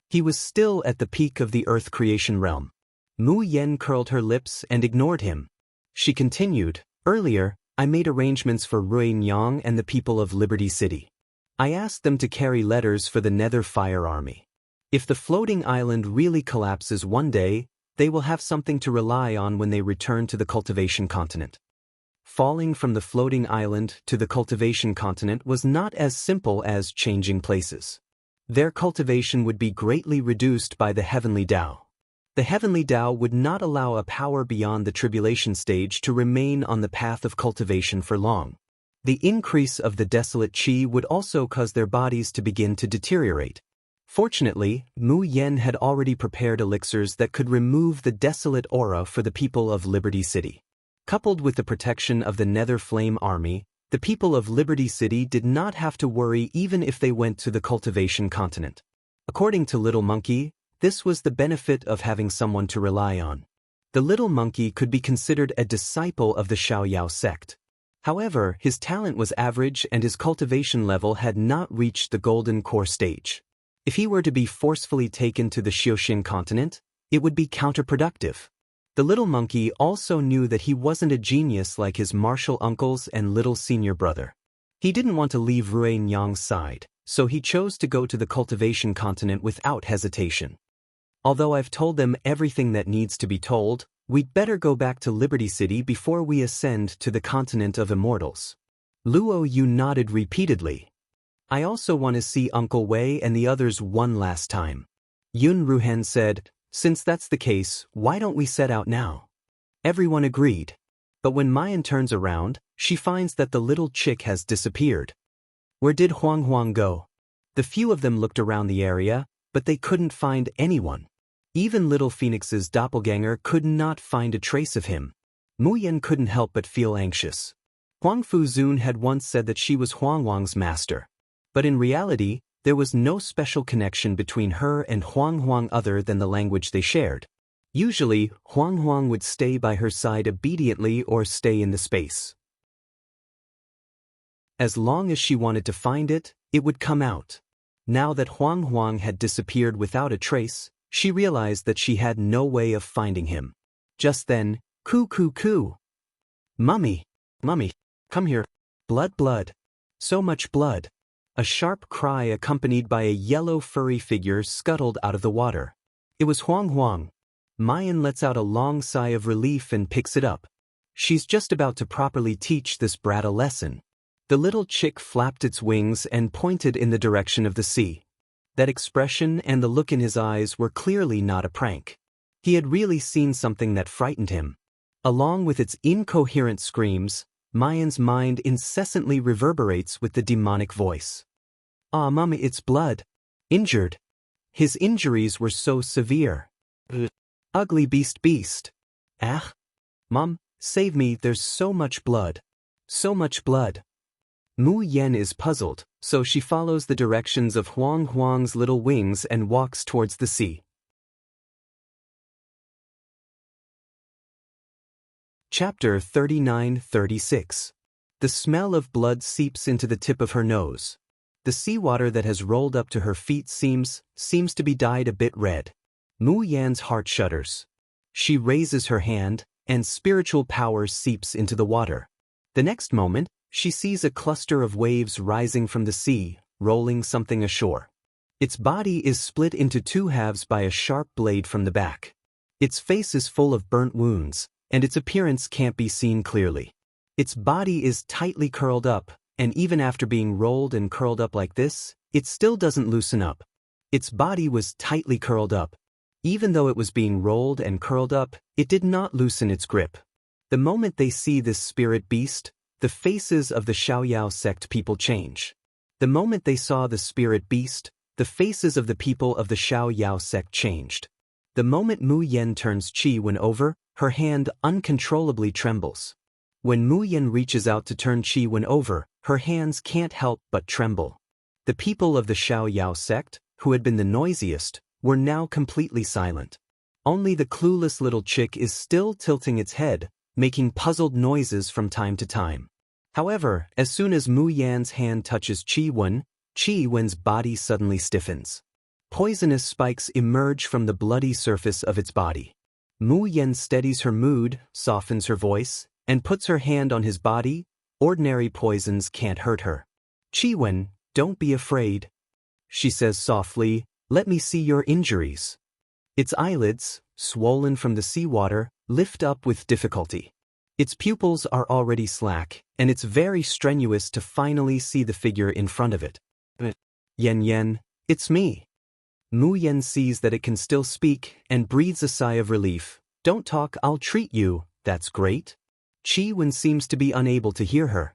He was still at the peak of the Earth creation realm. Mu Yen curled her lips and ignored him. She continued, "Earlier, I made arrangements for Rui Nyang and the people of Liberty City. I asked them to carry letters for the Nether Fire Army. If the floating island really collapses one day, they will have something to rely on when they return to the cultivation continent." Falling from the floating island to the cultivation continent was not as simple as changing places. Their cultivation would be greatly reduced by the heavenly Tao. The heavenly Tao would not allow a power beyond the tribulation stage to remain on the path of cultivation for long. The increase of the desolate qi would also cause their bodies to begin to deteriorate. Fortunately, Mu Yen had already prepared elixirs that could remove the desolate aura for the people of Liberty City. Coupled with the protection of the Nether Flame Army, the people of Liberty City did not have to worry even if they went to the cultivation continent. According to Little Monkey, this was the benefit of having someone to rely on. The little monkey could be considered a disciple of the Xiaoyao sect. However, his talent was average and his cultivation level had not reached the golden core stage. If he were to be forcefully taken to the Xiaoxian continent, it would be counterproductive. The little monkey also knew that he wasn't a genius like his martial uncles and little senior brother. He didn't want to leave Rui Nyang's side, so he chose to go to the cultivation continent without hesitation. "Although I've told them everything that needs to be told, we'd better go back to Liberty City before we ascend to the continent of immortals." Luo Yu nodded repeatedly. "I also want to see Uncle Wei and the others one last time." Yun Ruhen said, "Since that's the case, why don't we set out now?" Everyone agreed. But when Mayan turns around, she finds that the little chick has disappeared. Where did Huang Huang go? The few of them looked around the area, but they couldn't find anyone. Even Little Phoenix's doppelganger could not find a trace of him. Mu Yen couldn't help but feel anxious. Huang Fuzun had once said that she was Huang Huang's master. But in reality, there was no special connection between her and Huang Huang other than the language they shared. Usually, Huang Huang would stay by her side obediently or stay in the space. As long as she wanted to find it, it would come out. Now that Huang Huang had disappeared without a trace, she realized that she had no way of finding him. Just then, coo coo coo. "Mummy, mummy, come here. Blood, blood. So much blood." A sharp cry accompanied by a yellow furry figure scuttled out of the water. It was Huang Huang. Mayan lets out a long sigh of relief and picks it up. She's just about to properly teach this brat a lesson. The little chick flapped its wings and pointed in the direction of the sea. That expression and the look in his eyes were clearly not a prank. He had really seen something that frightened him. Along with its incoherent screams, Mayan's mind incessantly reverberates with the demonic voice. "Ah, Mummy, it's blood. Injured. His injuries were so severe. Ugly beast. Ah. Mom, save me, there's so much blood. So much blood." Mu Yen is puzzled, so she follows the directions of Huang Huang's little wings and walks towards the sea. Chapter 39-36. The smell of blood seeps into the tip of her nose. The seawater that has rolled up to her feet seems to be dyed a bit red. Mu Yan's heart shudders. She raises her hand, and spiritual power seeps into the water. The next moment, she sees a cluster of waves rising from the sea, rolling something ashore. Its body is split into two halves by a sharp blade from the back. Its face is full of burnt wounds, and its appearance can't be seen clearly. Its body is tightly curled up, and even after being rolled and curled up like this, it still doesn't loosen up. Its body was tightly curled up. Even though it was being rolled and curled up, it did not loosen its grip. The moment they see this spirit beast, the faces of the Xiaoyao sect people change. The moment they saw the spirit beast, the faces of the people of the Xiaoyao sect changed. The moment Mu Yen turns Qi Wen over, her hand uncontrollably trembles. When Mu Yen reaches out to turn Qi Wen over, her hands can't help but tremble. The people of the Xiaoyao sect, who had been the noisiest, were now completely silent. Only the clueless little chick is still tilting its head, making puzzled noises from time to time. However, as soon as Mu Yan's hand touches Qi Wen's body suddenly stiffens. Poisonous spikes emerge from the bloody surface of its body. Mu Yen steadies her mood, softens her voice, and puts her hand on his body. Ordinary poisons can't hurt her. "Qi Wen, don't be afraid," she says softly, "let me see your injuries." Its eyelids, swollen from the seawater, lift up with difficulty. Its pupils are already slack, and it's very strenuous to finally see the figure in front of it. Yen, it's me." Mu Yen sees that it can still speak, and breathes a sigh of relief. "Don't talk, I'll treat you, that's great." Qi Wen seems to be unable to hear her.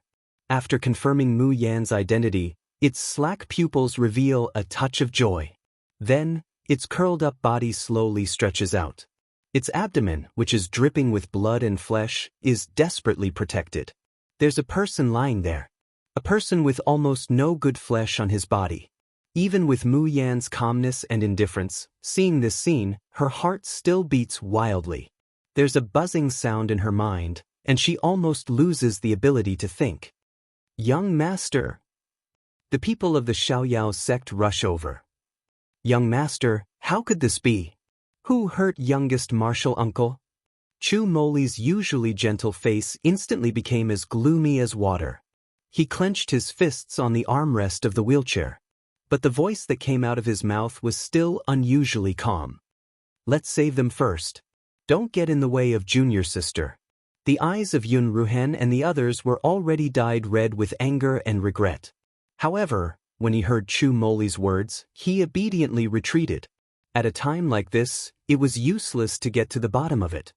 After confirming Mu Yan's identity, its slack pupils reveal a touch of joy. Then, its curled-up body slowly stretches out. Its abdomen, which is dripping with blood and flesh, is desperately protected. There's a person lying there. A person with almost no good flesh on his body. Even with Mu Yan's calmness and indifference, seeing this scene, her heart still beats wildly. There's a buzzing sound in her mind, and she almost loses the ability to think. "Young master." The people of the Xiaoyao sect rush over. "Young master, how could this be? Who hurt youngest martial uncle?" Chu Moli's usually gentle face instantly became as gloomy as water. He clenched his fists on the armrest of the wheelchair. But the voice that came out of his mouth was still unusually calm. "Let's save them first. Don't get in the way of junior sister." The eyes of Yun Ruhen and the others were already dyed red with anger and regret. However, when he heard Chu Moli's words, he obediently retreated. At a time like this, it was useless to get to the bottom of it.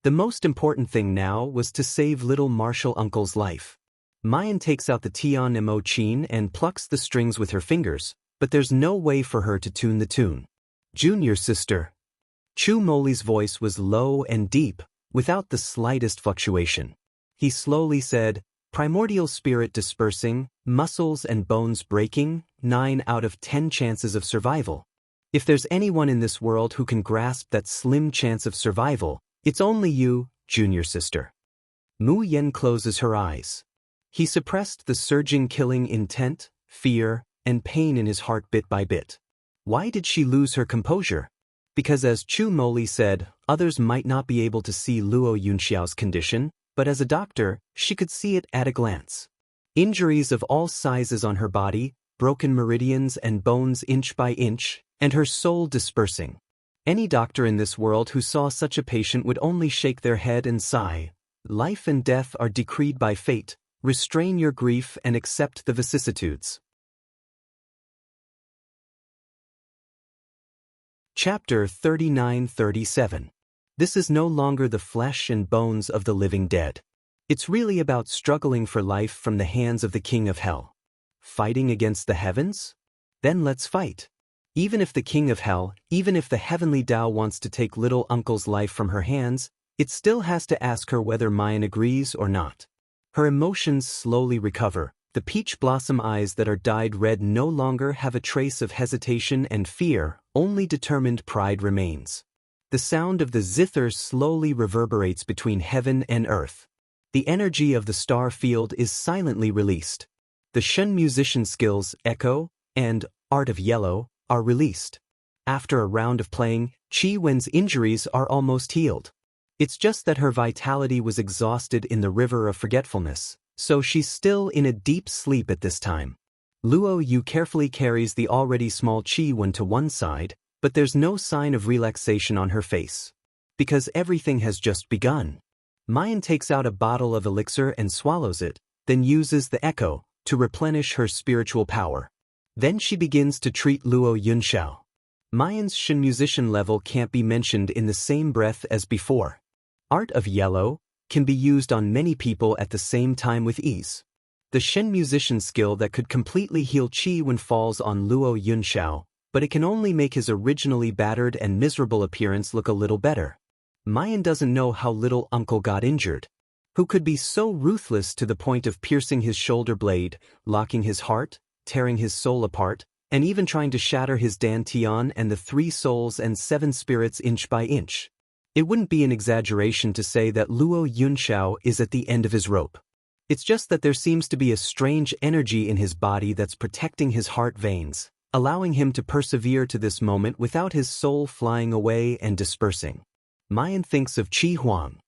The most important thing now was to save little martial uncle's life. Mayan takes out the Tian Mo Chin and plucks the strings with her fingers, but there's no way for her to tune the tune. "Junior sister." Chu Moli's voice was low and deep, without the slightest fluctuation. He slowly said, "Primordial spirit dispersing, muscles and bones breaking, 9 out of 10 chances of survival. If there's anyone in this world who can grasp that slim chance of survival, it's only you, junior sister." Mu Yen closes her eyes. He suppressed the surging killing intent, fear, and pain in his heart bit by bit. Why did she lose her composure? Because as Chu Moli said, others might not be able to see Luo Yunxiao's condition, but as a doctor, she could see it at a glance. Injuries of all sizes on her body, broken meridians and bones inch by inch, and her soul dispersing. Any doctor in this world who saw such a patient would only shake their head and sigh. Life and death are decreed by fate. Restrain your grief and accept the vicissitudes. Chapter 39-37. This is no longer the flesh and bones of the living dead. It's really about struggling for life from the hands of the King of Hell. Fighting against the heavens? Then let's fight. Even if the King of Hell, even if the heavenly Tao wants to take little uncle's life from her hands, it still has to ask her whether Mayan agrees or not. Her emotions slowly recover. The peach blossom eyes that are dyed red no longer have a trace of hesitation and fear, only determined pride remains. The sound of the zither slowly reverberates between heaven and earth. The energy of the star field is silently released. The Shen musician skills, Echo, and Art of Yellow, are released. After a round of playing, Qi Wen's injuries are almost healed. It's just that her vitality was exhausted in the river of forgetfulness, so she's still in a deep sleep at this time. Luo Yu carefully carries the already small Qi Wen to one side, but there's no sign of relaxation on her face. Because everything has just begun. Mayan takes out a bottle of elixir and swallows it, then uses the echo to replenish her spiritual power. Then she begins to treat Luo Yunxiao. Mayan's Shen musician level can't be mentioned in the same breath as before. Art of Yellow can be used on many people at the same time with ease. The Shen musician skill that could completely heal Qi Wen falls on Luo Yunxiao, but it can only make his originally battered and miserable appearance look a little better. Mayan doesn't know how little uncle got injured. Who could be so ruthless to the point of piercing his shoulder blade, locking his heart, tearing his soul apart, and even trying to shatter his dantian and the 3 souls and 7 spirits inch by inch? It wouldn't be an exaggeration to say that Luo Yunxiao is at the end of his rope. It's just that there seems to be a strange energy in his body that's protecting his heart veins, allowing him to persevere to this moment without his soul flying away and dispersing. Mayan thinks of Qi Huang.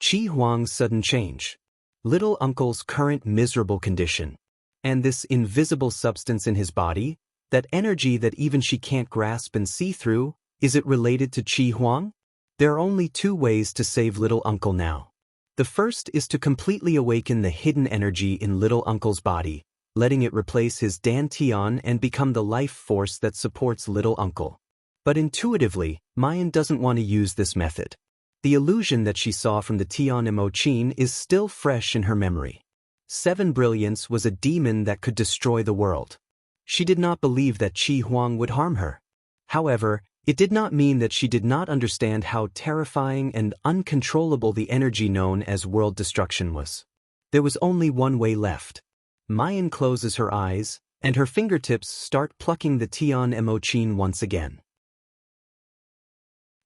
Qi Huang's sudden change. Little uncle's current miserable condition. And this invisible substance in his body, that energy that even she can't grasp and see through, is it related to Qi Huang? There are only 2 ways to save little uncle now. The first is to completely awaken the hidden energy in little uncle's body, letting it replace his dantian and become the life force that supports little uncle. But intuitively, Mayan doesn't want to use this method. The illusion that she saw from the Tian Mo Qin is still fresh in her memory. 7 Brilliance was a demon that could destroy the world. She did not believe that Qi Huang would harm her. However, it did not mean that she did not understand how terrifying and uncontrollable the energy known as world destruction was. There was only one way left. Mayan closes her eyes, and her fingertips start plucking the Tian Mo Qin once again.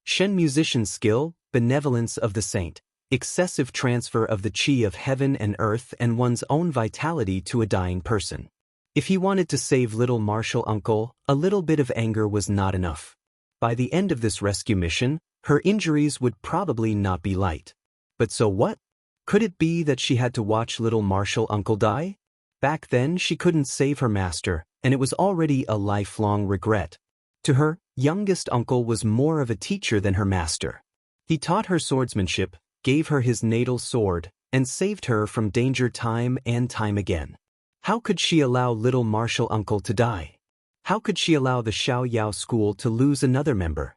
Shen musician skill, benevolence of the saint, excessive transfer of the qi of heaven and earth and one's own vitality to a dying person. If he wanted to save little martial uncle, a little bit of anger was not enough. By the end of this rescue mission, her injuries would probably not be light. But so what? Could it be that she had to watch little martial uncle die? Back then she couldn't save her master, and it was already a lifelong regret. To her, youngest uncle was more of a teacher than her master. He taught her swordsmanship, gave her his natal sword, and saved her from danger time and time again. How could she allow little martial uncle to die? How could she allow the Xiao Yao school to lose another member?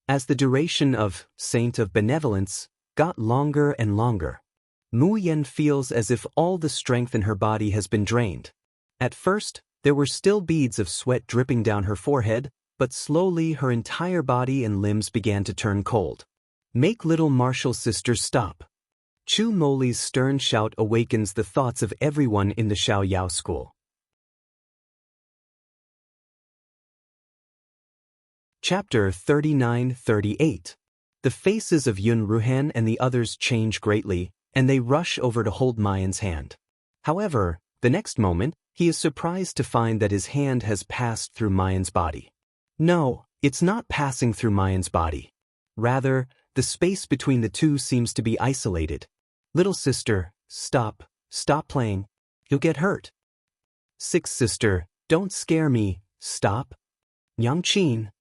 As the duration of Saint of Benevolence got longer and longer, Mu Yan feels as if all the strength in her body has been drained. At first, there were still beads of sweat dripping down her forehead, but slowly her entire body and limbs began to turn cold. Make little martial sister stop. Chu Moli's stern shout awakens the thoughts of everyone in the Xiao Yao school. Chapter 39-38. The faces of Yun Ruhan and the others change greatly, and they rush over to hold Mayan's hand. However, the next moment, he is surprised to find that his hand has passed through Mayan's body. No, it's not passing through Mayan's body. Rather, the space between the two seems to be isolated. Little sister, stop playing. You'll get hurt. Sixth sister, don't scare me, stop. Nyangqin.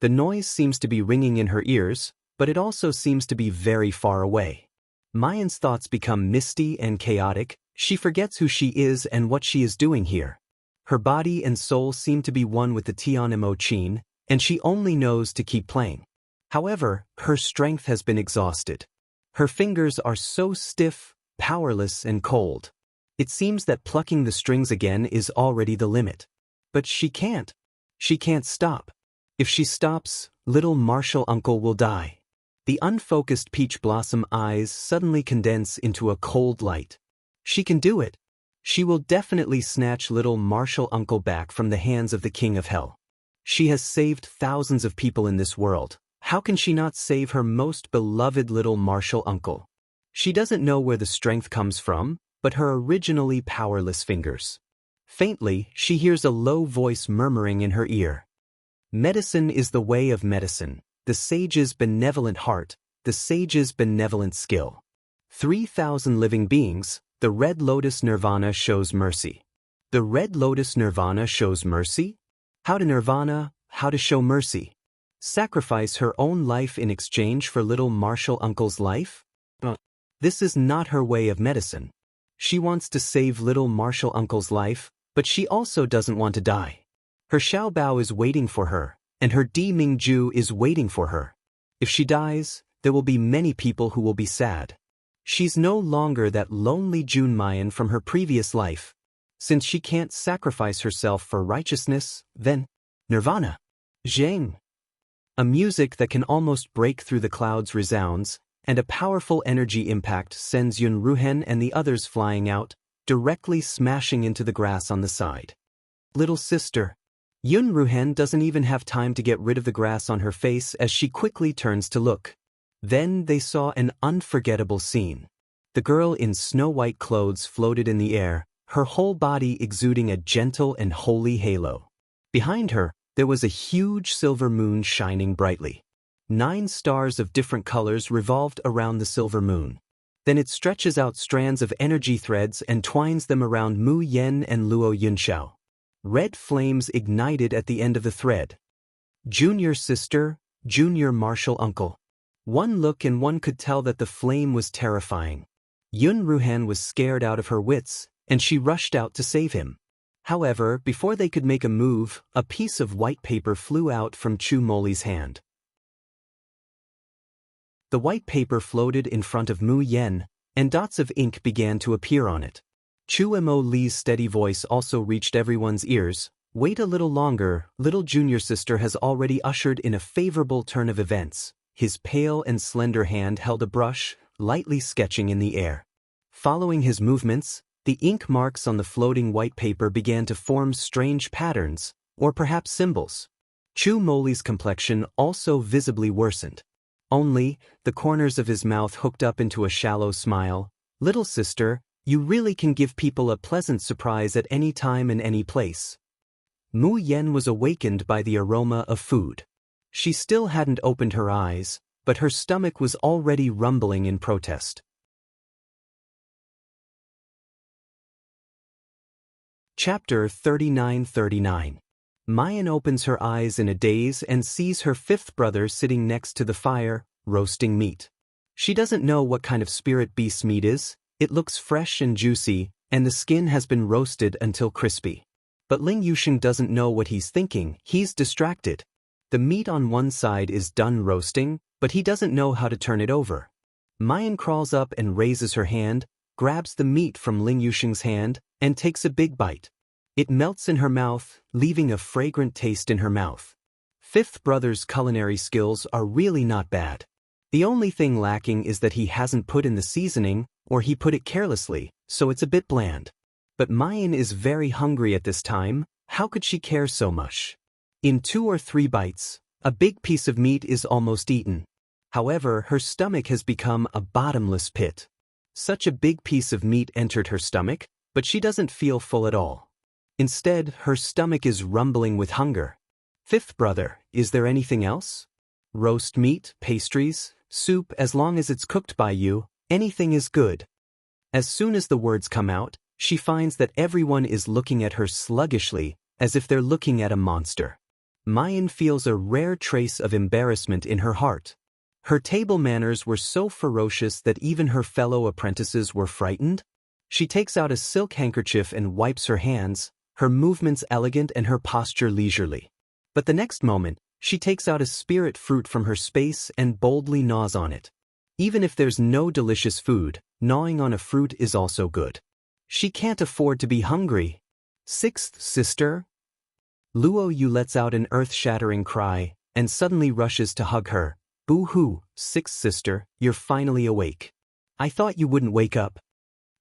The noise seems to be ringing in her ears, but it also seems to be very far away. Mayan's thoughts become misty and chaotic. She forgets who she is and what she is doing here. Her body and soul seem to be one with the Tian Mo Qin, and she only knows to keep playing. However, her strength has been exhausted. Her fingers are so stiff, powerless, and cold. It seems that plucking the strings again is already the limit. But she can't. She can't stop. If she stops, little Marshall Uncle will die. The unfocused peach blossom eyes suddenly condense into a cold light. She can do it. She will definitely snatch little Marshall Uncle back from the hands of the King of Hell. She has saved thousands of people in this world. How can she not save her most beloved little Marshall Uncle? She doesn't know where the strength comes from, but her originally powerless fingers. Faintly, she hears a low voice murmuring in her ear. Medicine is the way of medicine, the sage's benevolent heart, the sage's benevolent skill. 3,000 living beings, the Red Lotus Nirvana shows mercy. The Red Lotus Nirvana shows mercy? How to show mercy? Sacrifice her own life in exchange for little Marshall Uncle's life? This is not her way of medicine. She wants to save little Marshall Uncle's life, but she also doesn't want to die. Her Xiao Bao is waiting for her, and her Di Ming Ju is waiting for her. If she dies, there will be many people who will be sad. She's no longer that lonely Junmayan from her previous life. Since she can't sacrifice herself for righteousness, then Nirvana. Zheng. A music that can almost break through the clouds resounds, and a powerful energy impact sends Yun Ruhen and the others flying out, directly smashing into the grass on the side. Little sister. Yun Ruhen doesn't even have time to get rid of the grass on her face as she quickly turns to look. Then they saw an unforgettable scene. The girl in snow-white clothes floated in the air, her whole body exuding a gentle and holy halo. Behind her, there was a huge silver moon shining brightly. 9 stars of different colors revolved around the silver moon. Then it stretches out strands of energy threads and twines them around Mu Yen and Luo Yunxiao. Red flames ignited at the end of the thread. Junior sister, junior Marshall Uncle. One look and one could tell that the flame was terrifying. Yun Ruhan was scared out of her wits, and she rushed out to save him. However, before they could make a move, a piece of white paper flew out from Chu Moli's hand. The white paper floated in front of Mu Yen, and dots of ink began to appear on it. Chu Mo Li's steady voice also reached everyone's ears. Wait a little longer, little junior sister has already ushered in a favorable turn of events. His pale and slender hand held a brush, lightly sketching in the air. Following his movements, the ink marks on the floating white paper began to form strange patterns, or perhaps symbols. Chu Moli's complexion also visibly worsened. Only, the corners of his mouth hooked up into a shallow smile. Little sister, you really can give people a pleasant surprise at any time and any place. Mu Yen was awakened by the aroma of food. She still hadn't opened her eyes, but her stomach was already rumbling in protest. Chapter 3939. Mayan opens her eyes in a daze and sees her 5th brother sitting next to the fire, roasting meat. She doesn't know what kind of spirit beast meat is. It looks fresh and juicy, and the skin has been roasted until crispy. But Ling Yusheng doesn't know what he's thinking. He's distracted. The meat on one side is done roasting, but he doesn't know how to turn it over. Mayan crawls up and raises her hand, grabs the meat from Ling Yusheng's hand, and takes a big bite. It melts in her mouth, leaving a fragrant taste in her mouth. 5th brother's culinary skills are really not bad. The only thing lacking is that he hasn't put in the seasoning, or he put it carelessly, so it's a bit bland. But Mayan is very hungry at this time. How could she care so much? In 2 or 3 bites, a big piece of meat is almost eaten. However, her stomach has become a bottomless pit. Such a big piece of meat entered her stomach, but she doesn't feel full at all. Instead, her stomach is rumbling with hunger. 5th brother, is there anything else? Roast meat, pastries, soup, as long as it's cooked by you, anything is good. As soon as the words come out, she finds that everyone is looking at her sluggishly, as if they're looking at a monster. Mayan feels a rare trace of embarrassment in her heart. Her table manners were so ferocious that even her fellow apprentices were frightened. She takes out a silk handkerchief and wipes her hands, her movements elegant and her posture leisurely. But the next moment, She takes out a spirit fruit from her space and boldly gnaws on it. Even if there's no delicious food, gnawing on a fruit is also good. She can't afford to be hungry. Sixth sister? Luo Yu lets out an earth-shattering cry, and suddenly rushes to hug her. Boo-hoo, sixth sister, you're finally awake. I thought you wouldn't wake up.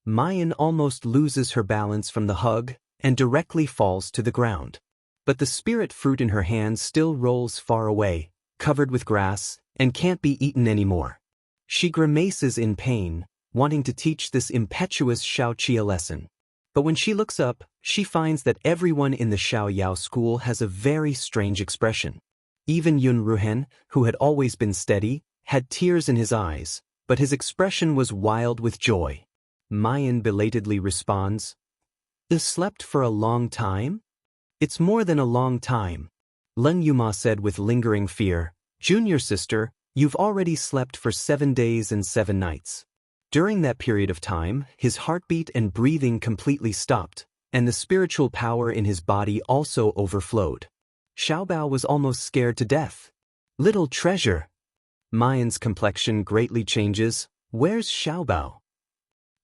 Mayan almost loses her balance from the hug, and directly falls to the ground. But the spirit fruit in her hand still rolls far away, covered with grass, and can't be eaten anymore. She grimaces in pain, wanting to teach this impetuous Xiaoqi a lesson. But when she looks up, she finds that everyone in the Xiaoyao school has a very strange expression. Even Yun Ruhen, who had always been steady, had tears in his eyes, but his expression was wild with joy. Mayan belatedly responds, "You slept for a long time?" "It's more than a long time," Leng Yuma said with lingering fear. "Junior sister, you've already slept for 7 days and 7 nights. During that period of time, his heartbeat and breathing completely stopped, and the spiritual power in his body also overflowed. Xiaobao was almost scared to death. Little treasure. Mayan's complexion greatly changes. Where's Xiaobao?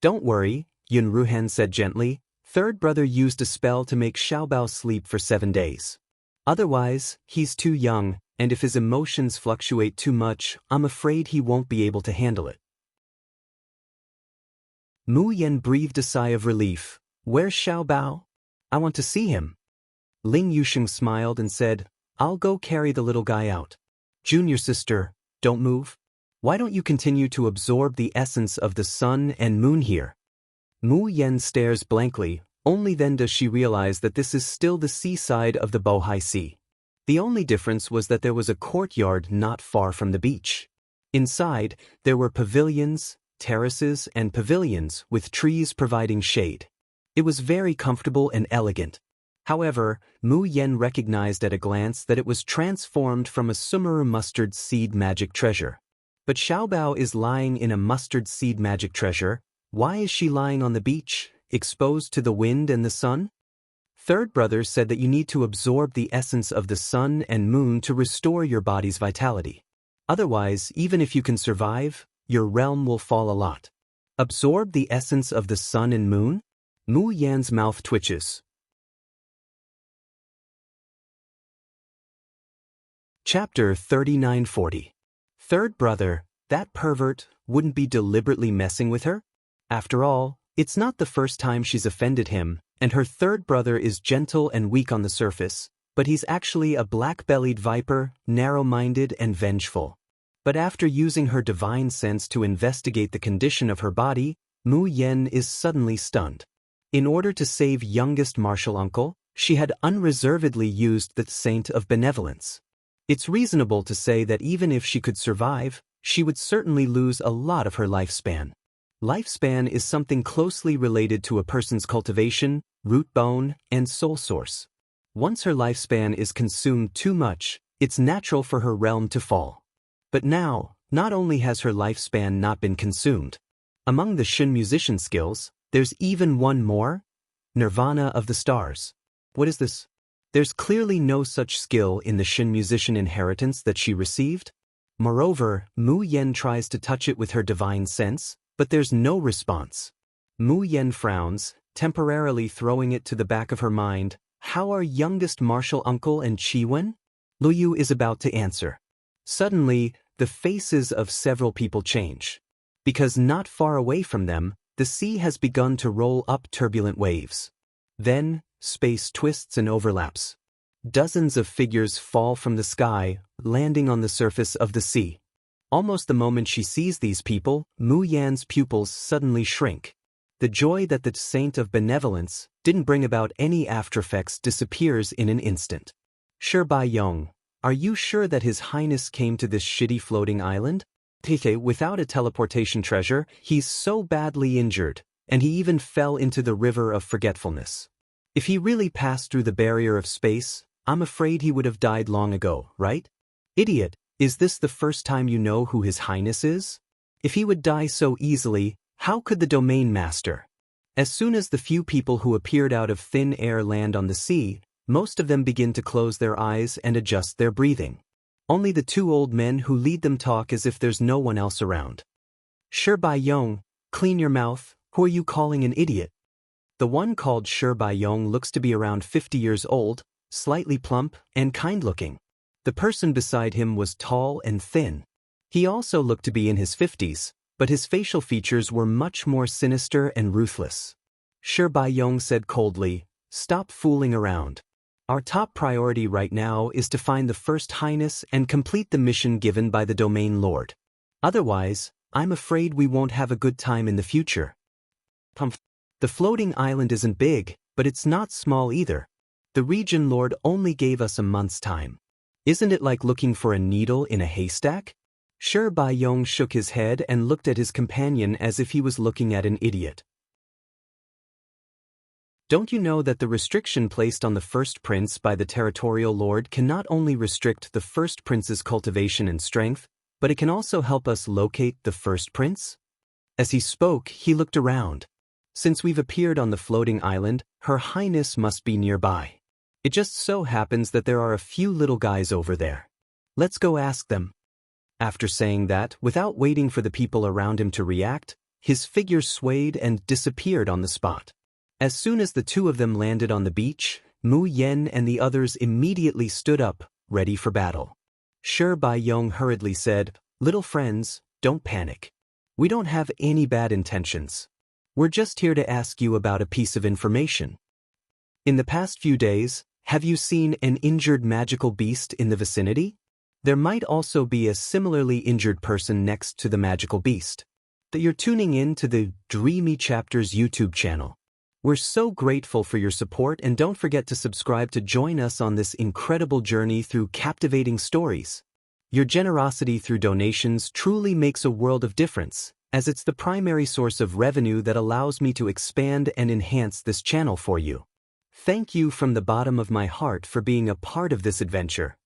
Don't worry, Yun Ruhen said gently. Third brother used a spell to make Xiaobao sleep for 7 days. Otherwise, he's too young, and if his emotions fluctuate too much, I'm afraid he won't be able to handle it. Mu Yan breathed a sigh of relief. Where's Xiaobao? I want to see him. Ling Yusheng smiled and said, I'll go carry the little guy out. Junior sister, don't move. Why don't you continue to absorb the essence of the sun and moon here? Mu Yan stares blankly, only then does she realize that this is still the seaside of the Bohai Sea. The only difference was that there was a courtyard not far from the beach. Inside, there were pavilions, terraces and pavilions with trees providing shade. It was very comfortable and elegant. However, Mu Yan recognized at a glance that it was transformed from a Sumeru mustard seed magic treasure. But Xiaobao is lying in a mustard seed magic treasure. Why is she lying on the beach, exposed to the wind and the sun? Third brother said that you need to absorb the essence of the sun and moon to restore your body's vitality. Otherwise, even if you can survive, your realm will fall a lot. Absorb the essence of the sun and moon? Mu Yan's mouth twitches. Chapter 3940. Third brother, that pervert, wouldn't be deliberately messing with her? After all, it's not the first time she's offended him, and her third brother is gentle and weak on the surface, but he's actually a black-bellied viper, narrow-minded and vengeful. But after using her divine sense to investigate the condition of her body, Mu Yan is suddenly stunned. In order to save youngest martial uncle, she had unreservedly used the Saint of Benevolence. It's reasonable to say that even if she could survive, she would certainly lose a lot of her lifespan. Lifespan is something closely related to a person's cultivation, root bone, and soul source. Once her lifespan is consumed too much, it's natural for her realm to fall. But now, not only has her lifespan not been consumed. Among the Shin musician skills, there's even one more. Nirvana of the Stars. What is this? There's clearly no such skill in the Shin musician inheritance that she received. Moreover, Mu Yan tries to touch it with her divine sense, but there's no response. Mu Yan frowns, temporarily throwing it to the back of her mind. How are youngest martial uncle and Chi-Wen? Lu Yu is about to answer. Suddenly, the faces of several people change. Because not far away from them, the sea has begun to roll up turbulent waves. Then, space twists and overlaps. Dozens of figures fall from the sky, landing on the surface of the sea. Almost the moment she sees these people, Mu Yan's pupils suddenly shrink. The joy that the Saint of Benevolence didn't bring about any aftereffects disappears in an instant. Shi Bai Yong, are you sure that His Highness came to this shitty floating island? Without a teleportation treasure, he's so badly injured, and he even fell into the river of forgetfulness. If he really passed through the barrier of space, I'm afraid he would have died long ago, right? Idiot, is this the first time you know who His Highness is? If he would die so easily, how could the domain master? As soon as the few people who appeared out of thin air land on the sea, most of them begin to close their eyes and adjust their breathing. Only the two old men who lead them talk as if there's no one else around. Yong, clean your mouth, who are you calling an idiot? The one called Yong looks to be around 50 years old, slightly plump, and kind-looking. The person beside him was tall and thin. He also looked to be in his 50s, but his facial features were much more sinister and ruthless. Yong said coldly, "Stop fooling around. Our top priority right now is to find the First Highness and complete the mission given by the Domain Lord. Otherwise, I'm afraid we won't have a good time in the future." The floating island isn't big, but it's not small either. The Region Lord only gave us a month's time. Isn't it like looking for a needle in a haystack? Yong shook his head and looked at his companion as if he was looking at an idiot. Don't you know that the restriction placed on the First Prince by the Territorial Lord can not only restrict the First Prince's cultivation and strength, but it can also help us locate the First Prince? As he spoke, he looked around. Since we've appeared on the floating island, Her Highness must be nearby. It just so happens that there are a few little guys over there. Let's go ask them. After saying that, without waiting for the people around him to react, his figure swayed and disappeared on the spot. As soon as the two of them landed on the beach, Mu Yen and the others immediately stood up, ready for battle. Yong hurriedly said, "Little friends, don't panic. We don't have any bad intentions. We're just here to ask you about a piece of information. In the past few days, have you seen an injured magical beast in the vicinity? There might also be a similarly injured person next to the magical beast. That you're tuning in to the Dreamy Chapters YouTube channel. We're so grateful for your support, and don't forget to subscribe to join us on this incredible journey through captivating stories. Your generosity through donations truly makes a world of difference, as it's the primary source of revenue that allows me to expand and enhance this channel for you. Thank you from the bottom of my heart for being a part of this adventure.